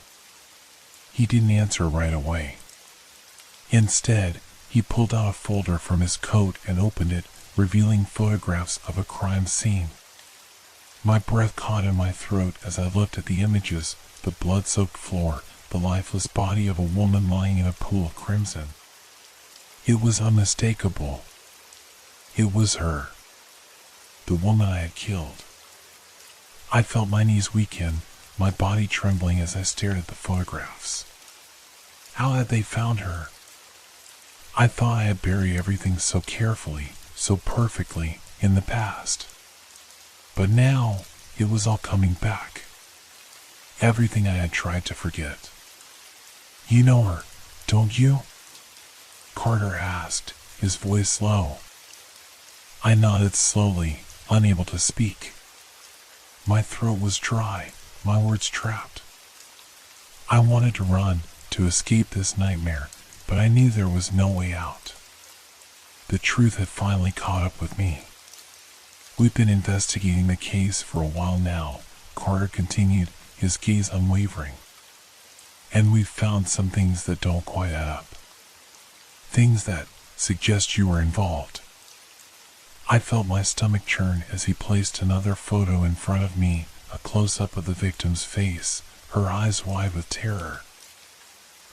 [SPEAKER 1] He didn't answer right away. Instead, he pulled out a folder from his coat and opened it, revealing photographs of a crime scene. My breath caught in my throat as I looked at the images, the blood-soaked floor, the lifeless body of a woman lying in a pool of crimson. It was unmistakable. It was her. The woman I had killed. I felt my knees weaken, my body trembling as I stared at the photographs. How had they found her? I thought I had buried everything so carefully, so perfectly, in the past. But now, it was all coming back. Everything I had tried to forget. "You know her, don't you?" Carter asked, his voice low. I nodded slowly, unable to speak. My throat was dry, my words trapped. I wanted to run, to escape this nightmare, but I knew there was no way out. The truth had finally caught up with me. "We've been investigating the case for a while now," Carter continued, his gaze unwavering. "And we've found some things that don't quite add up. Things that suggest you were involved." I felt my stomach churn as he placed another photo in front of me, a close-up of the victim's face, her eyes wide with terror.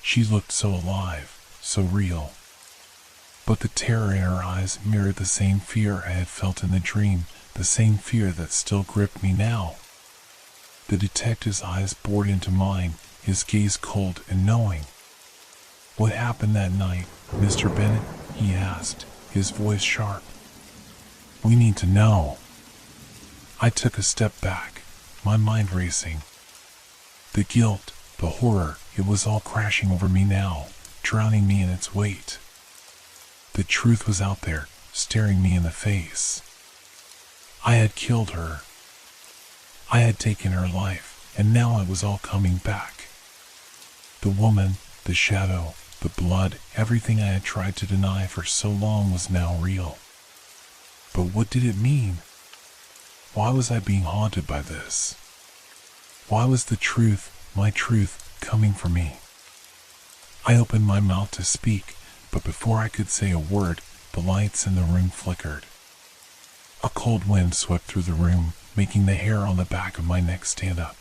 [SPEAKER 1] She looked so alive, so real. But the terror in her eyes mirrored the same fear I had felt in the dream, the same fear that still gripped me now. The detective's eyes bored into mine, his gaze cold and knowing. "What happened that night, Mr. Bennett?" he asked, his voice sharp. "We need to know." I took a step back, my mind racing. The guilt, the horror, it was all crashing over me now, drowning me in its weight. The truth was out there, staring me in the face. I had killed her. I had taken her life, and now it was all coming back. The woman, the shadow, the blood, everything I had tried to deny for so long was now real. But what did it mean? Why was I being haunted by this? Why was the truth, my truth, coming for me? I opened my mouth to speak, but before I could say a word, the lights in the room flickered. A cold wind swept through the room, making the hair on the back of my neck stand up.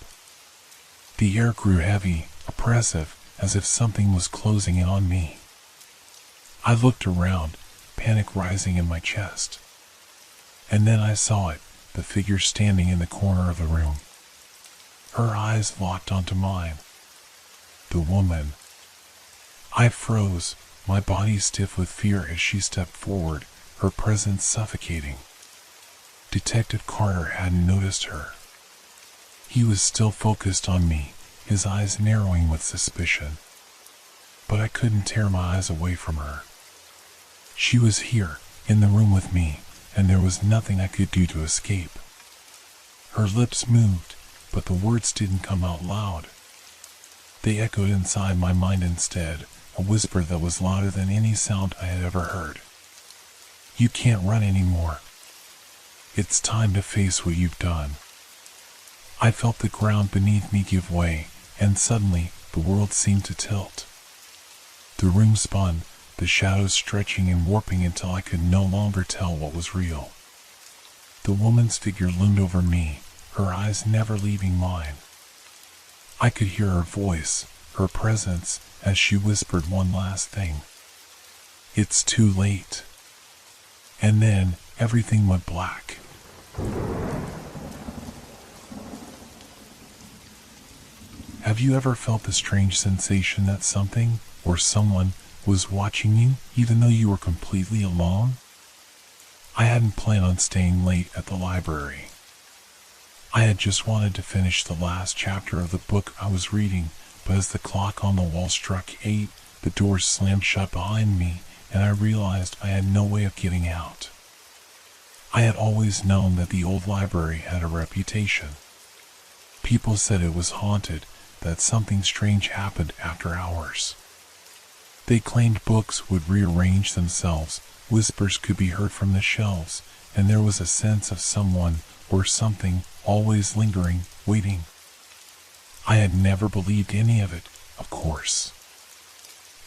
[SPEAKER 1] The air grew heavy, oppressive, as if something was closing in on me. I looked around, panic rising in my chest. And then I saw it, the figure standing in the corner of the room. Her eyes locked onto mine. The woman. I froze, my body stiff with fear as she stepped forward, her presence suffocating. Detective Carter hadn't noticed her. He was still focused on me, his eyes narrowing with suspicion. But I couldn't tear my eyes away from her. She was here, in the room with me, and there was nothing I could do to escape. Her lips moved, but the words didn't come out loud. They echoed inside my mind instead, a whisper that was louder than any sound I had ever heard. You can't run anymore. It's time to face what you've done. I felt the ground beneath me give way, and suddenly the world seemed to tilt. The room spun, the shadows stretching and warping until I could no longer tell what was real. The woman's figure loomed over me, her eyes never leaving mine. I could hear her voice, her presence, as she whispered one last thing. It's too late. And then everything went black. Have you ever felt the strange sensation that something, or someone, was watching you, even though you were completely alone? I hadn't planned on staying late at the library. I had just wanted to finish the last chapter of the book I was reading, but as the clock on the wall struck 8, the doors slammed shut behind me, and I realized I had no way of getting out. I had always known that the old library had a reputation. People said it was haunted, that something strange happened after hours. They claimed books would rearrange themselves, whispers could be heard from the shelves, and there was a sense of someone or something always lingering, waiting. I had never believed any of it, of course.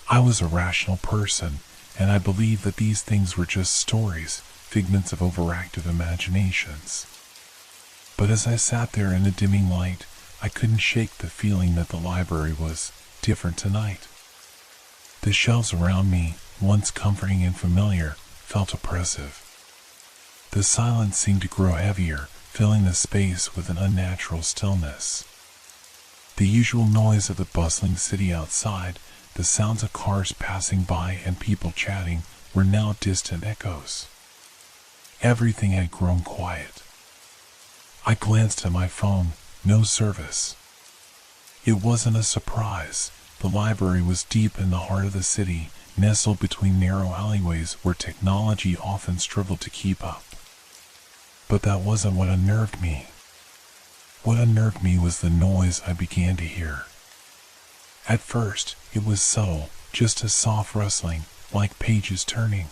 [SPEAKER 1] I was a rational person, and I believed that these things were just stories, figments of overactive imaginations. But as I sat there in the dimming light, I couldn't shake the feeling that the library was different tonight. The shelves around me, once comforting and familiar, felt oppressive. The silence seemed to grow heavier, filling the space with an unnatural stillness. The usual noise of the bustling city outside, the sounds of cars passing by and people chatting, were now distant echoes. Everything had grown quiet. I glanced at my phone, no service. It wasn't a surprise. The library was deep in the heart of the city, nestled between narrow alleyways where technology often struggled to keep up. But that wasn't what unnerved me. What unnerved me was the noise I began to hear. At first, it was subtle, just a soft rustling, like pages turning.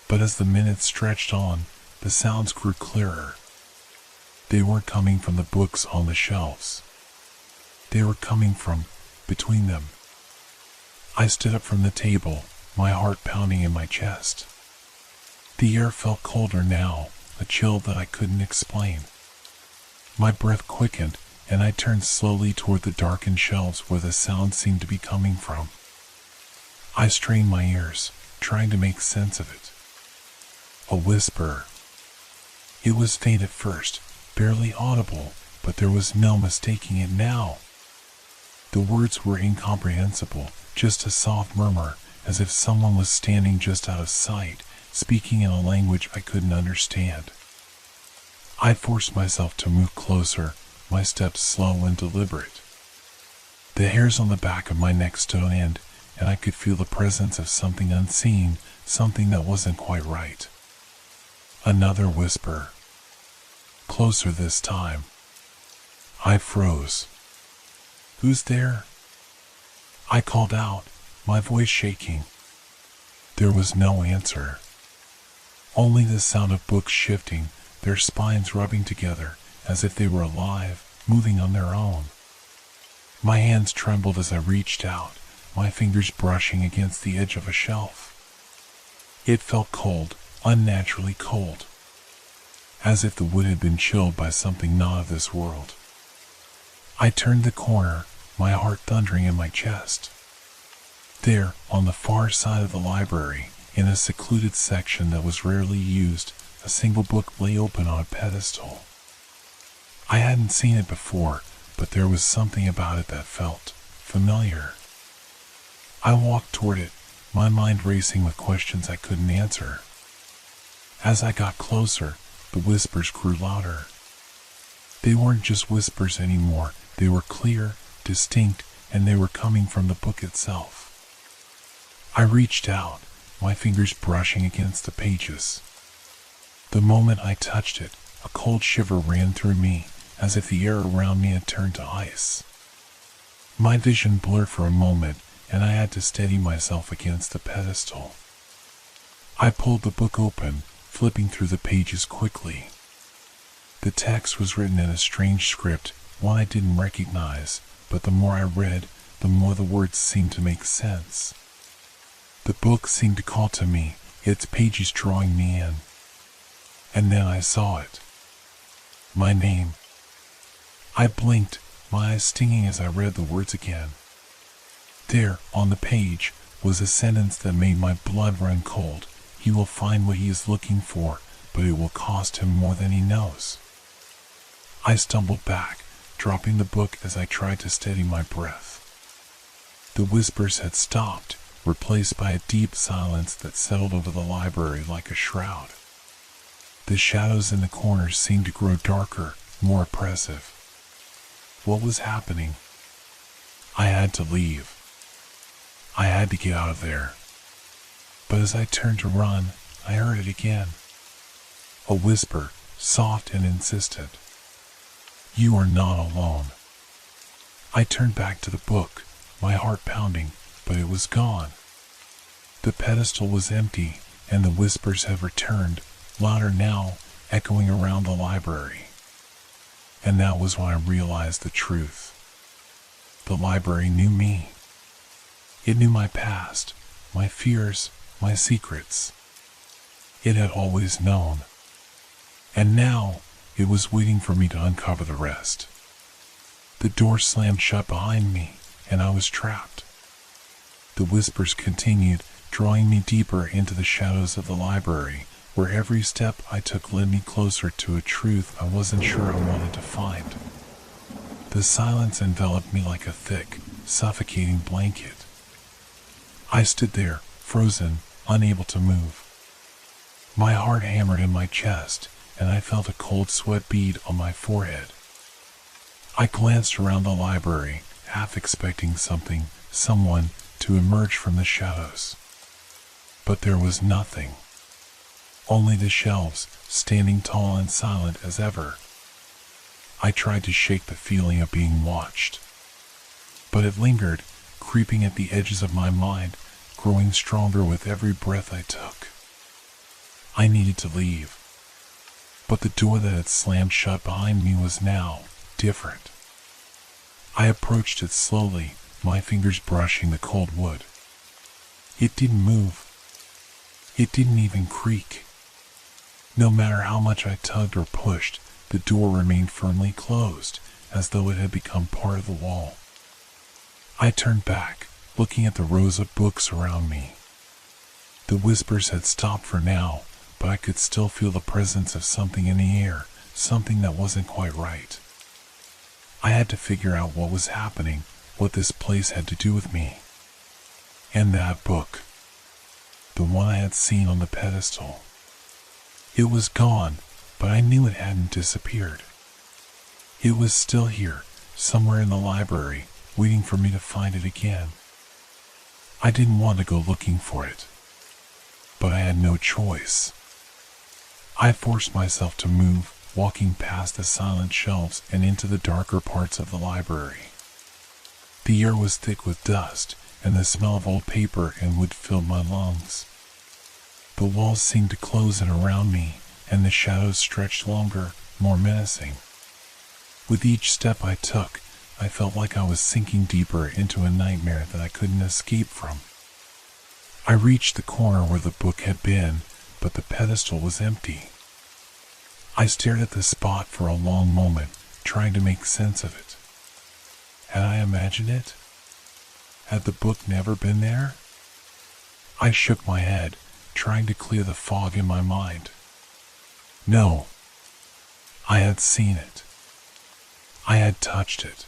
[SPEAKER 1] But as the minutes stretched on, the sounds grew clearer. They weren't coming from the books on the shelves. They were coming from between them. I stood up from the table, my heart pounding in my chest. The air felt colder now, a chill that I couldn't explain. My breath quickened, and I turned slowly toward the darkened shelves where the sound seemed to be coming from. I strained my ears, trying to make sense of it. A whisper. It was faint at first, barely audible, but there was no mistaking it now. The words were incomprehensible, just a soft murmur, as if someone was standing just out of sight, speaking in a language I couldn't understand. I forced myself to move closer, my steps slow and deliberate. The hairs on the back of my neck stood on end, and I could feel the presence of something unseen, something that wasn't quite right. Another whisper. Closer this time. I froze. "Who's there?" I called out, my voice shaking. There was no answer. Only the sound of books shifting, their spines rubbing together, as if they were alive, moving on their own. My hands trembled as I reached out, my fingers brushing against the edge of a shelf. It felt cold, unnaturally cold, as if the wood had been chilled by something not of this world. I turned the corner, my heart thundering in my chest. There, on the far side of the library, in a secluded section that was rarely used, a single book lay open on a pedestal. I hadn't seen it before, but there was something about it that felt familiar. I walked toward it, my mind racing with questions I couldn't answer. As I got closer, the whispers grew louder. They weren't just whispers anymore, they were clear, distinct, and they were coming from the book itself. I reached out, my fingers brushing against the pages. The moment I touched it, a cold shiver ran through me, as if the air around me had turned to ice. My vision blurred for a moment, and I had to steady myself against the pedestal. I pulled the book open, flipping through the pages quickly. The text was written in a strange script, one I didn't recognize, but the more I read, the more the words seemed to make sense. The book seemed to call to me, its pages drawing me in. And then I saw it. My name. I blinked, my eyes stinging as I read the words again. There, on the page, was a sentence that made my blood run cold. He will find what he is looking for, but it will cost him more than he knows. I stumbled back, dropping the book as I tried to steady my breath. The whispers had stopped, replaced by a deep silence that settled over the library like a shroud. The shadows in the corners seemed to grow darker, more oppressive. What was happening? I had to leave. I had to get out of there. But as I turned to run, I heard it again. A whisper, soft and insistent. "You are not alone." I turned back to the book, my heart pounding, but it was gone. The pedestal was empty, and the whispers had returned, louder now, echoing around the library. And that was when I realized the truth. The library knew me. It knew my past, my fears, my secrets. It had always known. And now, it was waiting for me to uncover the rest. The door slammed shut behind me, and I was trapped. The whispers continued, drawing me deeper into the shadows of the library, where every step I took led me closer to a truth I wasn't sure I wanted to find. The silence enveloped me like a thick, suffocating blanket. I stood there, frozen, unable to move. My heart hammered in my chest, and I felt a cold sweat bead on my forehead. I glanced around the library, half expecting someone, to emerge from the shadows. But there was nothing. Only the shelves, standing tall and silent as ever. I tried to shake the feeling of being watched. But it lingered, creeping at the edges of my mind, growing stronger with every breath I took. I needed to leave. But the door that had slammed shut behind me was now different. I approached it slowly, my fingers brushing the cold wood. It didn't move. It didn't even creak. No matter how much I tugged or pushed, the door remained firmly closed, as though it had become part of the wall. I turned back, looking at the rows of books around me. The whispers had stopped for now, but I could still feel the presence of something in the air, something that wasn't quite right. I had to figure out what was happening, what this place had to do with me. And that book. The one I had seen on the pedestal. It was gone, but I knew it hadn't disappeared. It was still here, somewhere in the library, waiting for me to find it again. I didn't want to go looking for it, but I had no choice. I forced myself to move, walking past the silent shelves and into the darker parts of the library. The air was thick with dust, and the smell of old paper and wood filled my lungs. The walls seemed to close in around me, and the shadows stretched longer, more menacing. With each step I took, I felt like I was sinking deeper into a nightmare that I couldn't escape from. I reached the corner where the book had been, but the pedestal was empty. I stared at the spot for a long moment, trying to make sense of it. Had I imagined it? Had the book never been there? I shook my head, trying to clear the fog in my mind. No. I had seen it. I had touched it.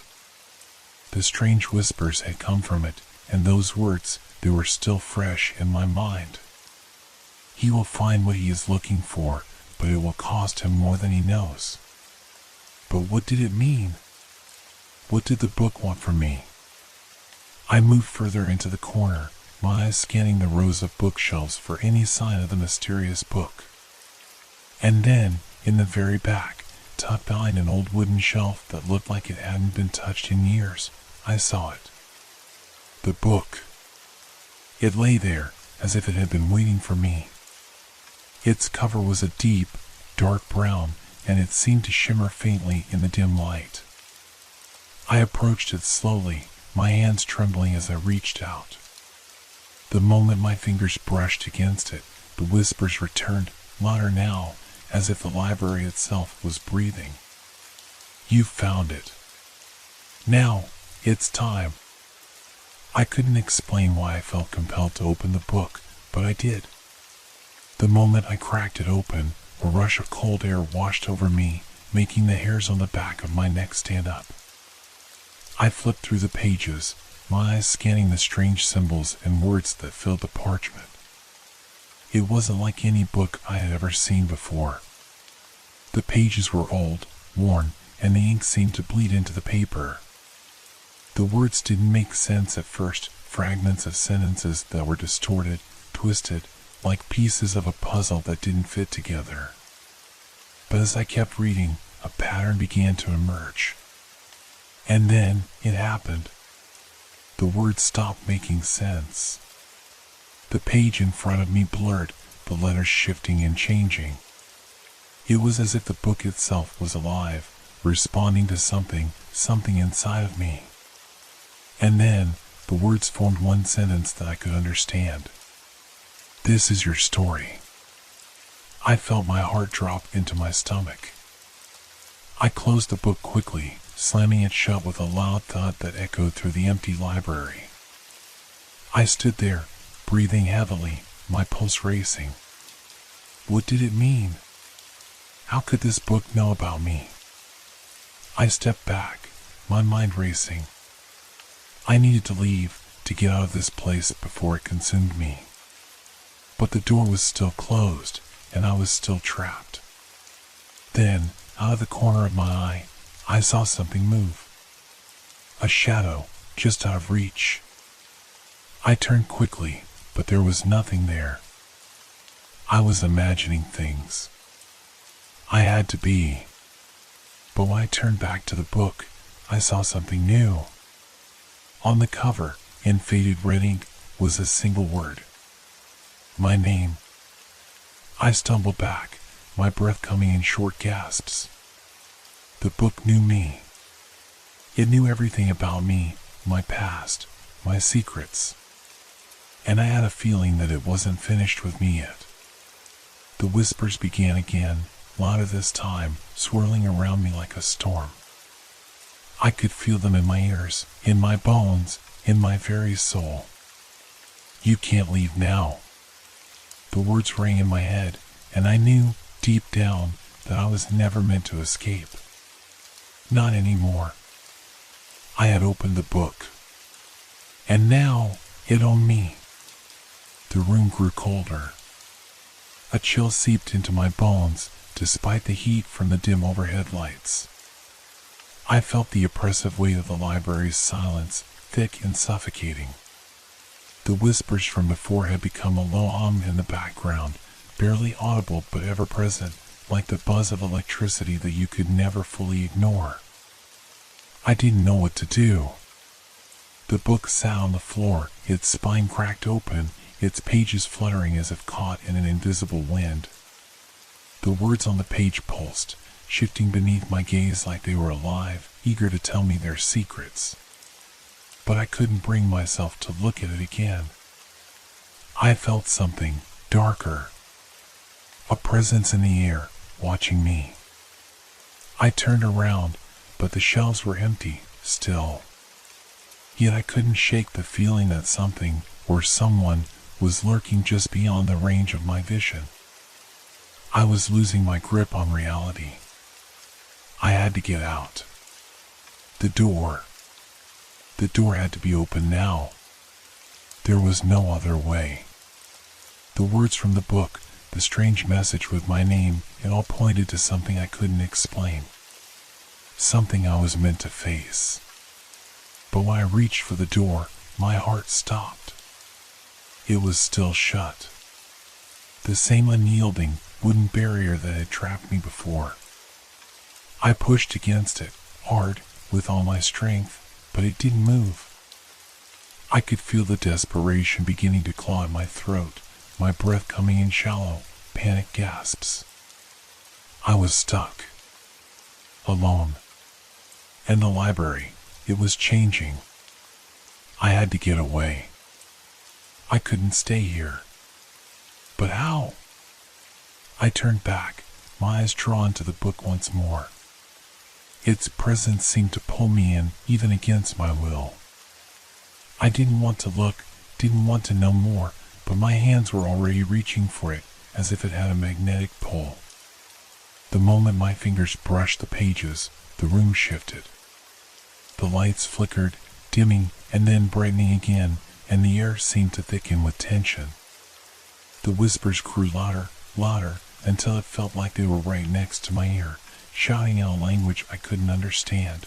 [SPEAKER 1] The strange whispers had come from it, and those words, they were still fresh in my mind. He will find what he is looking for, but it will cost him more than he knows. But what did it mean? What did the book want from me? I moved further into the corner, my eyes scanning the rows of bookshelves for any sign of the mysterious book. And then, in the very back, tucked behind an old wooden shelf that looked like it hadn't been touched in years, I saw it. The book. It lay there, as if it had been waiting for me. Its cover was a deep, dark brown, and it seemed to shimmer faintly in the dim light. I approached it slowly, my hands trembling as I reached out. The moment my fingers brushed against it, the whispers returned, louder now, as if the library itself was breathing. You found it. Now, it's time. I couldn't explain why I felt compelled to open the book, but I did. The moment I cracked it open, a rush of cold air washed over me, making the hairs on the back of my neck stand up. I flipped through the pages, my eyes scanning the strange symbols and words that filled the parchment. It wasn't like any book I had ever seen before. The pages were old, worn, and the ink seemed to bleed into the paper. The words didn't make sense at first, fragments of sentences that were distorted, twisted, like pieces of a puzzle that didn't fit together. But as I kept reading, a pattern began to emerge. And then it happened. The words stopped making sense. The page in front of me blurred, the letters shifting and changing. It was as if the book itself was alive, responding to something inside of me. And then, the words formed one sentence that I could understand. This is your story. I felt my heart drop into my stomach. I closed the book quickly, slamming it shut with a loud thud that echoed through the empty library. I stood there, breathing heavily, my pulse racing. What did it mean? How could this book know about me? I stepped back, my mind racing. I needed to leave, to get out of this place before it consumed me. But the door was still closed, and I was still trapped. Then, out of the corner of my eye, I saw something move. A shadow, just out of reach. I turned quickly, but there was nothing there. I was imagining things. I had to be. But when I turned back to the book, I saw something new. On the cover, in faded red ink, was a single word. My name. I stumbled back, my breath coming in short gasps. The book knew me. It knew everything about me, my past, my secrets. And I had a feeling that it wasn't finished with me yet. The whispers began again, louder this time, swirling around me like a storm. I could feel them in my ears, in my bones, in my very soul. You can't leave now. The words rang in my head, and I knew, deep down, that I was never meant to escape. Not anymore. I had opened the book. And now, it owned me. The room grew colder. A chill seeped into my bones, despite the heat from the dim overhead lights. I felt the oppressive weight of the library's silence, thick and suffocating. The whispers from before had become a low hum in the background, barely audible but ever present, like the buzz of electricity that you could never fully ignore. I didn't know what to do. The book sat on the floor, its spine cracked open, its pages fluttering as if caught in an invisible wind. The words on the page pulsed, shifting beneath my gaze like they were alive, eager to tell me their secrets. But I couldn't bring myself to look at it again. I felt something darker, a presence in the air, watching me. I turned around, but the shelves were empty, still. Yet I couldn't shake the feeling that something, or someone, was lurking just beyond the range of my vision. I was losing my grip on reality. I had to get out. The door had to be open now. There was no other way. The words from the book, the strange message with my name, it all pointed to something I couldn't explain. Something I was meant to face. But when I reached for the door, my heart stopped. It was still shut. The same unyielding, wooden barrier that had trapped me before. I pushed against it, hard, with all my strength, but it didn't move. I could feel the desperation beginning to claw at my throat, my breath coming in shallow, panic gasps. I was stuck. Alone. And the library, it was changing. I had to get away. I couldn't stay here. But how? I turned back, my eyes drawn to the book once more. Its presence seemed to pull me in, even against my will. I didn't want to look, didn't want to know more, but my hands were already reaching for it, as if it had a magnetic pull. The moment my fingers brushed the pages, the room shifted. The lights flickered, dimming and then brightening again, and the air seemed to thicken with tension. The whispers grew louder, louder, until it felt like they were right next to my ear, shouting out a language I couldn't understand.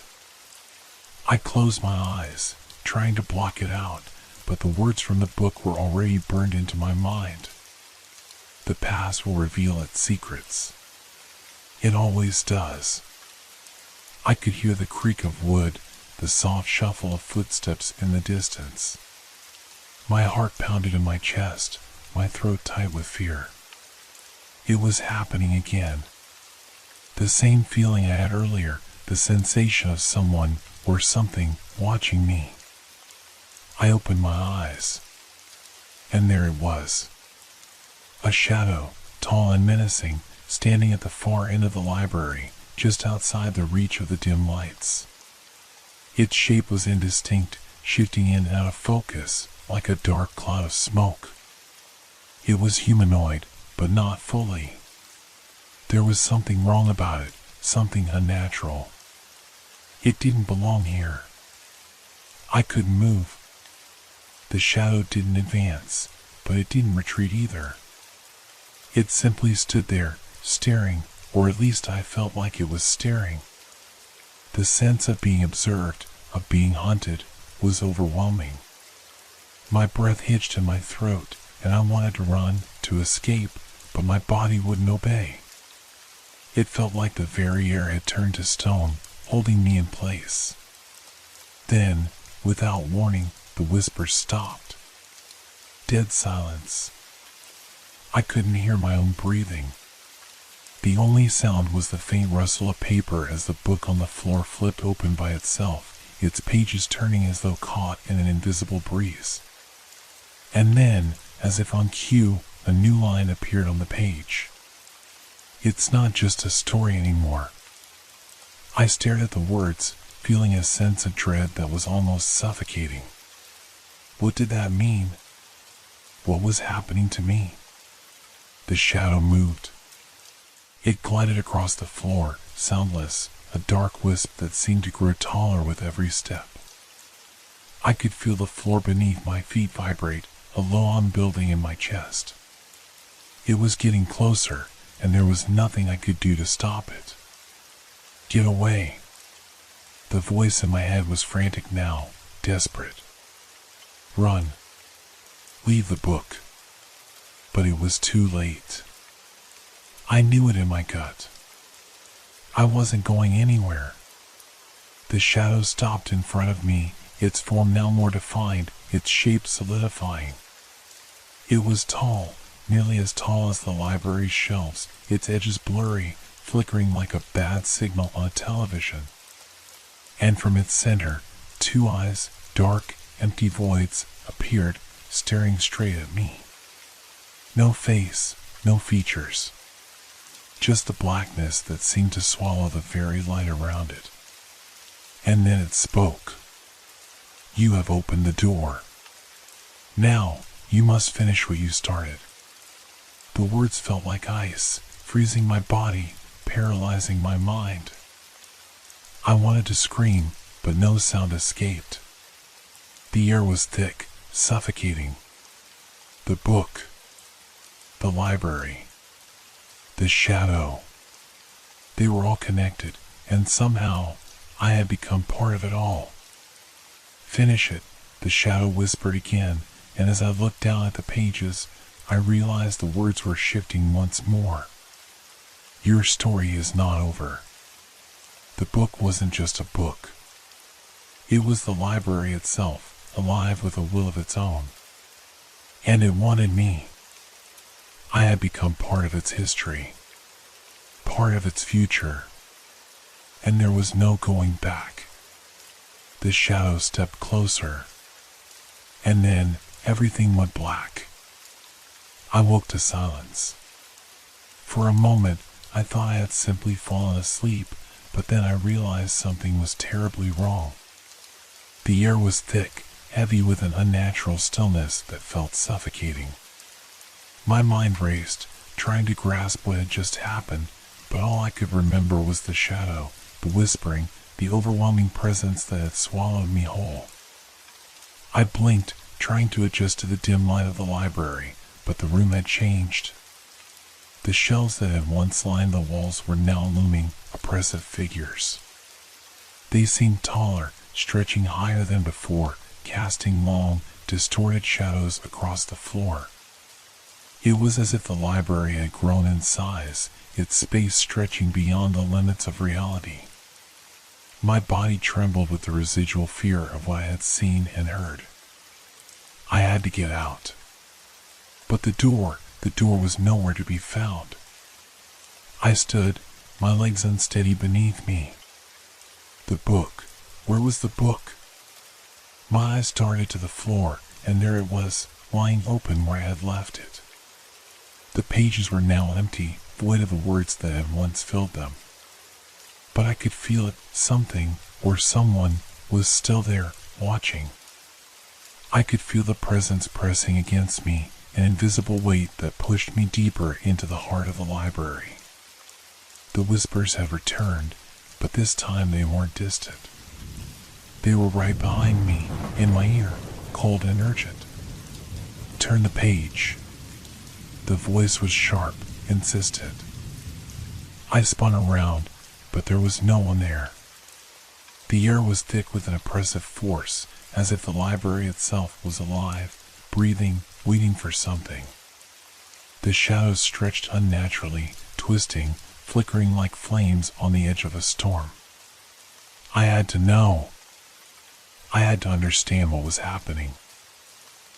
[SPEAKER 1] I closed my eyes, trying to block it out, but the words from the book were already burned into my mind. The past will reveal its secrets. It always does. I could hear the creak of wood, the soft shuffle of footsteps in the distance. My heart pounded in my chest, my throat tight with fear. It was happening again. The same feeling I had earlier, the sensation of someone or something watching me. I opened my eyes. And there it was. A shadow, tall and menacing, standing at the far end of the library, just outside the reach of the dim lights. Its shape was indistinct, shifting in and out of focus, like a dark cloud of smoke. It was humanoid, but not fully. There was something wrong about it, something unnatural. It didn't belong here. I couldn't move. The shadow didn't advance, but it didn't retreat either. It simply stood there, staring, or at least I felt like it was staring. The sense of being observed, of being hunted, was overwhelming. My breath hitched in my throat, and I wanted to run, to escape, but my body wouldn't obey. It felt like the very air had turned to stone, holding me in place. Then, without warning, the whispers stopped. Dead silence. I couldn't hear my own breathing. The only sound was the faint rustle of paper as the book on the floor flipped open by itself, its pages turning as though caught in an invisible breeze. And then, as if on cue, a new line appeared on the page. It's not just a story anymore. I stared at the words, feeling a sense of dread that was almost suffocating. What did that mean? What was happening to me? The shadow moved. It glided across the floor, soundless, a dark wisp that seemed to grow taller with every step. I could feel the floor beneath my feet vibrate, a low-hum building in my chest. It was getting closer, and there was nothing I could do to stop it. Get away. The voice in my head was frantic now, desperate. Run. Leave the book. But it was too late. I knew it in my gut. I wasn't going anywhere. The shadow stopped in front of me, its form now more defined, its shape solidifying. It was tall, nearly as tall as the library's shelves, its edges blurry, flickering like a bad signal on a television. And from its center, two eyes, dark, empty voids, appeared, staring straight at me. No face, no features. Just the blackness that seemed to swallow the very light around it. And then it spoke. You have opened the door. Now, you must finish what you started. The words felt like ice, freezing my body, paralyzing my mind. I wanted to scream, but no sound escaped. The air was thick, suffocating. The book, the library, the shadow, they were all connected, and somehow I had become part of it all. Finish it, the shadow whispered again, and as I looked down at the pages, I realized the words were shifting once more. Your story is not over. The book wasn't just a book. It was the library itself, alive with a will of its own. And it wanted me. I had become part of its history, part of its future, and there was no going back. The shadow stepped closer, and then everything went black. I woke to silence. For a moment, I thought I had simply fallen asleep, but then I realized something was terribly wrong. The air was thick, heavy with an unnatural stillness that felt suffocating. My mind raced, trying to grasp what had just happened, but all I could remember was the shadow, the whispering, the overwhelming presence that had swallowed me whole. I blinked, trying to adjust to the dim light of the library, but the room had changed. The shelves that had once lined the walls were now looming, oppressive figures. They seemed taller, stretching higher than before, casting long, distorted shadows across the floor. It was as if the library had grown in size, its space stretching beyond the limits of reality. My body trembled with the residual fear of what I had seen and heard. I had to get out. But the door was nowhere to be found. I stood, my legs unsteady beneath me. The book, where was the book? My eyes darted to the floor, and there it was, lying open where I had left it. The pages were now empty, void of the words that had once filled them. But I could feel it, something, or someone, was still there, watching. I could feel the presence pressing against me, an invisible weight that pushed me deeper into the heart of the library. The whispers had returned, but this time they weren't distant. They were right behind me, in my ear, cold and urgent. Turn the page. The voice was sharp, insistent. I spun around, but there was no one there. The air was thick with an oppressive force, as if the library itself was alive, breathing, waiting for something. The shadows stretched unnaturally, twisting, flickering like flames on the edge of a storm. I had to know. I had to understand what was happening.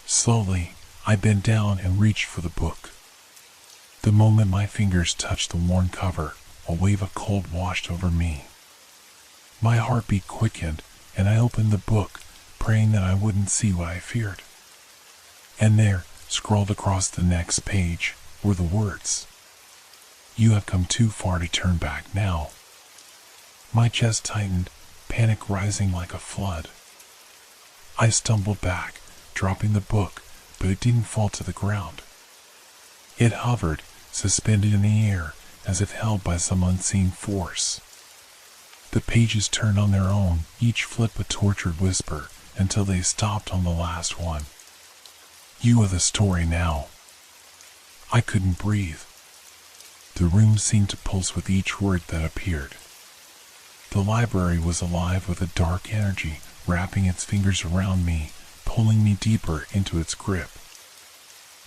[SPEAKER 1] Slowly, I bent down and reached for the book. The moment my fingers touched the worn cover, a wave of cold washed over me. My heartbeat quickened, and I opened the book, praying that I wouldn't see what I feared. And there, scrawled across the next page, were the words, "You have come too far to turn back now." My chest tightened, panic rising like a flood. I stumbled back, dropping the book, but it didn't fall to the ground. It hovered, suspended in the air, as if held by some unseen force. The pages turned on their own, each flip a tortured whisper, until they stopped on the last one. You are the story now. I couldn't breathe. The room seemed to pulse with each word that appeared. The library was alive with a dark energy, wrapping its fingers around me, pulling me deeper into its grip.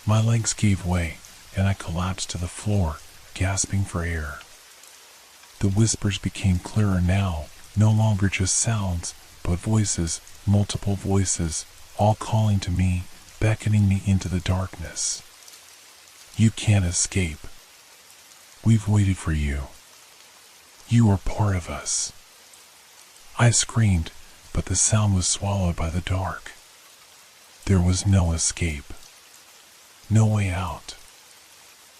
[SPEAKER 1] My legs gave way, and I collapsed to the floor, gasping for air. The whispers became clearer now, no longer just sounds, but voices, multiple voices, all calling to me, beckoning me into the darkness. You can't escape. We've waited for you. You are part of us. I screamed, but the sound was swallowed by the dark. There was no escape. No way out.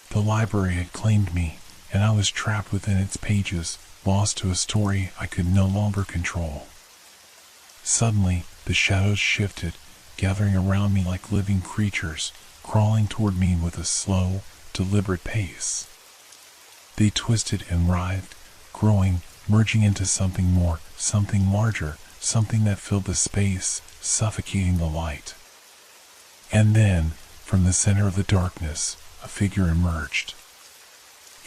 [SPEAKER 1] The library had claimed me, and I was trapped within its pages, lost to a story I could no longer control. Suddenly, the shadows shifted, gathering around me like living creatures, crawling toward me with a slow, deliberate pace. They twisted and writhed, growing, merging into something more, something larger, something that filled the space, suffocating the light. And then, from the center of the darkness, a figure emerged.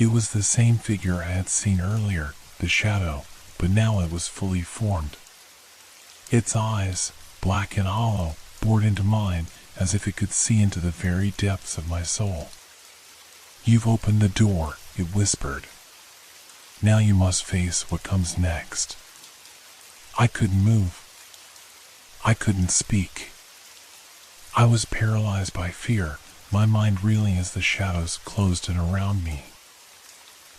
[SPEAKER 1] It was the same figure I had seen earlier, the shadow, but now it was fully formed. Its eyes, black and hollow, bored into mine as if it could see into the very depths of my soul. You've opened the door, it whispered. Now you must face what comes next. I couldn't move. I couldn't speak. I was paralyzed by fear, my mind reeling as the shadows closed in around me.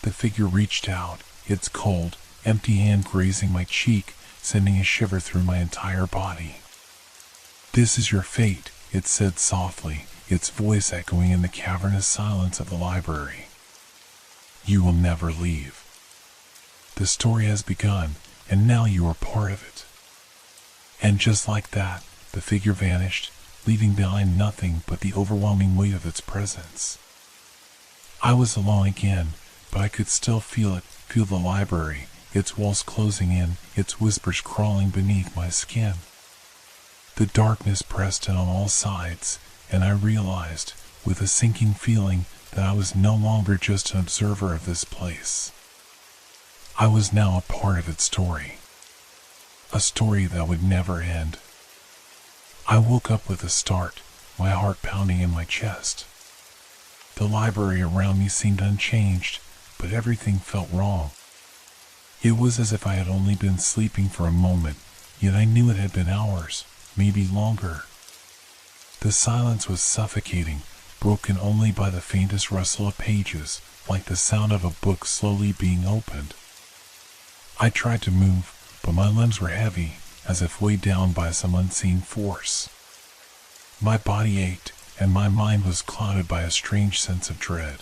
[SPEAKER 1] The figure reached out, its cold, empty hand grazing my cheek, sending a shiver through my entire body. This is your fate, it said softly, its voice echoing in the cavernous silence of the library. You will never leave. The story has begun, and now you are part of it. And just like that, the figure vanished, leaving behind nothing but the overwhelming weight of its presence. I was alone again, but I could still feel it, feel the library, its walls closing in, its whispers crawling beneath my skin. The darkness pressed in on all sides, and I realized, with a sinking feeling, that I was no longer just an observer of this place. I was now a part of its story. A story that would never end. I woke up with a start, my heart pounding in my chest. The library around me seemed unchanged, but everything felt wrong. It was as if I had only been sleeping for a moment, yet I knew it had been hours, maybe longer. The silence was suffocating, broken only by the faintest rustle of pages, like the sound of a book slowly being opened. I tried to move, but my limbs were heavy, as if weighed down by some unseen force. My body ached, and my mind was clouded by a strange sense of dread.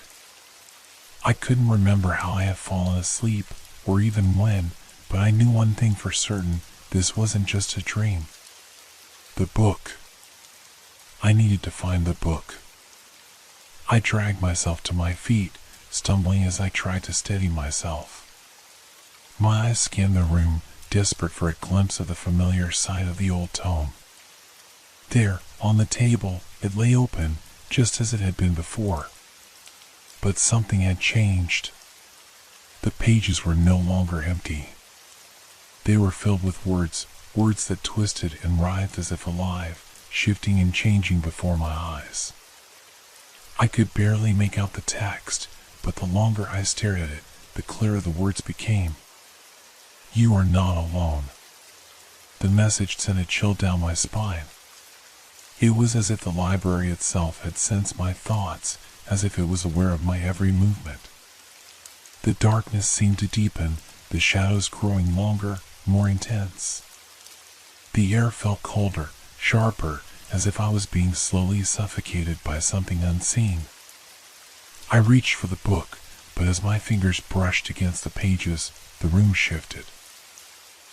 [SPEAKER 1] I couldn't remember how I had fallen asleep, or even when, but I knew one thing for certain, this wasn't just a dream. The book. I needed to find the book. I dragged myself to my feet, stumbling as I tried to steady myself. My eyes scanned the room, desperate for a glimpse of the familiar side of the old tome. There, on the table, it lay open, just as it had been before. But something had changed. The pages were no longer empty. They were filled with words, words that twisted and writhed as if alive, shifting and changing before my eyes. I could barely make out the text, but the longer I stared at it, the clearer the words became. You are not alone. The message sent a chill down my spine. It was as if the library itself had sensed my thoughts, as if it was aware of my every movement. The darkness seemed to deepen, the shadows growing longer, more intense. The air felt colder, sharper, as if I was being slowly suffocated by something unseen. I reached for the book, but as my fingers brushed against the pages, the room shifted.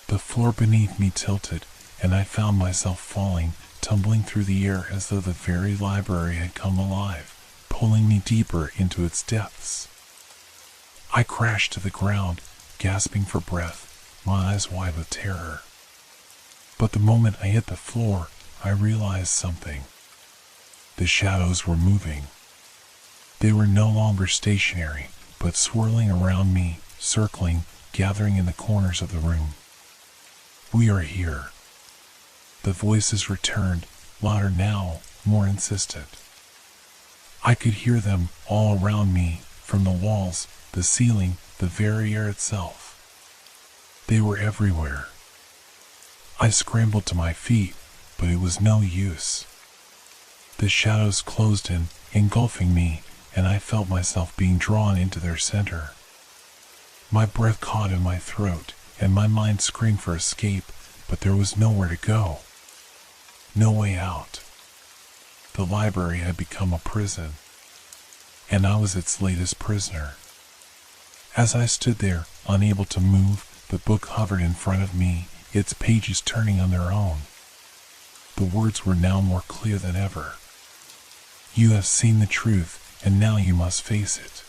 [SPEAKER 1] The floor beneath me tilted, and I found myself falling, tumbling through the air as though the very library had come alive, pulling me deeper into its depths. I crashed to the ground, gasping for breath, my eyes wide with terror. But the moment I hit the floor, I realized something. The shadows were moving. They were no longer stationary, but swirling around me, circling, gathering in the corners of the room. We are here. The voices returned, louder now, more insistent. I could hear them all around me, from the walls, the ceiling, the very air itself. They were everywhere. I scrambled to my feet, but it was no use. The shadows closed in, engulfing me, and I felt myself being drawn into their center. My breath caught in my throat, and my mind screamed for escape, but there was nowhere to go. No way out. The library had become a prison, and I was its latest prisoner. As I stood there, unable to move, the book hovered in front of me, its pages turning on their own. The words were now more clear than ever. You have seen the truth, and now you must face it.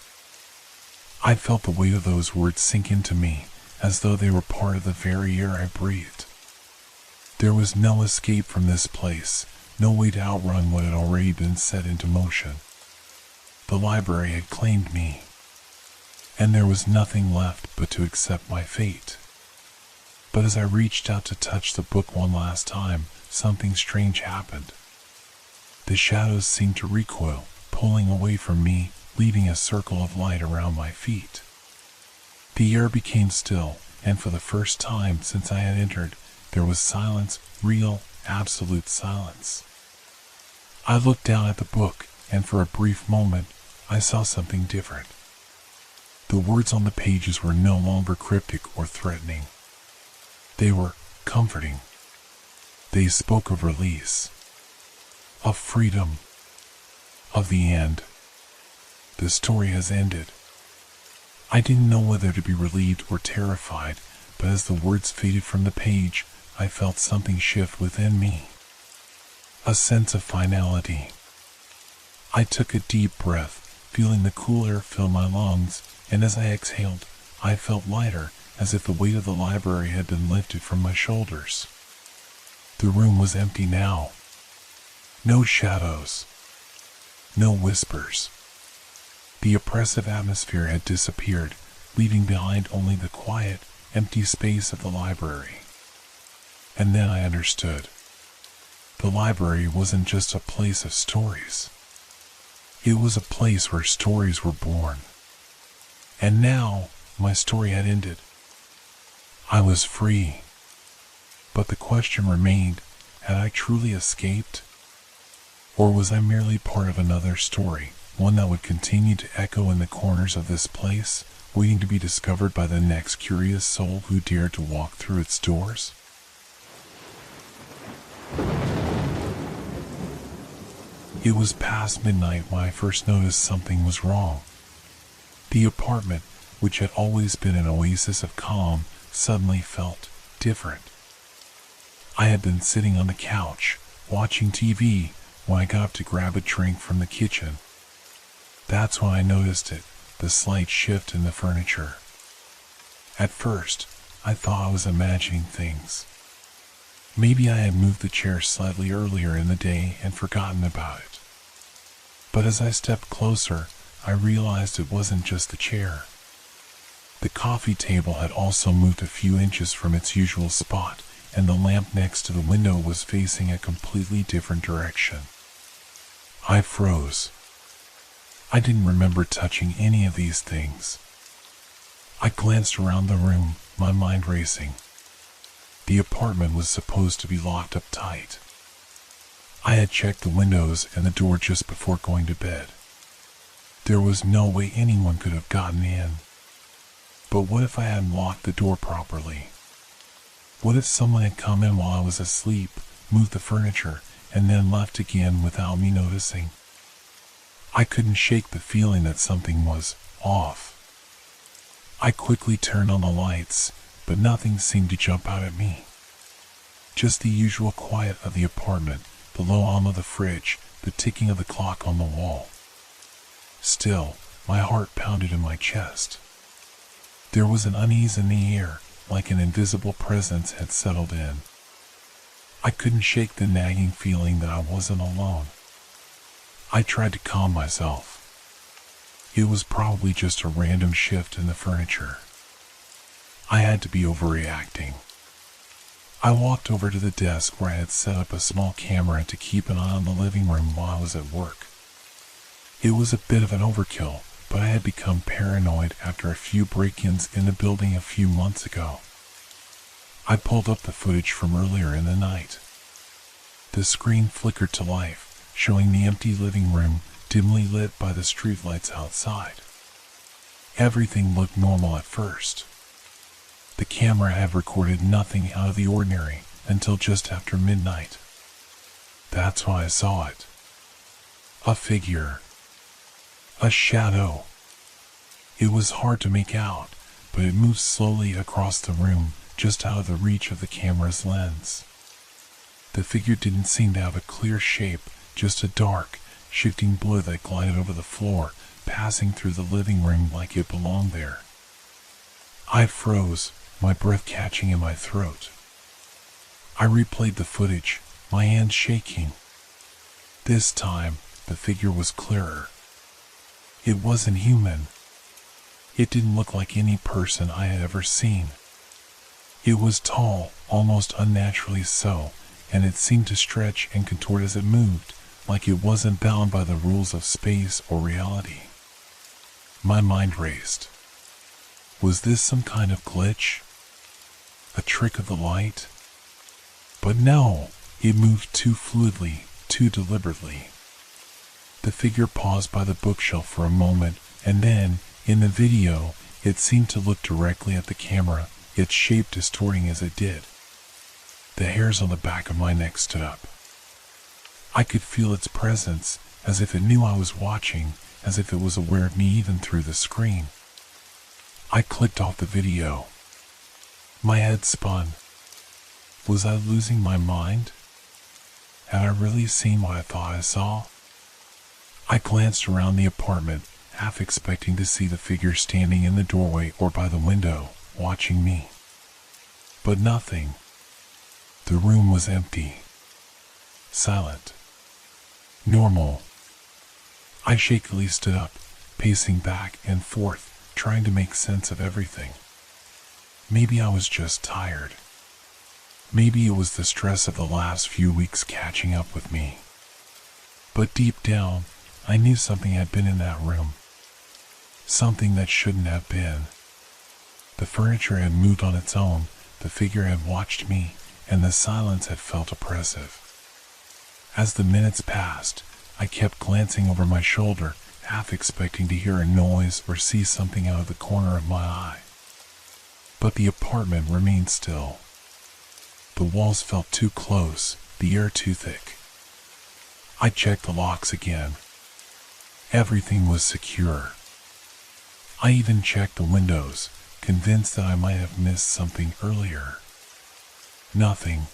[SPEAKER 1] I felt the weight of those words sink into me, as though they were part of the very air I breathed. There was no escape from this place, no way to outrun what had already been set into motion. The library had claimed me, and there was nothing left but to accept my fate. But as I reached out to touch the book one last time, something strange happened. The shadows seemed to recoil, pulling away from me, leaving a circle of light around my feet. The air became still, and for the first time since I had entered, there was silence, real, absolute silence. I looked down at the book, and for a brief moment, I saw something different. The words on the pages were no longer cryptic or threatening. They were comforting. They spoke of release, of freedom, of the end. The story has ended. I didn't know whether to be relieved or terrified, but as the words faded from the page, I felt something shift within me. A sense of finality. I took a deep breath, feeling the cool air fill my lungs, and as I exhaled, I felt lighter, as if the weight of the library had been lifted from my shoulders. The room was empty now. No shadows. No whispers. The oppressive atmosphere had disappeared, leaving behind only the quiet, empty space of the library. And then I understood. The library wasn't just a place of stories. It was a place where stories were born. And now, my story had ended. I was free. But the question remained, had I truly escaped? Or was I merely part of another story, one that would continue to echo in the corners of this place, waiting to be discovered by the next curious soul who dared to walk through its doors? It was past midnight when I first noticed something was wrong. The apartment, which had always been an oasis of calm, suddenly felt different. I had been sitting on the couch, watching TV, when I got up to grab a drink from the kitchen. That's when I noticed it, the slight shift in the furniture. At first, I thought I was imagining things. Maybe I had moved the chair slightly earlier in the day and forgotten about it. But as I stepped closer, I realized it wasn't just the chair. The coffee table had also moved a few inches from its usual spot, and the lamp next to the window was facing a completely different direction. I froze. I didn't remember touching any of these things. I glanced around the room, my mind racing. The apartment was supposed to be locked up tight. I had checked the windows and the door just before going to bed. There was no way anyone could have gotten in. But what if I hadn't locked the door properly? What if someone had come in while I was asleep, moved the furniture, and then left again without me noticing? I couldn't shake the feeling that something was off. I quickly turned on the lights, but nothing seemed to jump out at me. Just the usual quiet of the apartment, the low hum of the fridge, the ticking of the clock on the wall. Still, my heart pounded in my chest. There was an unease in the air, like an invisible presence had settled in. I couldn't shake the nagging feeling that I wasn't alone. I tried to calm myself. It was probably just a random shift in the furniture. I had to be overreacting. I walked over to the desk where I had set up a small camera to keep an eye on the living room while I was at work. It was a bit of an overkill, but I had become paranoid after a few break-ins in the building a few months ago. I pulled up the footage from earlier in the night. The screen flickered to life, showing the empty living room dimly lit by the streetlights outside. Everything looked normal at first. The camera had recorded nothing out of the ordinary until just after midnight. That's why I saw it. A figure. A shadow. It was hard to make out, but it moved slowly across the room, just out of the reach of the camera's lens. The figure didn't seem to have a clear shape, just a dark, shifting blur that glided over the floor, passing through the living room like it belonged there. I froze, my breath catching in my throat. I replayed the footage, my hands shaking. This time, the figure was clearer. It wasn't human. It didn't look like any person I had ever seen. It was tall, almost unnaturally so, and it seemed to stretch and contort as it moved, like it wasn't bound by the rules of space or reality. My mind raced. Was this some kind of glitch? A trick of the light? But no, it moved too fluidly, too deliberately. The figure paused by the bookshelf for a moment, and then, in the video, it seemed to look directly at the camera, its shape distorting as it did. The hairs on the back of my neck stood up. I could feel its presence, as if it knew I was watching, as if it was aware of me even through the screen. I clicked off the video. My head spun. Was I losing my mind? Had I really seen what I thought I saw? I glanced around the apartment, half expecting to see the figure standing in the doorway or by the window, watching me. But nothing. The room was empty. Silent. Normal. I shakily stood up, pacing back and forth, trying to make sense of everything. Maybe I was just tired. Maybe it was the stress of the last few weeks catching up with me. But deep down, I knew something had been in that room. Something that shouldn't have been. The furniture had moved on its own, the figure had watched me, and the silence had felt oppressive. As the minutes passed, I kept glancing over my shoulder, half expecting to hear a noise or see something out of the corner of my eye. But the apartment remained still. The walls felt too close, the air too thick. I checked the locks again. Everything was secure. I even checked the windows, convinced that I might have missed something earlier. Nothing.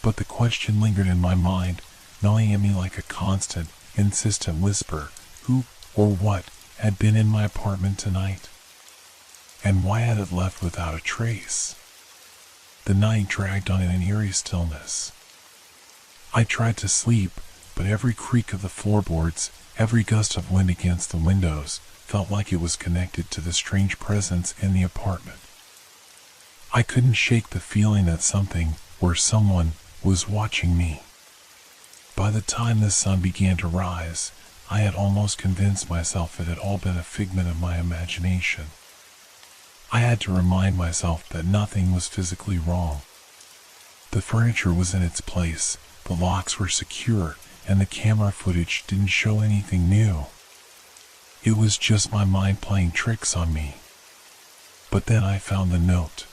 [SPEAKER 1] But the question lingered in my mind, gnawing at me like a constant, insistent whisper, who or what had been in my apartment tonight? And why had it left without a trace? The night dragged on in an eerie stillness. I tried to sleep, but every creak of the floorboards, every gust of wind against the windows, felt like it was connected to the strange presence in the apartment. I couldn't shake the feeling that something, or someone, was watching me. By the time the sun began to rise, I had almost convinced myself it had all been a figment of my imagination. I had to remind myself that nothing was physically wrong. The furniture was in its place, the locks were secure, and the camera footage didn't show anything new. It was just my mind playing tricks on me. But then I found the note.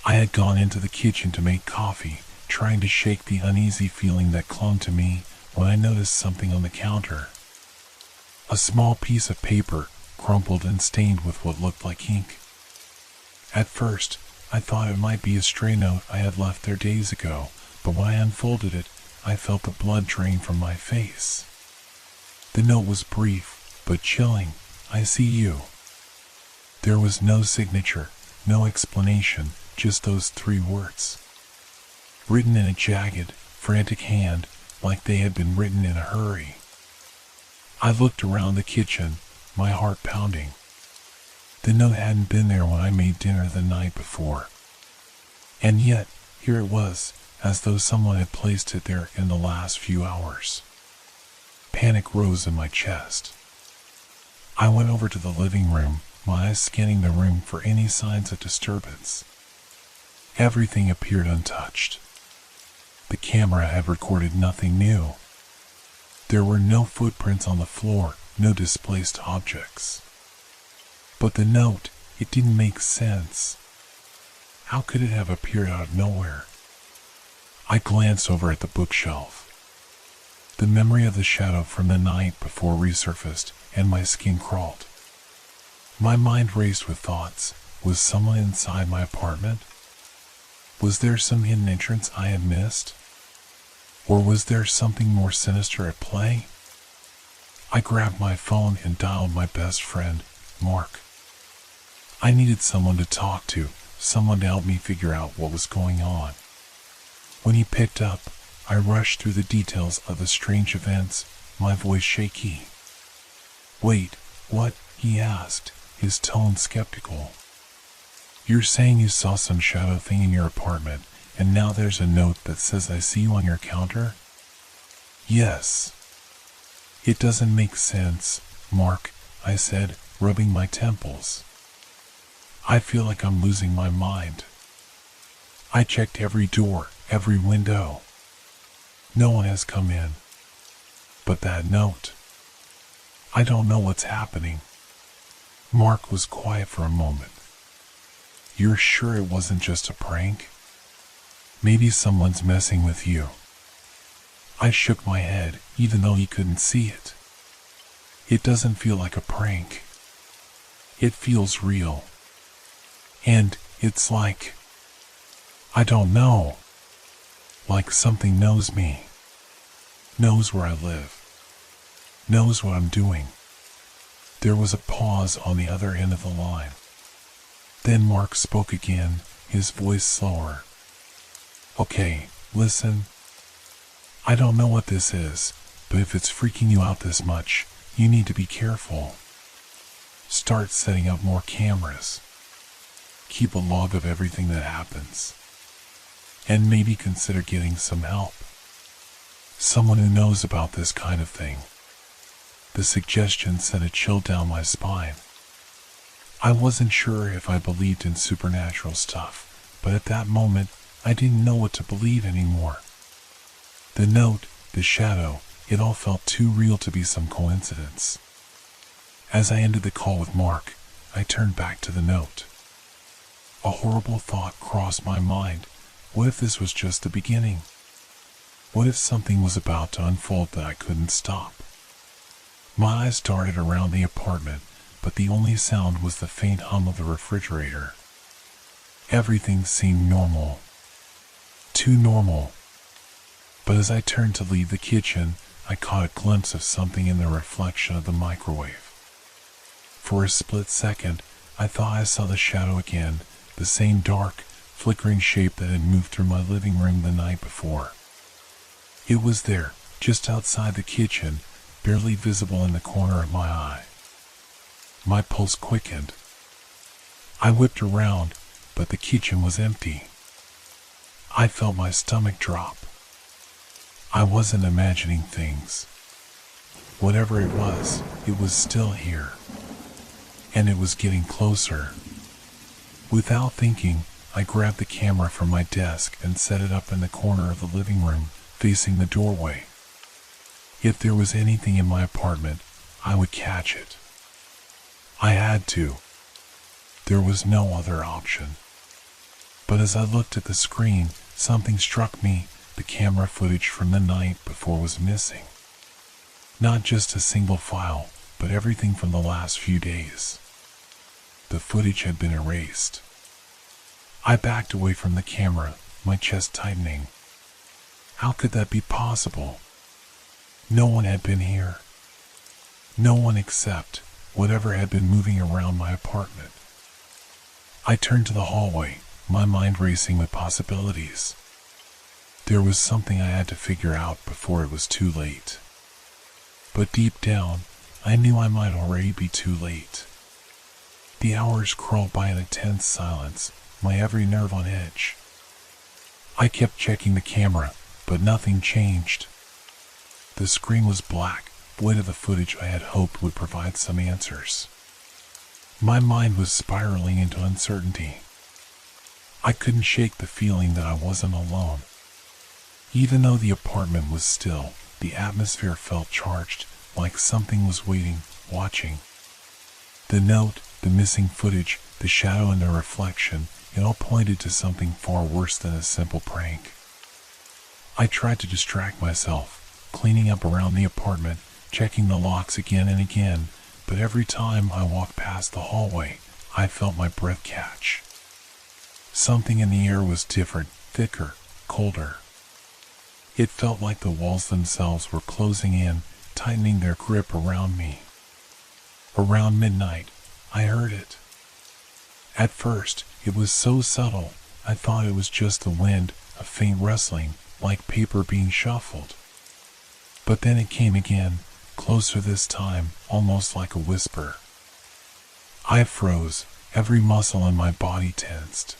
[SPEAKER 1] I had gone into the kitchen to make coffee, trying to shake the uneasy feeling that clung to me when I noticed something on the counter. A small piece of paper, crumpled and stained with what looked like ink. At first, I thought it might be a stray note I had left there days ago, but when I unfolded it, I felt the blood drain from my face. The note was brief, but chilling. I see you. There was no signature, no explanation, just those 3 words. Written in a jagged, frantic hand, like they had been written in a hurry. I looked around the kitchen, my heart pounding. The note hadn't been there when I made dinner the night before. And yet, here it was, as though someone had placed it there in the last few hours. Panic rose in my chest. I went over to the living room, my eyes scanning the room for any signs of disturbance. Everything appeared untouched. The camera had recorded nothing new. There were no footprints on the floor, no displaced objects. But the note, it didn't make sense. How could it have appeared out of nowhere? I glanced over at the bookshelf. The memory of the shadow from the night before resurfaced, and my skin crawled. My mind raced with thoughts. Was someone inside my apartment? Was there some hidden entrance I had missed? Or was there something more sinister at play? I grabbed my phone and dialed my best friend, Mark. I needed someone to talk to, someone to help me figure out what was going on. When he picked up, I rushed through the details of the strange events, my voice shaky. "Wait, what?" he asked, his tone skeptical. "You're saying you saw some shadow thing in your apartment, and now there's a note that says I see you on your counter?" "Yes." "It doesn't make sense, Mark," I said, rubbing my temples. "I feel like I'm losing my mind. I checked every door, every window. No one has come in. But that note. I don't know what's happening." Mark was quiet for a moment. "You're sure it wasn't just a prank? Maybe someone's messing with you." I shook my head, even though he couldn't see it. "It doesn't feel like a prank. It feels real. And it's like, I don't know, like something knows me, knows where I live, knows what I'm doing." There was a pause on the other end of the line. Then Mark spoke again, his voice slower. "Okay, listen. I don't know what this is, but if it's freaking you out this much, you need to be careful. Start setting up more cameras. Keep a log of everything that happens. And maybe consider getting some help. Someone who knows about this kind of thing." The suggestion sent a chill down my spine. I wasn't sure if I believed in supernatural stuff, but at that moment, I didn't know what to believe anymore. The note, the shadow, it all felt too real to be some coincidence. As I ended the call with Mark, I turned back to the note. A horrible thought crossed my mind. What if this was just the beginning? What if something was about to unfold that I couldn't stop? My eyes darted around the apartment, but the only sound was the faint hum of the refrigerator. Everything seemed normal. Too normal. But as I turned to leave the kitchen, I caught a glimpse of something in the reflection of the microwave. For a split second, I thought I saw the shadow again, the same dark, flickering shape that had moved through my living room the night before. It was there, just outside the kitchen, barely visible in the corner of my eye. My pulse quickened. I whipped around, but the kitchen was empty. I felt my stomach drop. I wasn't imagining things. Whatever it was still here. And it was getting closer. Without thinking, I grabbed the camera from my desk and set it up in the corner of the living room, facing the doorway. If there was anything in my apartment, I would catch it. I had to. There was no other option. But as I looked at the screen, something struck me. The camera footage from the night before was missing. Not just a single file, but everything from the last few days. The footage had been erased. I backed away from the camera, my chest tightening. How could that be possible? No one had been here. No one except whatever had been moving around my apartment. I turned to the hallway, my mind racing with possibilities. There was something I had to figure out before it was too late. But deep down, I knew I might already be too late. The hours crawled by in a tense silence, my every nerve on edge. I kept checking the camera, but nothing changed. The screen was black, void of the footage I had hoped would provide some answers. My mind was spiraling into uncertainty. I couldn't shake the feeling that I wasn't alone. Even though the apartment was still, the atmosphere felt charged, like something was waiting, watching. The note, the missing footage, the shadow and the reflection, it all pointed to something far worse than a simple prank. I tried to distract myself, cleaning up around the apartment, checking the locks again and again, but every time I walked past the hallway, I felt my breath catch. Something in the air was different, thicker, colder. It felt like the walls themselves were closing in, tightening their grip around me. Around midnight, I heard it. At first, it was so subtle, I thought it was just the wind, a faint rustling, like paper being shuffled. But then it came again, closer this time, almost like a whisper. I froze, every muscle in my body tensed.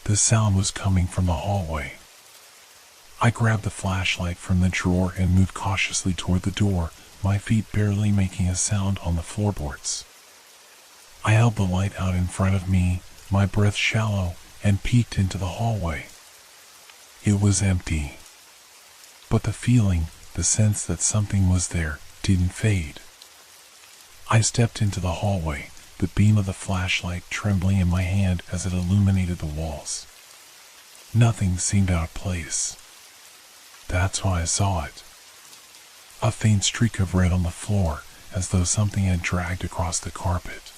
[SPEAKER 1] The sound was coming from the hallway. I grabbed the flashlight from the drawer and moved cautiously toward the door, my feet barely making a sound on the floorboards. I held the light out in front of me, my breath shallow, and peeked into the hallway. It was empty. But the feeling, the sense that something was there, didn't fade. I stepped into the hallway, the beam of the flashlight trembling in my hand as it illuminated the walls. Nothing seemed out of place. That's why I saw it. A faint streak of red on the floor, as though something had dragged across the carpet.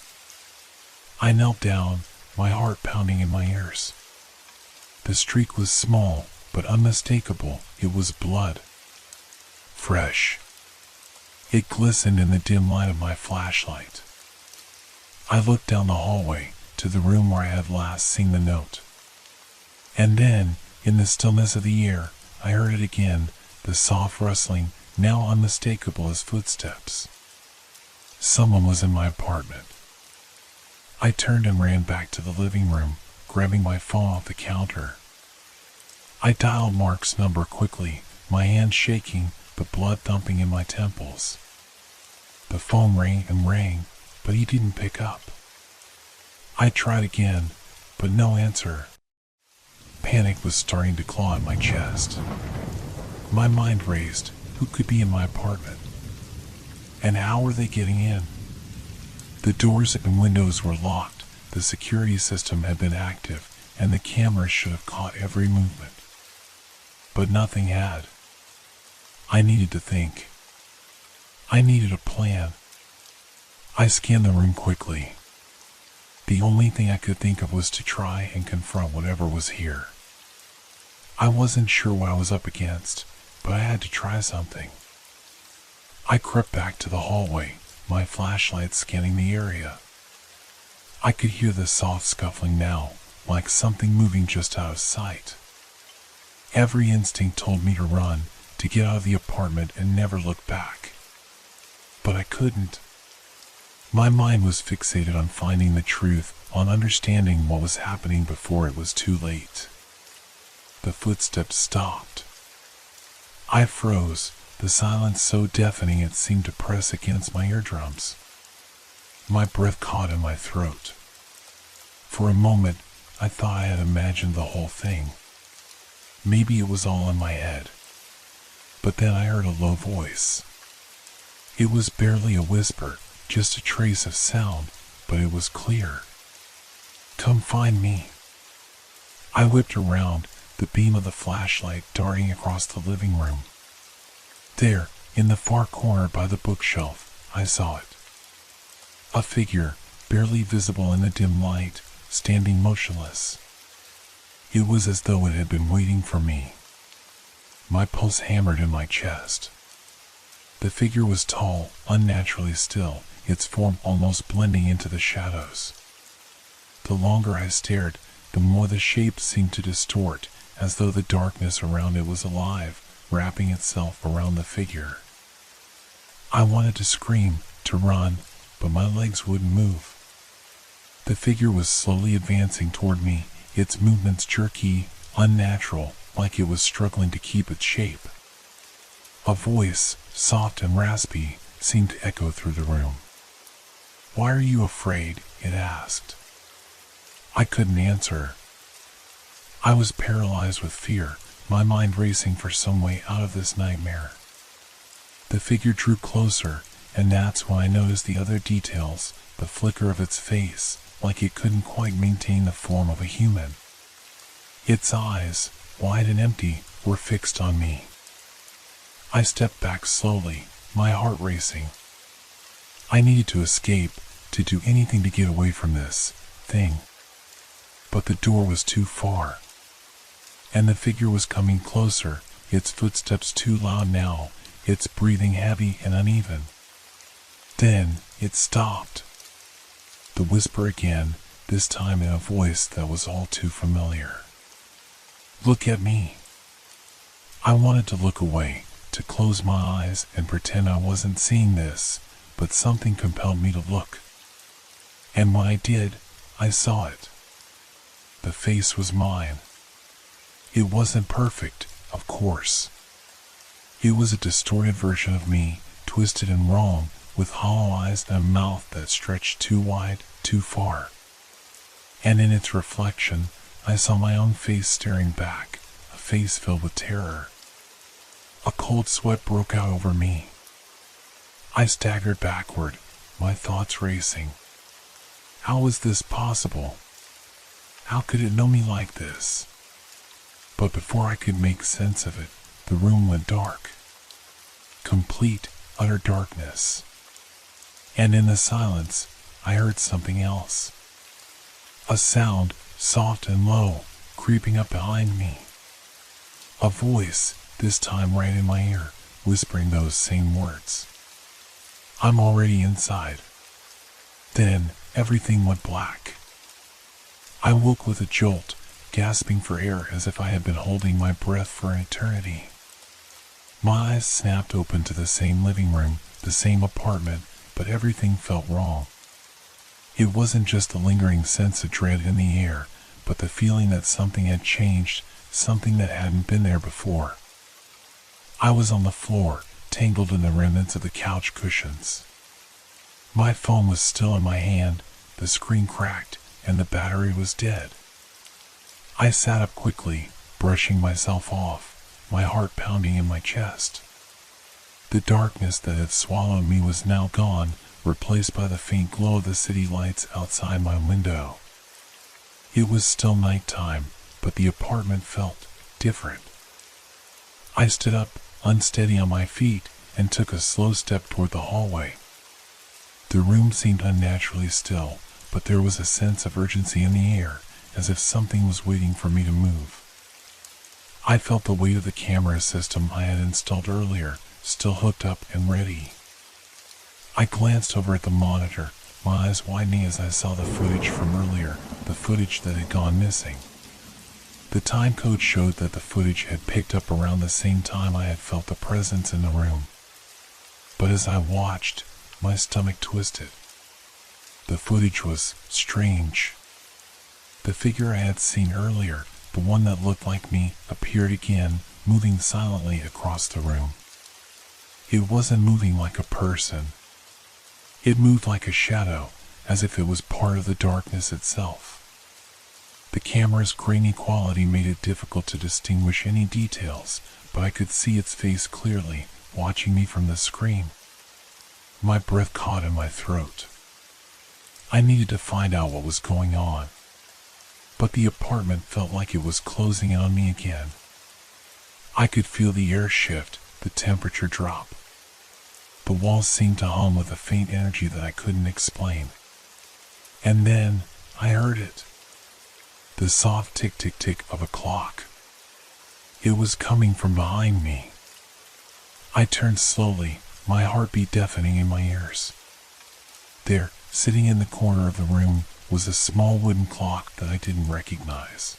[SPEAKER 1] I knelt down, my heart pounding in my ears. The streak was small, but unmistakable. It was blood. Fresh. It glistened in the dim light of my flashlight. I looked down the hallway, to the room where I had last seen the note. And then, in the stillness of the air, I heard it again, the soft rustling, now unmistakable as footsteps. Someone was in my apartment. I turned and ran back to the living room, grabbing my phone off the counter. I dialed Mark's number quickly, my hand shaking, the blood thumping in my temples. The phone rang and rang, but he didn't pick up. I tried again, but no answer. Panic was starting to claw at my chest. My mind raced. Who could be in my apartment? And how were they getting in? The doors and windows were locked, the security system had been active, and the cameras should have caught every movement. But nothing had. I needed to think. I needed a plan. I scanned the room quickly. The only thing I could think of was to try and confront whatever was here. I wasn't sure what I was up against, but I had to try something. I crept back to the hallway, my flashlight scanning the area. I could hear the soft scuffling now, like something moving just out of sight. Every instinct told me to run, to get out of the apartment and never look back. But I couldn't. My mind was fixated on finding the truth, on understanding what was happening before it was too late. The footsteps stopped. I froze, the silence so deafening it seemed to press against my eardrums. My breath caught in my throat. For a moment, I thought I had imagined the whole thing. Maybe it was all in my head. But then I heard a low voice. It was barely a whisper, just a trace of sound, but it was clear. Come find me. I whipped around, the beam of the flashlight darting across the living room. There, in the far corner by the bookshelf, I saw it. A figure, barely visible in the dim light, standing motionless. It was as though it had been waiting for me. My pulse hammered in my chest. The figure was tall, unnaturally still, its form almost blending into the shadows. The longer I stared, the more the shape seemed to distort, as though the darkness around it was alive, wrapping itself around the figure. I wanted to scream, to run, but my legs wouldn't move. The figure was slowly advancing toward me, its movements jerky, unnatural, like it was struggling to keep its shape. A voice, soft and raspy, seemed to echo through the room. "Why are you afraid?" it asked. I couldn't answer. I was paralyzed with fear, my mind racing for some way out of this nightmare. The figure drew closer, and that's when I noticed the other details, the flicker of its face, like it couldn't quite maintain the form of a human. Its eyes, wide and empty, were fixed on me. I stepped back slowly, my heart racing. I needed to escape, to do anything to get away from this thing. But the door was too far. And the figure was coming closer, its footsteps too loud now, its breathing heavy and uneven. Then it stopped. The whisper again, this time in a voice that was all too familiar. "Look at me." I wanted to look away, to close my eyes and pretend I wasn't seeing this, but something compelled me to look. And when I did, I saw it. The face was mine. It wasn't perfect, of course. It was a distorted version of me, twisted and wrong, with hollow eyes and a mouth that stretched too wide, too far. And in its reflection, I saw my own face staring back, a face filled with terror. A cold sweat broke out over me. I staggered backward, my thoughts racing. How was this possible? How could it know me like this? But before I could make sense of it, the room went dark. Complete, utter darkness. And in the silence, I heard something else. A sound, soft and low, creeping up behind me. A voice, this time right in my ear, whispering those same words. "I'm already inside." Then, everything went black. I woke with a jolt, gasping for air as if I had been holding my breath for an eternity. My eyes snapped open to the same living room, the same apartment, but everything felt wrong. It wasn't just the lingering sense of dread in the air, but the feeling that something had changed, something that hadn't been there before. I was on the floor, tangled in the remnants of the couch cushions. My phone was still in my hand, the screen cracked, and the battery was dead. I sat up quickly, brushing myself off, my heart pounding in my chest. The darkness that had swallowed me was now gone, replaced by the faint glow of the city lights outside my window. It was still nighttime, but the apartment felt different. I stood up, unsteady on my feet, and took a slow step toward the hallway. The room seemed unnaturally still, but there was a sense of urgency in the air, as if something was waiting for me to move. I felt the weight of the camera system I had installed earlier, still hooked up and ready. I glanced over at the monitor, my eyes widening as I saw the footage from earlier, the footage that had gone missing. The time code showed that the footage had picked up around the same time I had felt the presence in the room. But as I watched, my stomach twisted. The footage was strange. The figure I had seen earlier, the one that looked like me, appeared again, moving silently across the room. It wasn't moving like a person. It moved like a shadow, as if it was part of the darkness itself. The camera's grainy quality made it difficult to distinguish any details, but I could see its face clearly, watching me from the screen. My breath caught in my throat. I needed to find out what was going on. But the apartment felt like it was closing in on me again. I could feel the air shift, the temperature drop. The walls seemed to hum with a faint energy that I couldn't explain. And then, I heard it. The soft tick-tick-tick of a clock. It was coming from behind me. I turned slowly, my heartbeat deafening in my ears. There, sitting in the corner of the room, was a small wooden clock that I didn't recognize.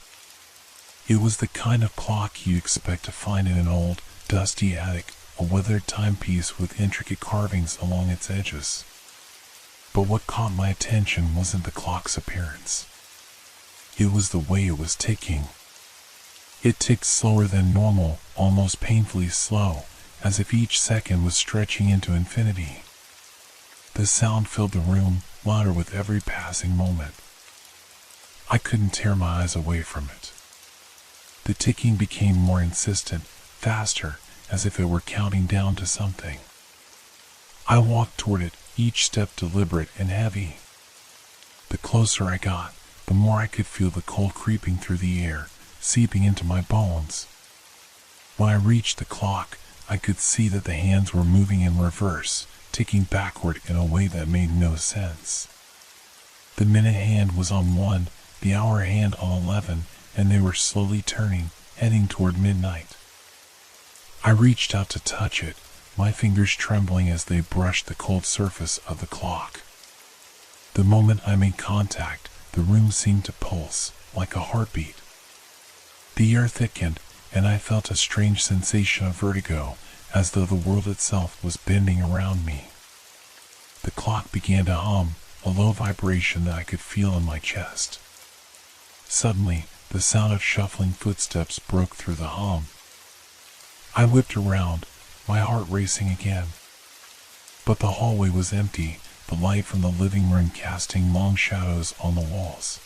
[SPEAKER 1] It was the kind of clock you'd expect to find in an old, dusty attic, a weathered timepiece with intricate carvings along its edges. But what caught my attention wasn't the clock's appearance. It was the way it was ticking. It ticked slower than normal, almost painfully slow, as if each second was stretching into infinity. The sound filled the room, louder with every passing moment. I couldn't tear my eyes away from it. The ticking became more insistent, faster, as if it were counting down to something. I walked toward it, each step deliberate and heavy. The closer I got, the more I could feel the cold creeping through the air, seeping into my bones. When I reached the clock, I could see that the hands were moving in reverse, ticking backward in a way that made no sense. The minute hand was on 1, the hour hand on 11, and they were slowly turning, heading toward midnight. I reached out to touch it, my fingers trembling as they brushed the cold surface of the clock. The moment I made contact, the room seemed to pulse, like a heartbeat. The air thickened, and I felt a strange sensation of vertigo, as though the world itself was bending around me. The clock began to hum, a low vibration that I could feel in my chest. Suddenly, the sound of shuffling footsteps broke through the hum. I whipped around, my heart racing again. But the hallway was empty, the light from the living room casting long shadows on the walls.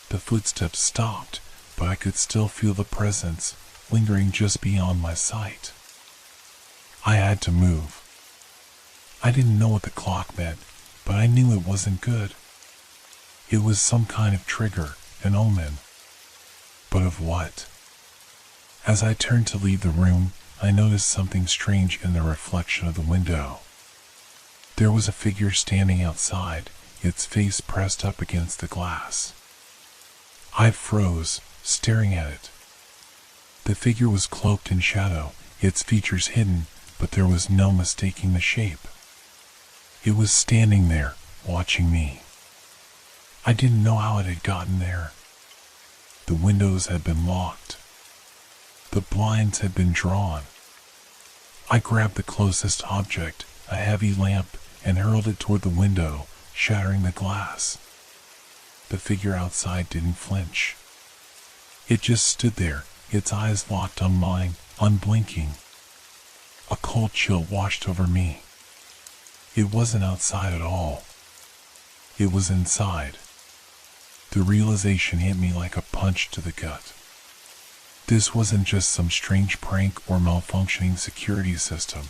[SPEAKER 1] The footsteps stopped, but I could still feel the presence, lingering just beyond my sight. I had to move. I didn't know what the clock meant, but I knew it wasn't good. It was some kind of trigger, an omen. But of what? As I turned to leave the room, I noticed something strange in the reflection of the window. There was a figure standing outside, its face pressed up against the glass. I froze, staring at it. The figure was cloaked in shadow, its features hidden, but there was no mistaking the shape. It was standing there, watching me. I didn't know how it had gotten there. The windows had been locked. The blinds had been drawn. I grabbed the closest object, a heavy lamp, and hurled it toward the window, shattering the glass. The figure outside didn't flinch. It just stood there, its eyes locked on mine, unblinking. A cold chill washed over me. It wasn't outside at all. It was inside. The realization hit me like a punch to the gut. This wasn't just some strange prank or malfunctioning security system.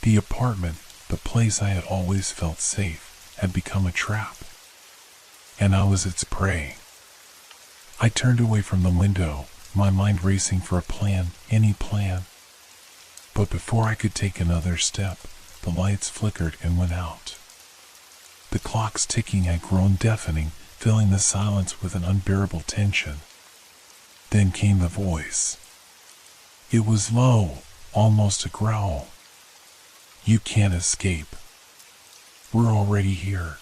[SPEAKER 1] The apartment, the place I had always felt safe, had become a trap. And I was its prey. I turned away from the window, my mind racing for a plan, any plan. But before I could take another step, the lights flickered and went out. The clock's ticking had grown deafening, filling the silence with an unbearable tension. Then came the voice. It was low, almost a growl. You can't escape. We're already here.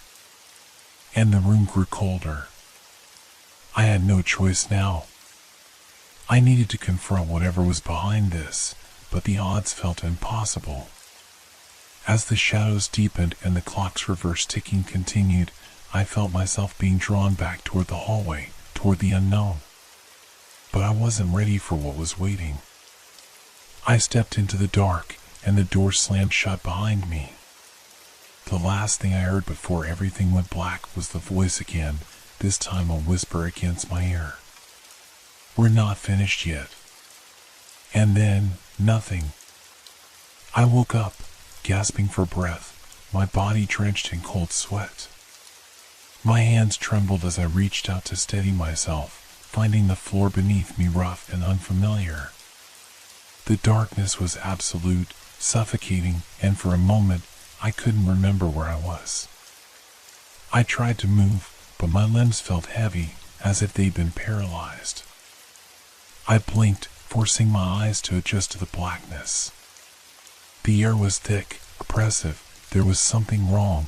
[SPEAKER 1] And the room grew colder. I had no choice now. I needed to confront whatever was behind this, but the odds felt impossible. As the shadows deepened and the clock's reverse ticking continued, I felt myself being drawn back toward the hallway, toward the unknown. But I wasn't ready for what was waiting. I stepped into the dark, and the door slammed shut behind me. The last thing I heard before everything went black was the voice again, this time a whisper against my ear. We're not finished yet. And then, nothing. I woke up, gasping for breath, my body drenched in cold sweat. My hands trembled as I reached out to steady myself, finding the floor beneath me rough and unfamiliar. The darkness was absolute, suffocating, and for a moment, I couldn't remember where I was. I tried to move, but my limbs felt heavy, as if they'd been paralyzed. I blinked, forcing my eyes to adjust to the blackness. The air was thick, oppressive. There was something wrong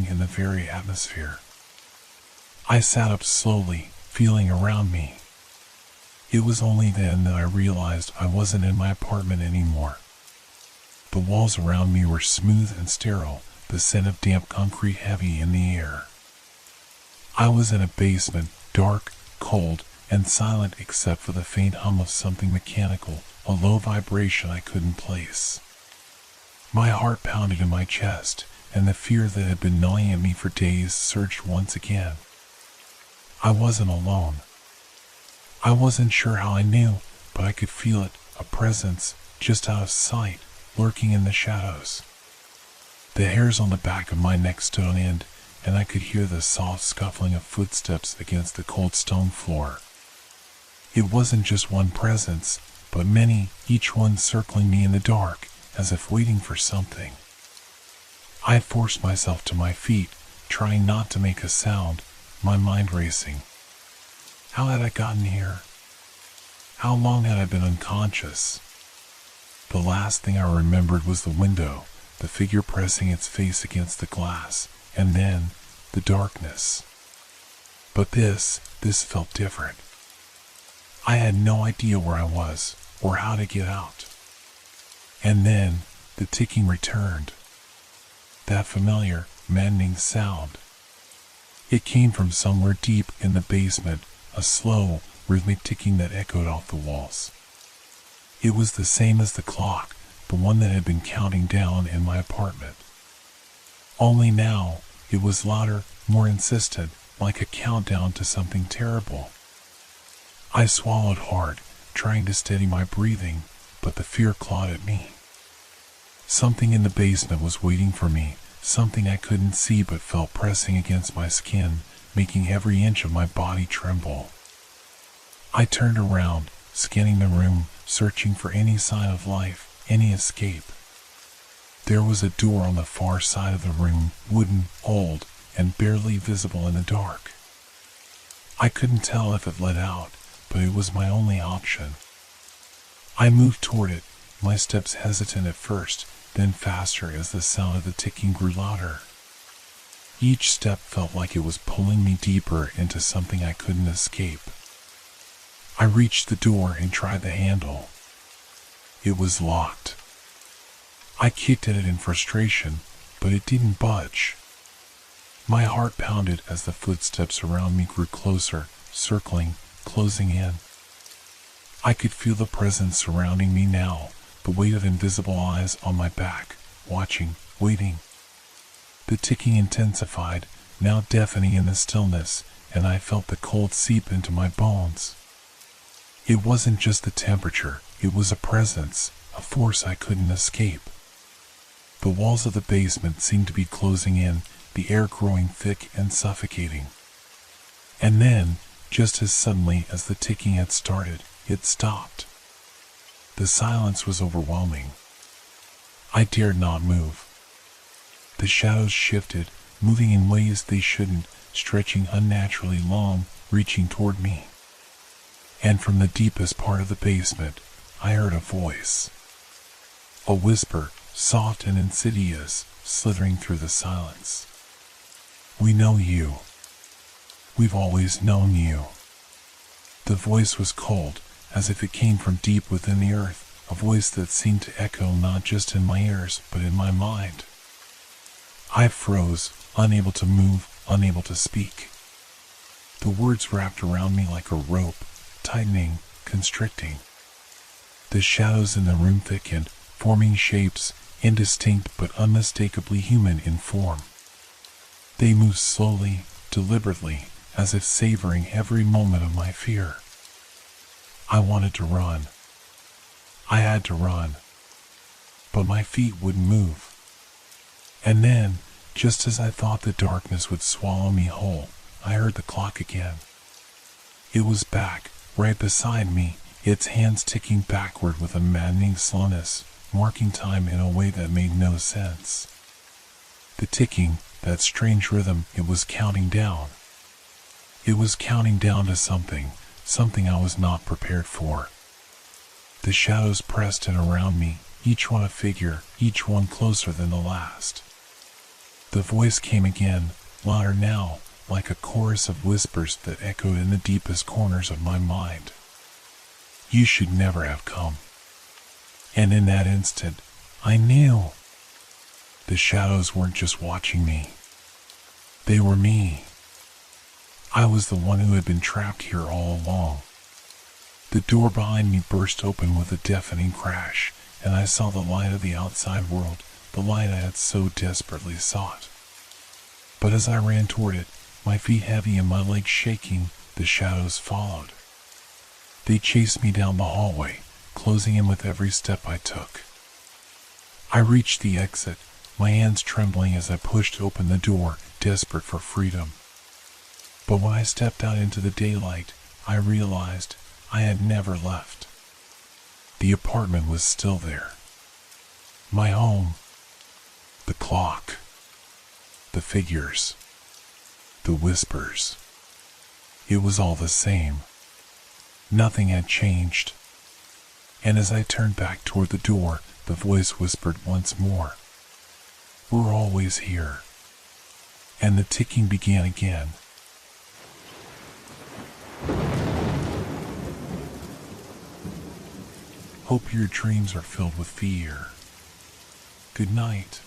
[SPEAKER 1] in the very atmosphere. I sat up slowly, feeling around me. It was only then that I realized I wasn't in my apartment anymore. The walls around me were smooth and sterile, the scent of damp concrete heavy in the air. I was in a basement, dark, cold, and silent except for the faint hum of something mechanical, a low vibration I couldn't place. My heart pounded in my chest, and the fear that had been gnawing at me for days surged once again. I wasn't alone. I wasn't sure how I knew, but I could feel it, a presence, just out of sight, lurking in the shadows. The hairs on the back of my neck stood on end, and I could hear the soft scuffling of footsteps against the cold stone floor. It wasn't just one presence, but many, each one circling me in the dark, as if waiting for something. I forced myself to my feet, trying not to make a sound, my mind racing. How had I gotten here? How long had I been unconscious? The last thing I remembered was the window, the figure pressing its face against the glass, and then the darkness. But this felt different. I had no idea where I was or how to get out. And then the ticking returned. That familiar, maddening sound. It came from somewhere deep in the basement, a slow, rhythmic ticking that echoed off the walls. It was the same as the clock, the one that had been counting down in my apartment. Only now, it was louder, more insistent, like a countdown to something terrible. I swallowed hard, trying to steady my breathing, but the fear clawed at me. Something in the basement was waiting for me, something I couldn't see but felt pressing against my skin, making every inch of my body tremble. I turned around, scanning the room, searching for any sign of life, any escape. There was a door on the far side of the room, wooden, old, and barely visible in the dark. I couldn't tell if it led out, but it was my only option. I moved toward it, my steps hesitant at first, then faster as the sound of the ticking grew louder. Each step felt like it was pulling me deeper into something I couldn't escape. I reached the door and tried the handle. It was locked. I kicked at it in frustration, but it didn't budge. My heart pounded as the footsteps around me grew closer, circling, closing in. I could feel the presence surrounding me now, the weight of invisible eyes on my back, watching, waiting. The ticking intensified, now deafening in the stillness, and I felt the cold seep into my bones. It wasn't just the temperature, it was a presence, a force I couldn't escape. The walls of the basement seemed to be closing in, the air growing thick and suffocating. And then, just as suddenly as the ticking had started, it stopped. The silence was overwhelming. I dared not move. The shadows shifted, moving in ways they shouldn't, stretching unnaturally long, reaching toward me. And from the deepest part of the basement, I heard a voice. A whisper, soft and insidious, slithering through the silence. "We know you. We've always known you." The voice was cold, as if it came from deep within the earth, a voice that seemed to echo not just in my ears, but in my mind. I froze, unable to move, unable to speak. The words wrapped around me like a rope, tightening, constricting. The shadows in the room thickened, forming shapes, indistinct but unmistakably human in form. They moved slowly, deliberately, as if savoring every moment of my fear. I wanted to run. I had to run. But my feet wouldn't move. And then, just as I thought the darkness would swallow me whole, I heard the clock again. It was back, right beside me, its hands ticking backward with a maddening slowness, marking time in a way that made no sense. The ticking, that strange rhythm, it was counting down. It was counting down to something I was not prepared for. The shadows pressed in around me, each one a figure, each one closer than the last. The voice came again, louder now, like a chorus of whispers that echoed in the deepest corners of my mind. "You should never have come." And in that instant, I knew. The shadows weren't just watching me. They were me. I was the one who had been trapped here all along. The door behind me burst open with a deafening crash, and I saw the light of the outside world, the light I had so desperately sought. But as I ran toward it, my feet heavy and my legs shaking, the shadows followed. They chased me down the hallway, closing in with every step I took. I reached the exit, my hands trembling as I pushed open the door, desperate for freedom. But when I stepped out into the daylight, I realized I had never left. The apartment was still there. My home. The clock. The figures. The whispers. It was all the same. Nothing had changed. And as I turned back toward the door, the voice whispered once more, "We're always here." And the ticking began again. Hope your dreams are filled with fear. Good night.